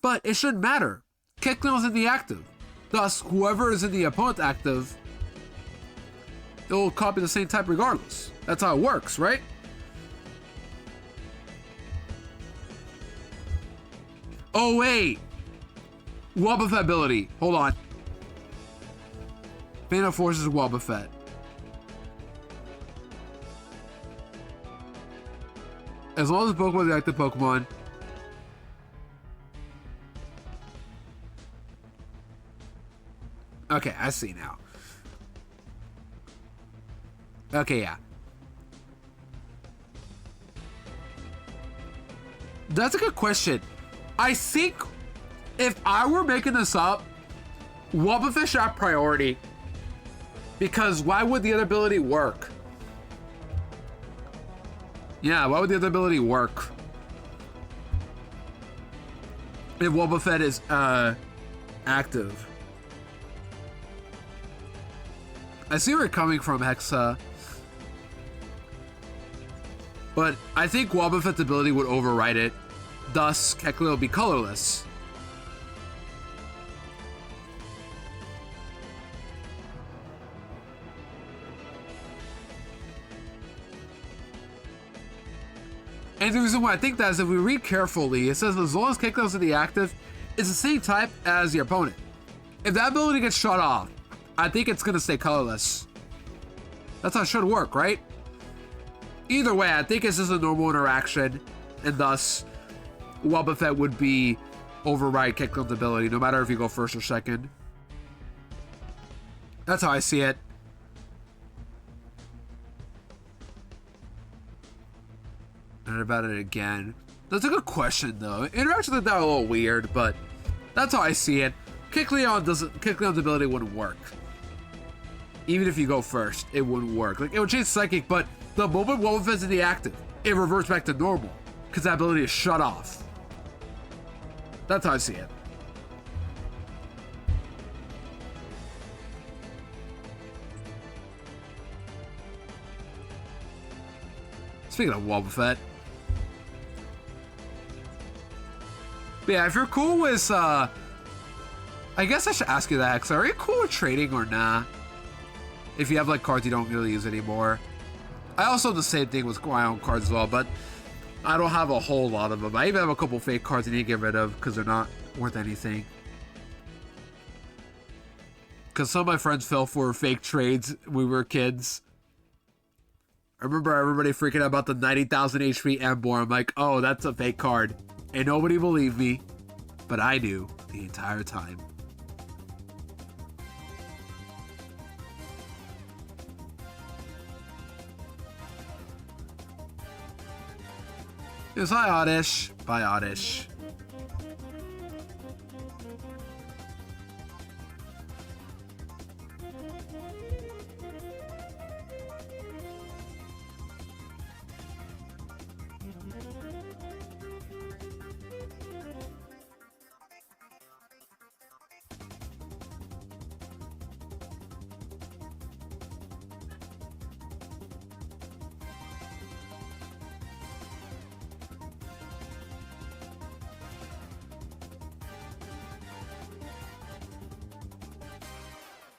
but it shouldn't matter. Kecleon's in the active. Thus, whoever is in the opponent's active, it will copy the same type regardless. That's how it works, right? Oh, wait. Wobbuffet ability. Hold on. Phantom Force is Wobbuffet. As long as Pokemon is the active Pokemon. Okay, I see now. Okay, yeah. That's a good question. I think if I were making this up, Wobbuffet should have priority. Because why would the other ability work? Yeah, why would the other ability work? If Wobbuffet is active. I see where you're coming from, Hexa. But I think Wobbuffet's ability would override it. Thus, Kecleon will be colorless. And the reason why I think that is if we read carefully, it says as long as kick goes in the active, it's the same type as the opponent. If that ability gets shut off, I think it's gonna stay colorless. That's how it should work, right? Either way, I think it's just a normal interaction, and thus, Wobbuffet would be override Kickland's ability, no matter if you go first or second. That's how I see it. And about it again. That's a good question, though. Interactions like that are a little weird, but that's how I see it. Kickland's ability wouldn't work. Even if you go first, it wouldn't work. Like, it would change Psychic, but the moment Wobbuffet's in the active, it reverts back to normal, because that ability is shut off. That's how I see it. Speaking of Wobbuffet. But yeah, if you're cool with, I guess I should ask you that, because are you cool with trading or nah? If you have, like, cards you don't really use anymore. I also do the same thing with my own cards as well, but I don't have a whole lot of them. I even have a couple fake cards I need to get rid of, because they're not worth anything. Because some of my friends fell for fake trades when we were kids. I remember everybody freaking out about the 90,000 HP Emboar. I'm like, oh, that's a fake card. And nobody believed me. But I knew the entire time. Yes, hi, Oddish. Bye, Oddish.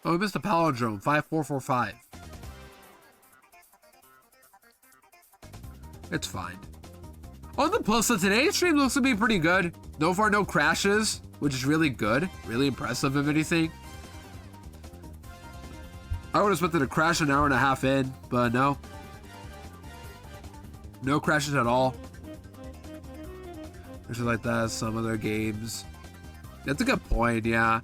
Oh, we missed a palindrome. 5445. It's fine. On the plus side, today's stream looks to be pretty good. No far, no crashes, which is really good. Really impressive, if anything. I would have expected a crash an hour and a half in, but no. No crashes at all. Just like that as some other games. That's a good point, yeah.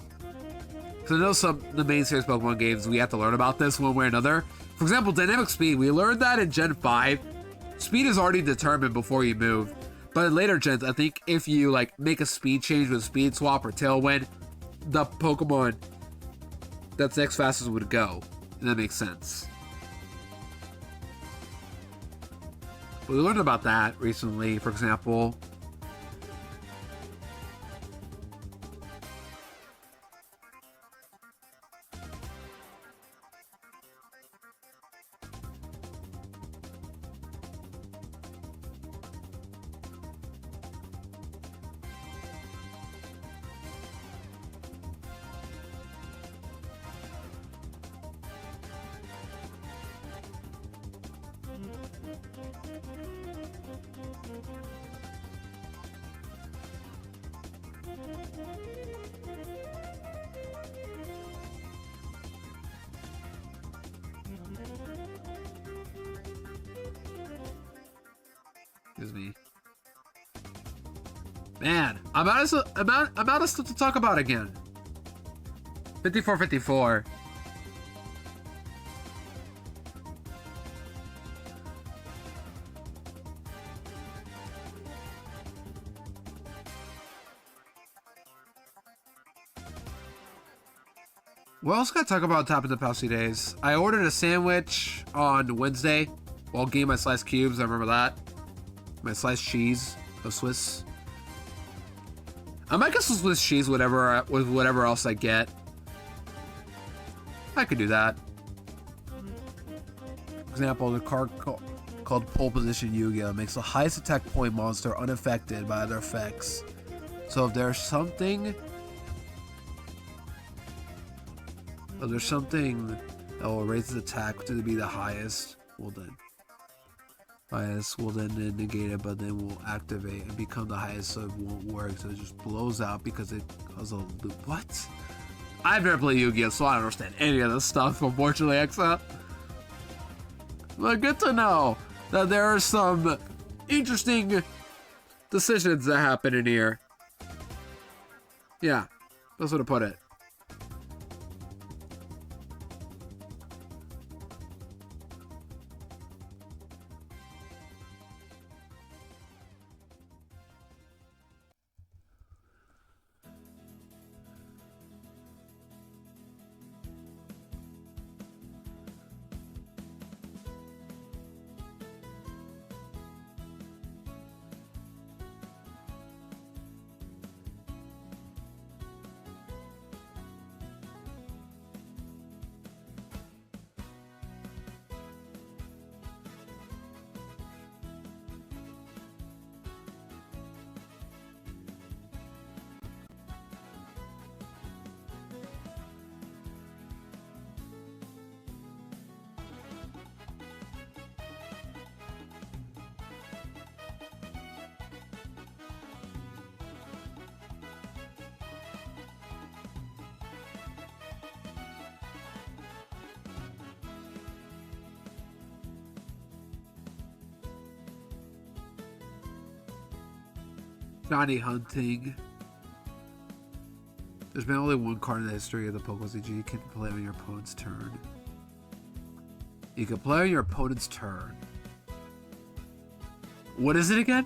Because I know the main series Pokemon games, we have to learn about this one way or another. For example, Dynamic Speed, we learned that in Gen 5. Speed is already determined before you move. But in later gens, I think if you like make a speed change with Speed Swap or Tailwind, the Pokemon that's next fastest would go. And that makes sense. But we learned about that recently, for example. Excuse me. Man, I'm out of stuff to talk about again. 5454. What else can I talk about top of the past few days? I ordered a sandwich on Wednesday while getting my sliced cubes. I remember that. My sliced cheese of Swiss. I might get some Swiss cheese with whatever else I get. I could do that. For example, the card called Pole Position Yu-Gi-Oh! Makes the highest attack point monster unaffected by other effects. So if there's something that will raise its attack to be the highest, well then. Highest will then negate it, but then will activate and become the highest, so it won't work. So it just blows out because it causes a loop. What? I've never played Yu-Gi-Oh, so I don't understand any of this stuff, unfortunately, Exa. But good to know that there are some interesting decisions that happen in here. Yeah, that's what I put it. Johnny hunting. There's been only one card in the history of the Pokemon CG you can play on your opponent's turn. You can play on your opponent's turn. What is it again?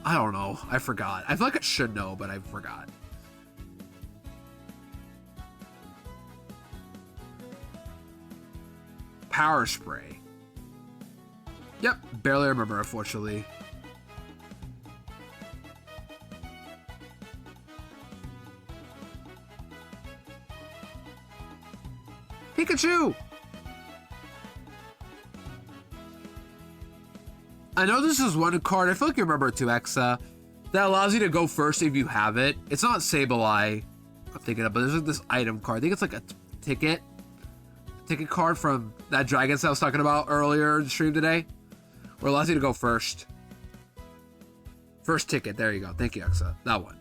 I don't know. I forgot. I feel like I should know, but I forgot. Power Spray. Yep, barely remember, unfortunately. Pikachu! I know this is one card, I feel like you remember it too, Exa, that allows you to go first if you have it. It's not Sableye, I'm thinking of, but there's like this item card. I think it's like a ticket card from that Dragon set I was talking about earlier in the stream today, where it allows you to go first. First ticket, there you go. Thank you, Exa. That one.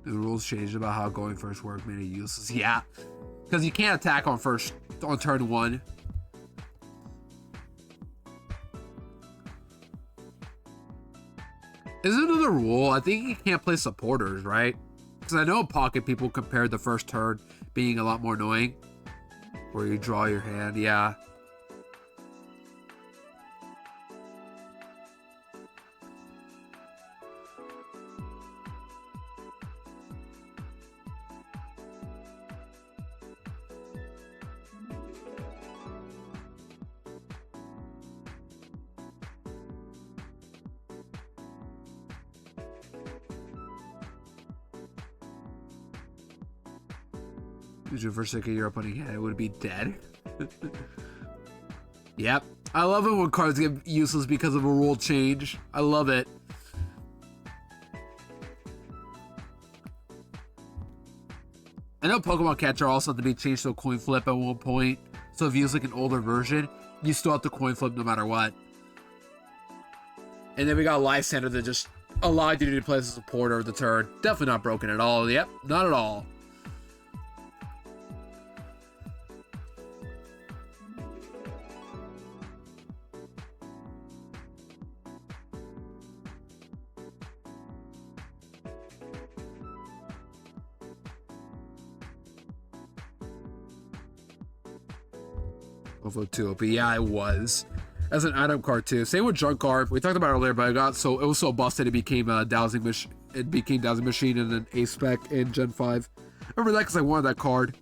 The rules changed about how going first work made it useless. Yeah, because you can't attack on turn 1. Is it another rule? I think you can't play supporters, right? Because I know Pocket people compared the first turn being a lot more annoying, where you draw your hand. Yeah. Use your first second, your opponent hand, it would be dead. Yep. I love it when cards get useless because of a rule change. I love it. I know Pokemon Catcher also had to be changed to a coin flip at one point. So if you use like an older version, you still have to coin flip no matter what. And then we got Life Center that just allowed you to play as a supporter of the turn. Definitely not broken at all. Yep, not at all. Too, but yeah, it was as an item card too. Same with Junk Card. We talked about it earlier, but it was so busted it became a dowsing machine. It became dowsing machine and an A spec in Gen 5. I remember that because I wanted that card.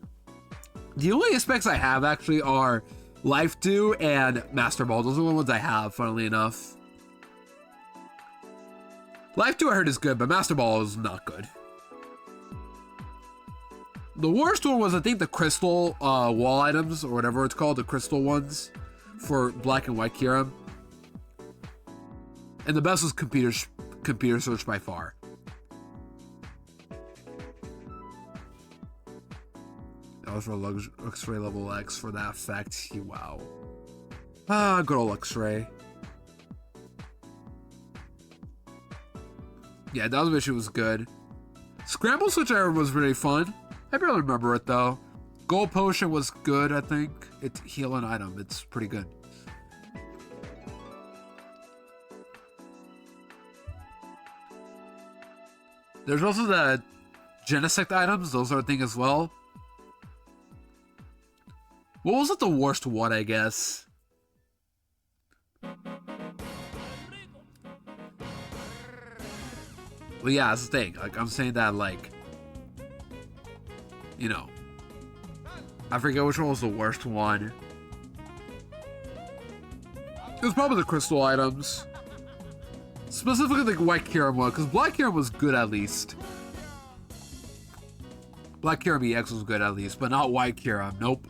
The only A specs I have actually are Life Dew and Master Ball. Those are the ones I have, funnily enough. Life Dew I heard is good, but Master Ball is not good. The worst one was, I think, the crystal wall items, or whatever it's called, the crystal ones for black and white Kyurem. And the best was computer search by far. That was for X-ray level X for that effect. Wow. Ah, good old X-ray. Yeah, that mission was good. Scramble Switch Iron was really fun. I barely remember it though. Gold Potion was good, I think. It's healing item. It's pretty good. There's also the Genesect items. Those are a thing as well. What was it the worst one, I guess? Well, yeah, that's the thing. Like, I'm saying that, like, you know, I forget which one was the worst one. It was probably the crystal items. Specifically the white Kyurem one, because black Kyurem was good at least. Black Kyurem EX was good at least, but not white Kyurem. Nope.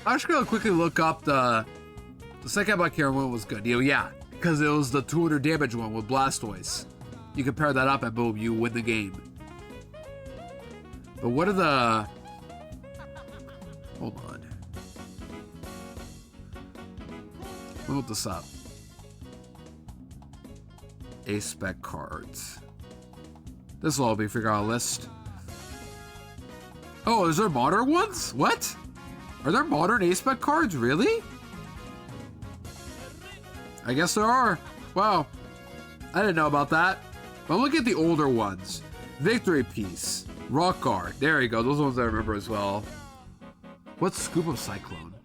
I'm just gonna quickly look up the second Black Kyurem one was good. Yeah, because it was the 200 damage one with Blastoise. You can pair that up and boom, you win the game. But what are the... Hold on. We'll look this up. A-spec cards. This will all be figured out a list. Oh, is there modern ones? What? Are there modern A-spec cards? Really? I guess there are. Wow. I didn't know about that. But look at the older ones. Victory Piece. Rock Guard. There you go. Those ones I remember as well. What's Scoop of Cyclone?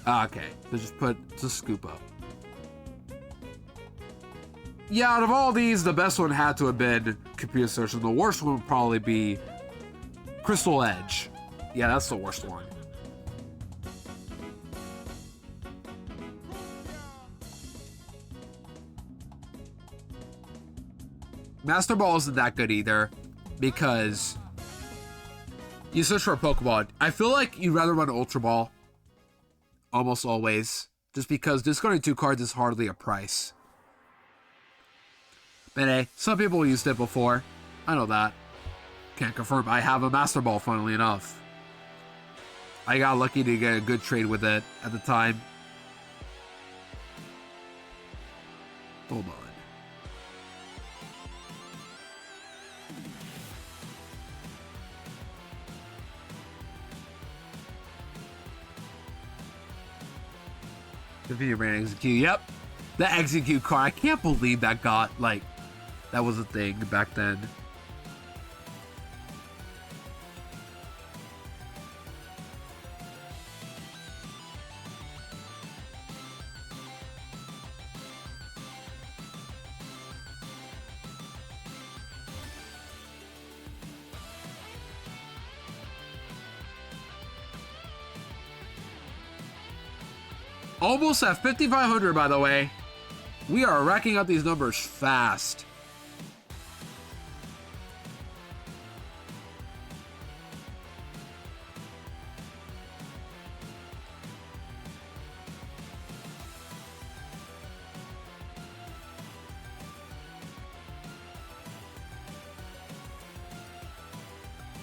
Ah, okay. So just Scoop Up. Yeah, out of all these, the best one had to have been Computer Search, and the worst one would probably be Crystal Edge. Yeah, that's the worst one. Master Ball isn't that good either, because you search for a Pokemon. I feel like you'd rather run Ultra Ball, almost always, just because discarding 2 cards is hardly a price. But hey, some people used it before. I know that. Can't confirm. I have a Master Ball, funnily enough. I got lucky to get a good trade with it at the time. Hold on. The video ran Execute. Yep. The Execute card. I can't believe that got, like, that was a thing back then. Almost at 5,500, by the way. We are racking up these numbers fast.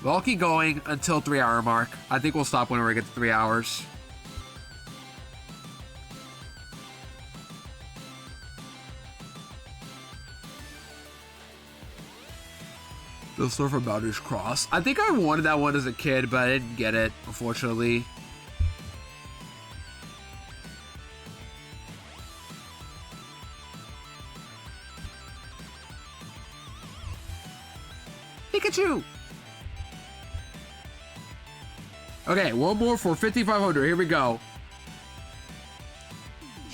Well, I'll keep going until 3-hour mark. I think we'll stop whenever we get to 3 hours. The Surfer Boundaries Cross. I think I wanted that one as a kid, but I didn't get it, unfortunately. Pikachu! Okay, one more for 5,500. Here we go.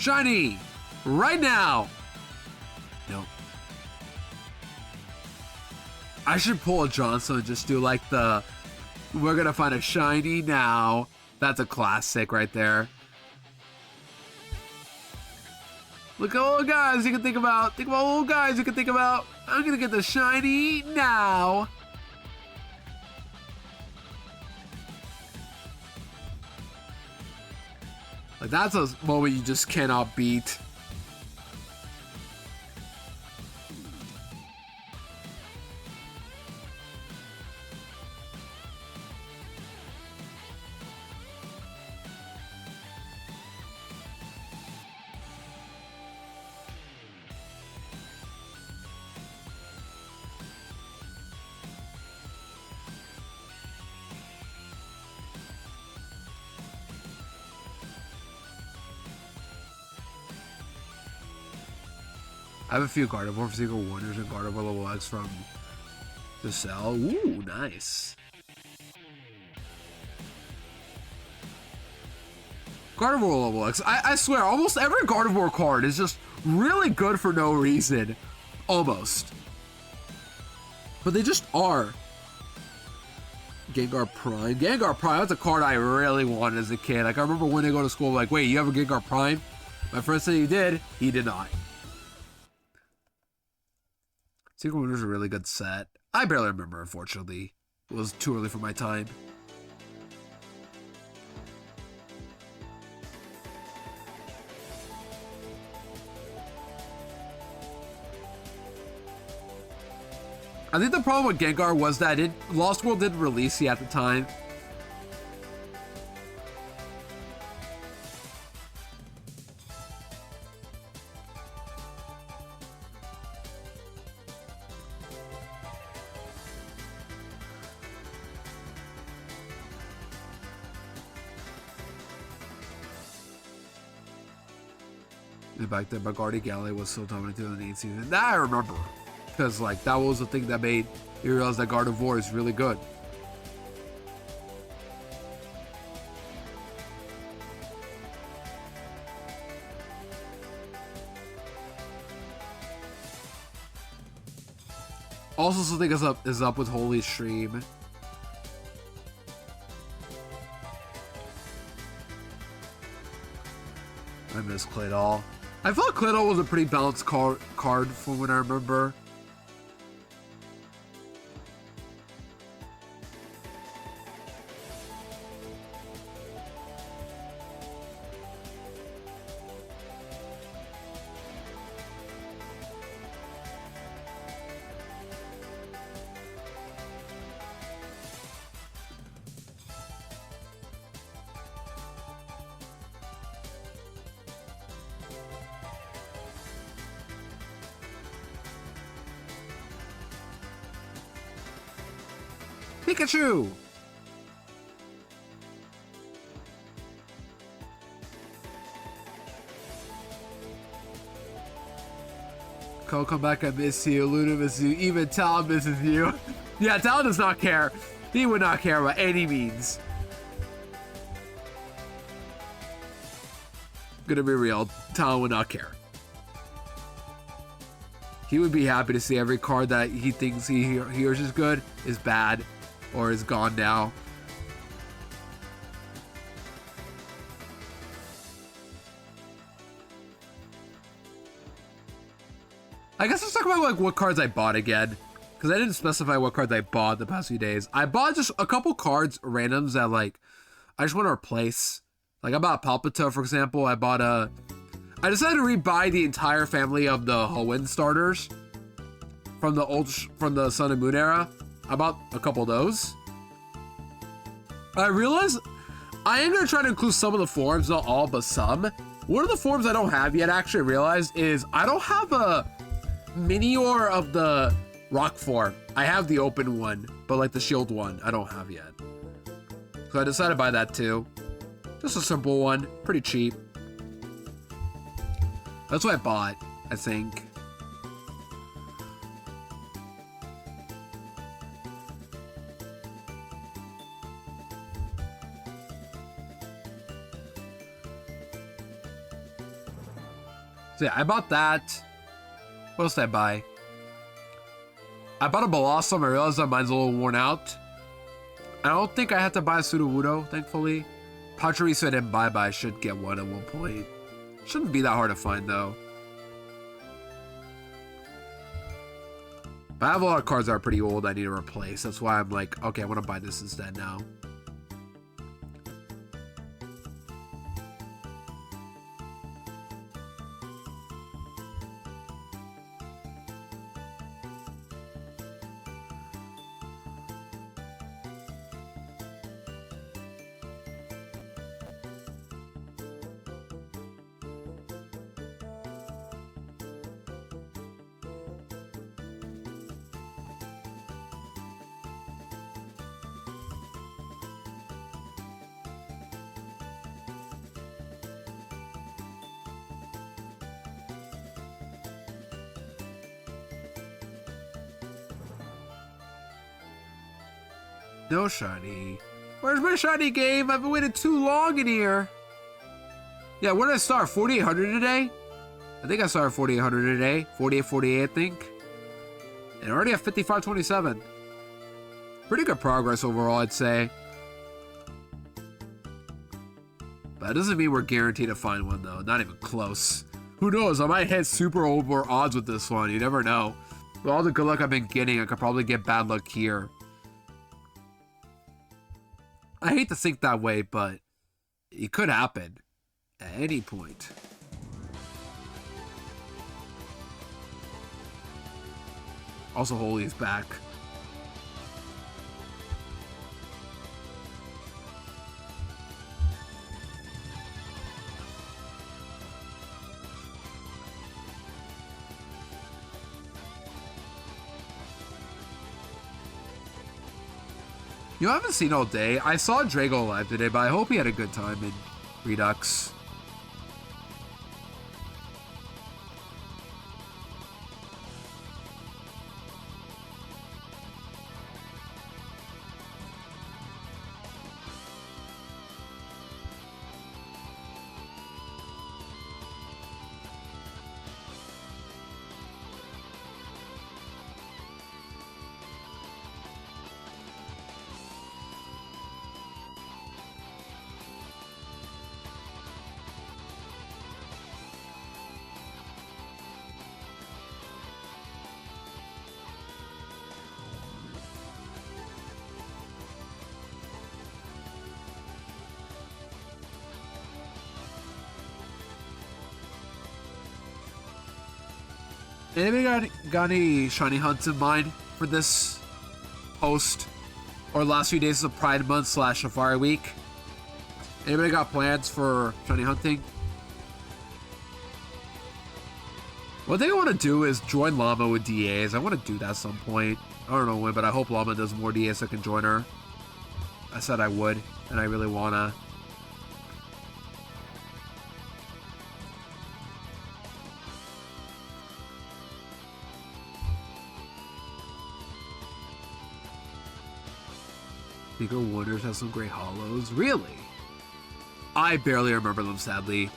Shiny! Right now! Nope. I should pull a Johnson and just do like the, we're gonna find a shiny now. That's a classic right there. Look at all the guys you can think about. Think about all the guys you can think about. I'm gonna get the shiny now. Like that's a moment you just cannot beat. I have a few Gardevoir Secret Wonders and Gardevoir level X from the sell. Ooh, nice. Gardevoir level X. I swear, almost every Gardevoir card is just really good for no reason. Almost. But they just are. Gengar Prime. Gengar Prime, that's a card I really wanted as a kid. Like, I remember when I go to school, like, wait, you have a Gengar Prime? My friend said he did. He did not. Secret Wonders is a really good set. I barely remember, unfortunately. It was too early for my time. I think the problem with Gengar was that Lost World didn't release yet at the time. Back then, Bacardi Galley was so dominant in the 2008 season. That I remember. Because, like, that was the thing that made you realize that Gardevoir is really good. Also, something is up with Holy Stream. I miss Claydol. I thought Claydol was a pretty balanced card from what I remember. Pikachu! Cole, come back, I miss you. Luna misses you. Even Talon misses you. Yeah, Talon does not care. He would not care by any means. Gonna be real, Talon would not care. He would be happy to see every card that he thinks he hears is good is bad or is gone now. I guess let's talk about like what cards I bought again, because I didn't specify what cards I bought the past few days. I bought just a couple cards, randoms that like I just want to replace. Like I bought Palpito, for example. I decided to rebuy the entire family of the Hoenn starters from the Sun and Moon era. I bought a couple of those. I realized I am gonna try to include some of the forms, not all, but some. One of the forms I don't have yet, actually, I realized, is I don't have a Minior of the rock form. I have the open one, but like the shield one, I don't have yet. So I decided to buy that too. Just a simple one, pretty cheap. That's what I bought, I think. So yeah, I bought that. What else did I buy? I bought a Blossom. I realized that mine's a little worn out. I don't think I had to buy a Sudowoodo, thankfully. Pachirisu I didn't buy, but I should get one at one point. Shouldn't be that hard to find, though. But I have a lot of cards that are pretty old I need to replace. That's why I'm like, okay, I want to buy this instead now. No shiny. Where's my shiny game? I've been waiting too long in here. Yeah, where did I start? 4,800 today? I think I started 4,800 today. 48, I think. And already at 55.27. Pretty good progress overall, I'd say. But that doesn't mean we're guaranteed to find one, though. Not even close. Who knows? I might hit super over odds with this one. You never know. With all the good luck I've been getting, I could probably get bad luck here. I hate to think that way, but it could happen at any point. Also, Holy is back. You know, I haven't seen all day. I saw Drago live today, but I hope he had a good time in Redux. Anybody got any shiny hunts in mind for this post or last few days of Pride Month / Safari Week? Anybody got plans for shiny hunting? One thing I want to do is join Llama with DAs. I want to do that at some point. I don't know when, but I hope Llama does more DAs so I can join her. I said I would, and I really wanna. Secret Wonders has some great holos. Really? I barely remember them, sadly.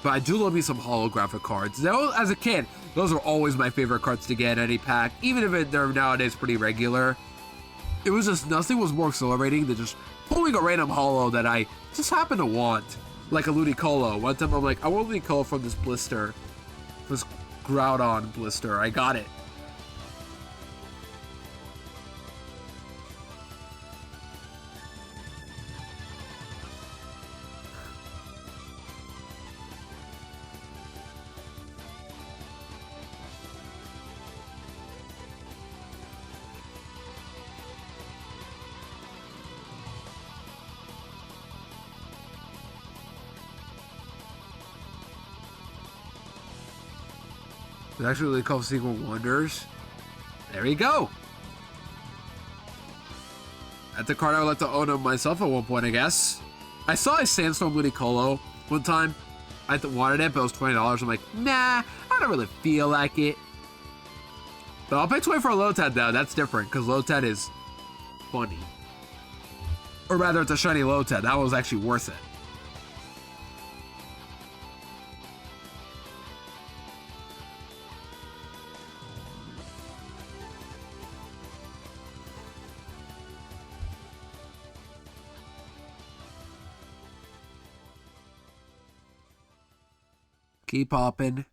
But I do love me some holographic cards. Though, as a kid, those were always my favorite cards to get in any pack, even if they're nowadays pretty regular. It was just, nothing was more exhilarating than just pulling a random holo that I just happen to want. Like a Ludicolo. One time I'm like, I want Ludicolo from this blister. This Groudon blister. I got it. It's actually really called Secret Wonders. There you go. That's a card I would like to own of myself at one point, I guess. I saw a Sandstorm Ludicolo one time. I wanted it, but it was $20. I'm like, nah, I don't really feel like it. But I'll pay 20 for a Lotad though. That's different, because Lotad is funny. Or rather, it's a shiny Lotad. That was actually worth it. Keep popping.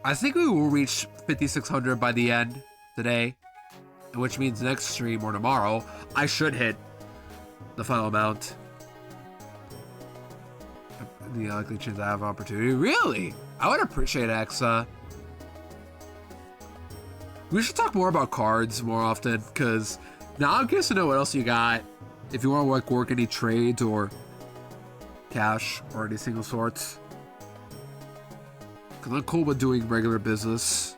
I think we will reach 5,600 by the end today, which means next stream or tomorrow, I should hit the final amount. The likely chance I have opportunity. Really? I would appreciate Exa. We should talk more about cards more often, because now I'm curious to know what else you got. If you want to like work any trades or cash or any single sorts. Because I'm cool with doing regular business.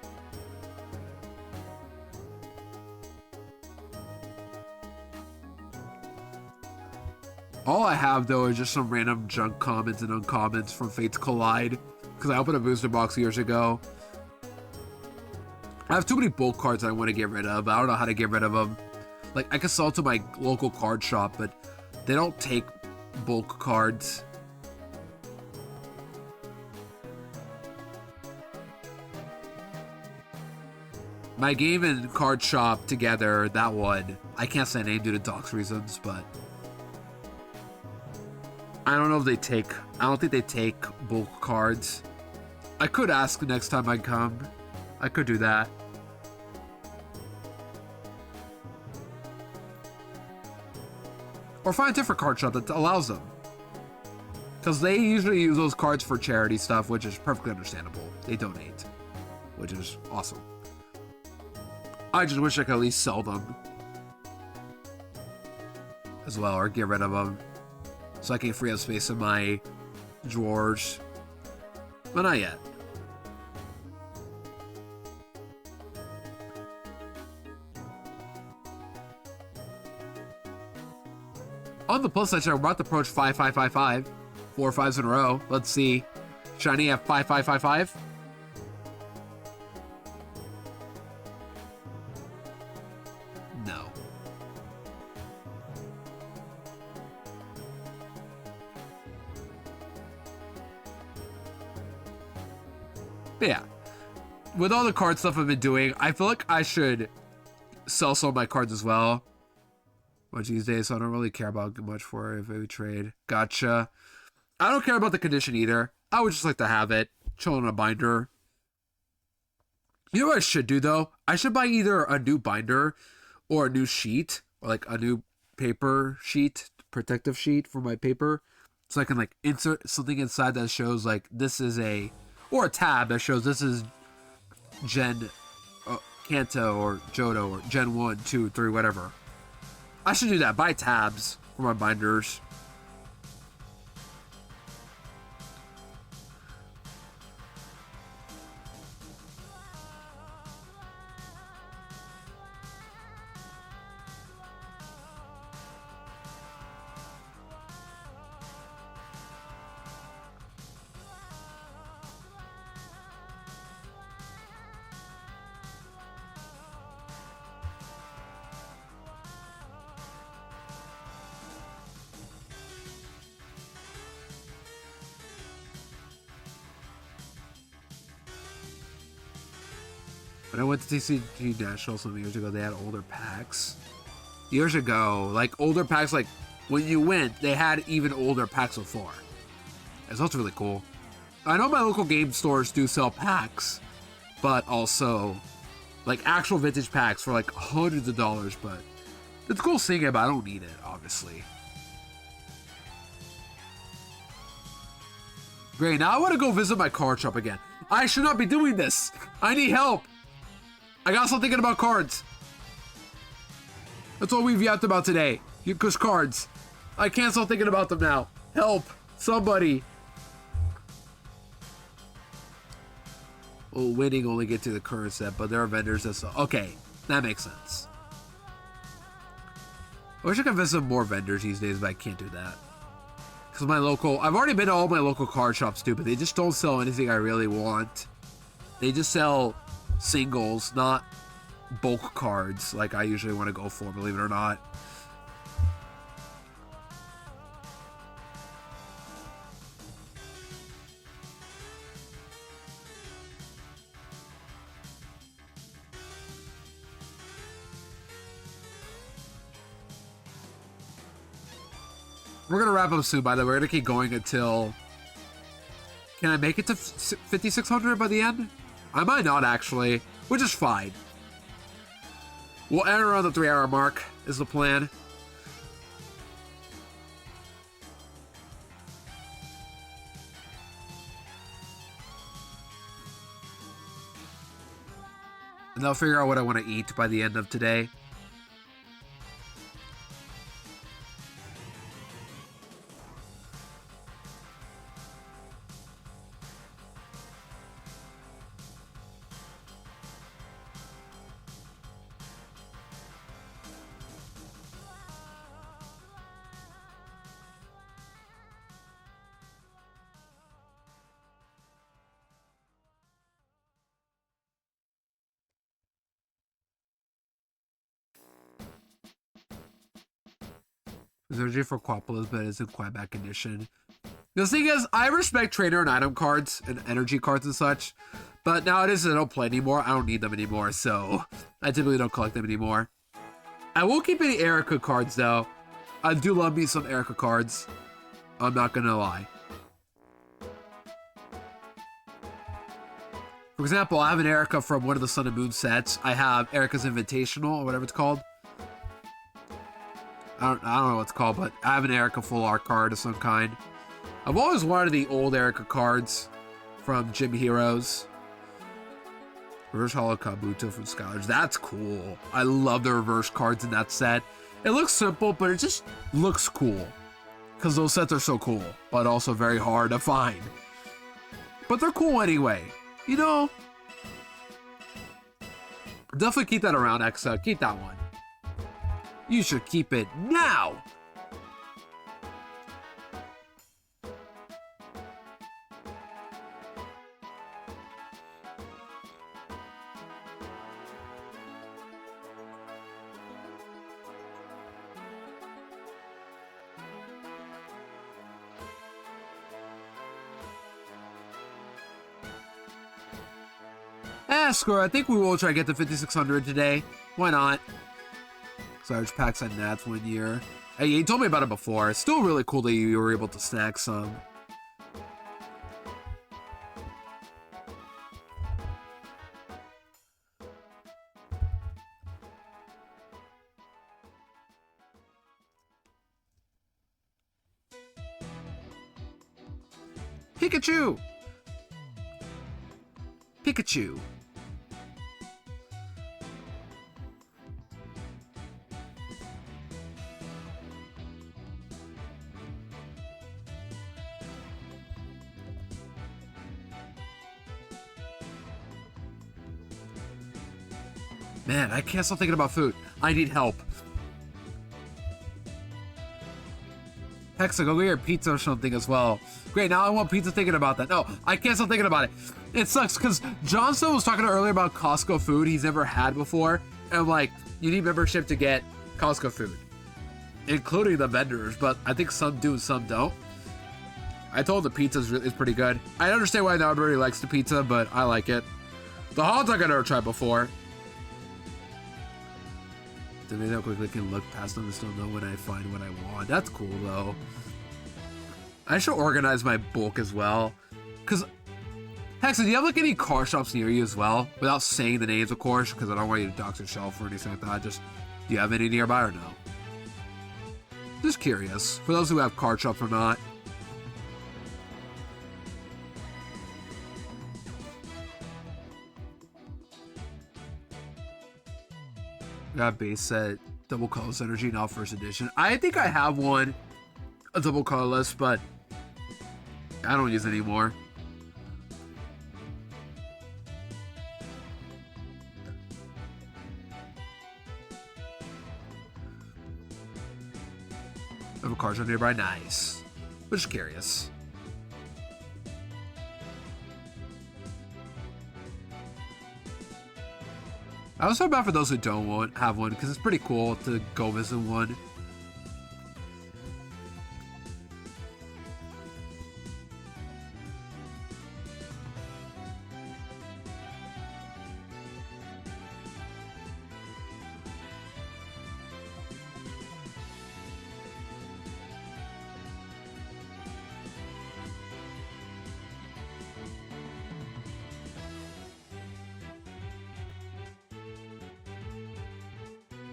All I have, though, is just some random junk comments and uncommons from Fates Collide. Because I opened a booster box years ago. I have too many bulk cards that I want to get rid of. I don't know how to get rid of them. Like, I can sell to my local card shop, but they don't take bulk cards. My game and card shop together, that one, I can't say name due to docs reasons, but I don't know if they take, I don't think they take bulk cards. I could ask next time I come. I could do that. Or find a different card shop that allows them. Because they usually use those cards for charity stuff, which is perfectly understandable. They donate, which is awesome. I just wish I could at least sell them as well, or get rid of them, so I can free up space in my drawers. But not yet. On the plus side, we're about to approach 5555. 4 5s in a row. Let's see. Shiny at 5555. No. But yeah. With all the card stuff I've been doing, I feel like I should sell some of my cards as well. Much these days, so I don't really care about much for it if we trade. Gotcha. I don't care about the condition either. I would just like to have it. Chill in a binder. You know what I should do, though? I should buy either a new binder or a new sheet. Or like a new paper sheet, protective sheet for my paper. So I can like insert something inside that shows like this is a... Or a tab that shows this is Gen... Kanto or Johto or Gen 1, 2, 3, whatever. I should do that. Buy tabs for my binders. When I went to TCG National some years ago, they had older packs. Years ago, like older packs, like when you went, they had even older packs before. It's also really cool. I know my local game stores do sell packs, but also like actual vintage packs for like hundreds of dollars. But it's cool seeing it, but I don't need it, obviously. Great, now I want to go visit my card shop again. I should not be doing this. I need help. I got something thinking about cards. That's all we've yapped about today. Because cards. I can't stop thinking about them now. Help. Somebody. Well, winning only get to the current set, but there are vendors that sell. Okay, that makes sense. I wish I could visit more vendors these days, but I can't do that. Because my local... I've already been to all my local card shops, too, but they just don't sell anything I really want. They just sell... singles, not bulk cards like I usually want to go for, believe it or not. We're gonna wrap up soon, by the way. We're gonna keep going until... Can I make it to 5,600 by the end? I might not, actually, which is fine. We'll end around the 3-hour mark, is the plan. And I'll figure out what I want to eat by the end of today. There's energy for Quapalas, but it isn't quite back condition. The thing is, I respect trainer and item cards and energy cards and such, but nowadays I don't play anymore. I don't need them anymore, so I typically don't collect them anymore. I will keep any Erica cards, though. I do love me some Erica cards. I'm not gonna lie. For example, I have an Erica from one of the Sun and Moon sets. I have Erica's Invitational, or whatever it's called. I don't know what it's called, but I have an Erica full art card of some kind. I've always wanted the old Erica cards from Gym Heroes. Reverse Hollow Kabuto from Scholars. That's cool. I love the reverse cards in that set. It looks simple, but it just looks cool. Because those sets are so cool, but also very hard to find. But they're cool anyway. You know? Definitely keep that around, Exa. Keep that one. You should keep it now! Score, I think we will try to get to 5,600 today. Why not? Sarge packs on Nats 1 year. Hey, you told me about it before. It's still really cool that you were able to snag some. Pikachu! Pikachu! Man, I can't stop thinking about food. I need help. Hexa, go get your pizza or something as well. Great, now I want pizza thinking about that. No, I can't stop thinking about it. It sucks, because Johnson was talking earlier about Costco food he's never had before. And I'm like, you need membership to get Costco food. Including the vendors, but I think some do and some don't. I told him the pizza is pretty good. I understand why not everybody likes the pizza, but I like it. The hot dog I never tried before. To me, how quickly I can look past them and still know when I find what I want. That's cool, though. I should organize my bulk as well. Because, Hexa, do you have, like, any car shops near you as well? Without saying the names, of course, because I don't want you to dox yourself or anything like that. Just, do you have any nearby or no? Just curious. For those who have car shops or not. Got base set, double colorless energy, not first edition. I think I have one, a double colorless, but I don't use it anymore. Double cards are nearby, nice. But just curious. I also feel bad for those who don't have one, because it's pretty cool to go visit one.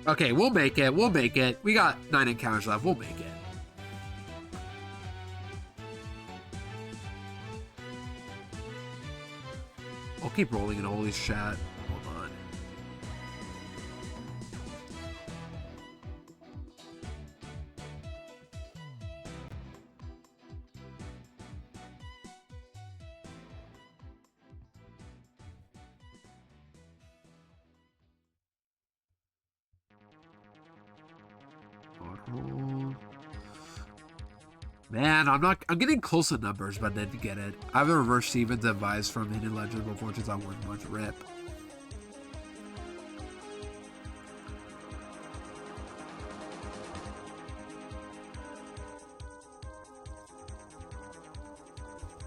Okay, we'll make it. We'll make it. We got 9 encounters left. We'll make it. I'll keep rolling in Holy's chat. Hold on. Man, I'm getting close to numbers, but I didn't get it. I have a reverse Stevens advice from Hidden Legends of Fortunes on worth much rip.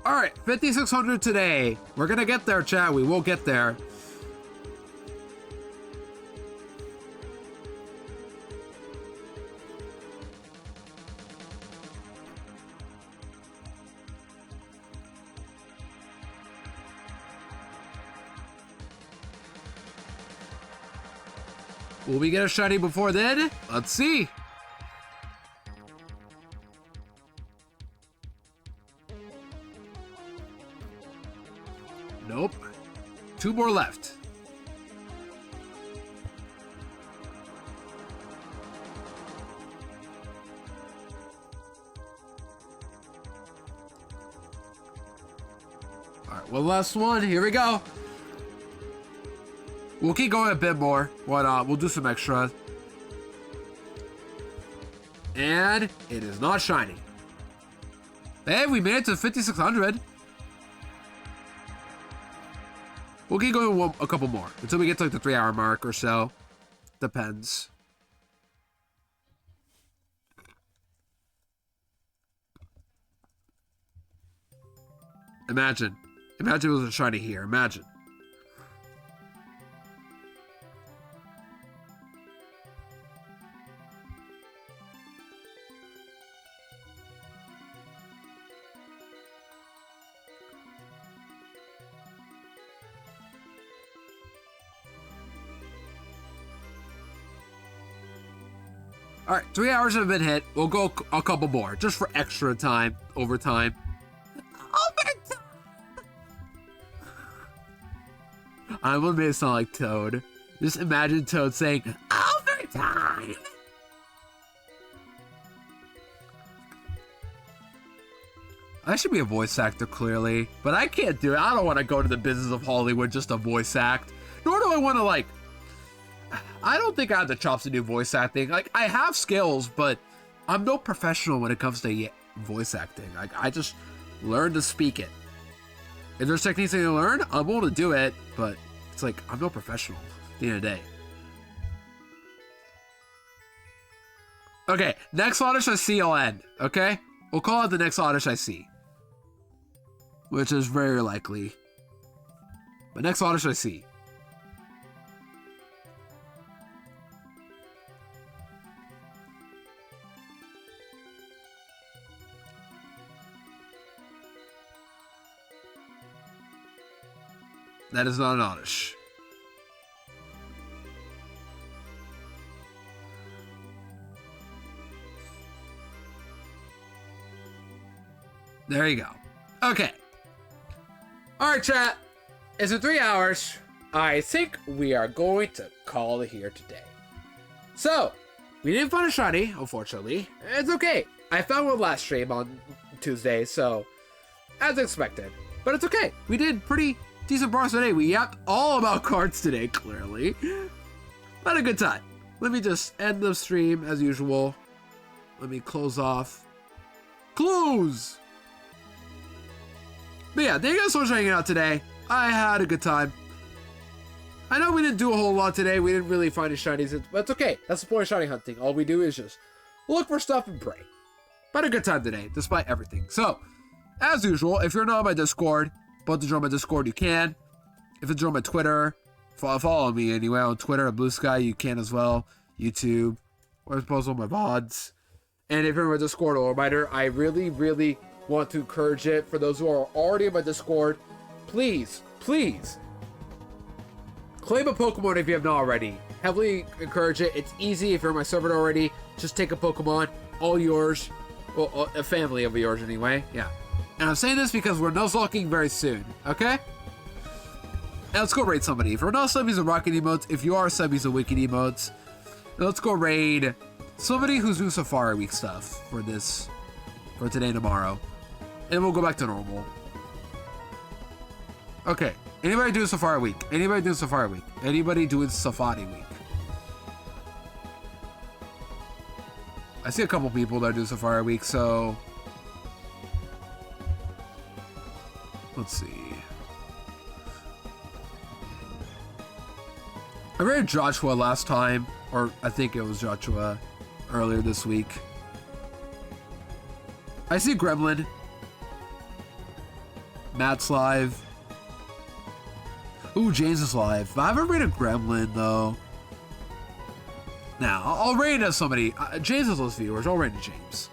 Alright, 5,600 today. We're gonna get there, chat. We will get there. Will we get a shiny before then? Let's see. Nope. 2 more left. All right, one last one. Here we go. We'll keep going a bit more. Why not? We'll do some extra. And it is not shiny. Hey, we made it to 5,600. We'll keep going a couple more until we get to like the 3-hour mark or so. Depends. Imagine it was a shiny here. Imagine. All right, 3 hours have been hit. We'll go a couple more just for extra time, overtime. Overtime! I'm gonna make it sound like Toad. Just imagine Toad saying, overtime! I should be a voice actor, clearly, but I can't do it. I don't want to go to the business of Hollywood just to voice act. Nor do I want to, like, I don't think I have the chops to do voice acting. Like, I have skills, but I'm no professional when it comes to voice acting. Like, I just learn to speak it. If there's techniques I can learn, I'm able to do it, but it's like, I'm no professional at the end of the day. Okay, next Oddish I see, I'll end, okay? We'll call it the next Oddish I see. Which is very likely. But next Oddish I see. That is not an Oddish. There you go. Okay. Alright, chat. It's been 3 hours. I think we are going to call it here today. So, we didn't find a shiny, unfortunately. It's okay. I found one last stream on Tuesday, so as expected. But it's okay. We did pretty decent progress today. We yapped all about cards today, clearly. Had a good time. Let me just end the stream as usual. Let me close off. Close! But yeah, thank you guys so much for hanging out today. I had a good time. I know we didn't do a whole lot today. We didn't really find any shinies, but it's okay. That's the point of shiny hunting. All we do is just look for stuff and pray. But a good time today, despite everything. So, as usual, if you're not on my Discord, but to join my Discord, you can. If you join my Twitter, follow me anyway on Twitter at Blue Sky. You can as well. YouTube, or I suppose on my VODs. And if you're in my Discord, a reminder, I really, really want to encourage it. For those who are already in my Discord, please, please claim a Pokemon if you have not already. heavily encourage it. It's easy if you're on my server already. Just take a Pokemon, all yours. Well, a family of yours anyway. Yeah. And I'm saying this because we're Nuzlocking very soon, okay? And let's go raid somebody. If we're not subbies and rocket emotes, if you are subbies and wicked emotes, let's go raid somebody who's doing Safari Week stuff for today and tomorrow. And we'll go back to normal. Okay. Anybody doing Safari Week? Anybody doing Safari Week? Anybody doing Safari Week? I see a couple people that do Safari Week, so let's see. I read Joshua last time, or I think it was Joshua earlier this week. I see Gremlin. Matt's live. Ooh, James is live. I haven't rated Gremlin though. Now, I'll raid somebody. James has those viewers. I'll raid James.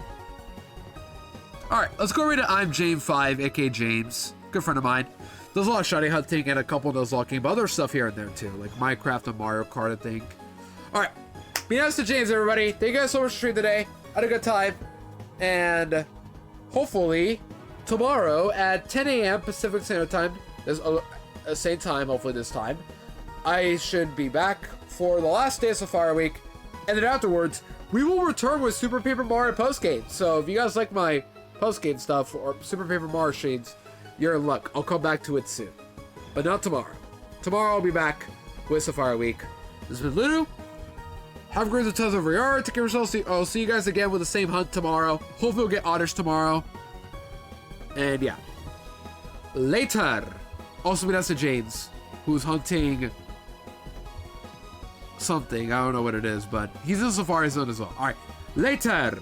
Alright, let's go raid I'm James5, aka James. Good friend of mine. Does a lot of shiny hunting and a couple does locking, but other stuff here and there too, like Minecraft and Mario Kart, I think. Alright, be nice to James, everybody. Thank you guys so much for streaming today. Had a good time. And hopefully, tomorrow at 10 a.m. Pacific Standard Time, there's a same time, hopefully this time, I should be back for the last day of Safari Week. And then afterwards, we will return with Super Paper Mario postgame. So if you guys like my postgame stuff or Super Paper Mario streams, you're in luck. I'll come back to it soon. But not tomorrow. Tomorrow I'll be back with Safari Week. This has been Lulu. Have a great time over here. Take care of yourselves. I'll see you guys again with the same hunt tomorrow. Hopefully we'll get Oddish tomorrow. And yeah. Later. Also be nice to James, who's hunting something. I don't know what it is, but he's in Safari Zone as well. Alright. Later.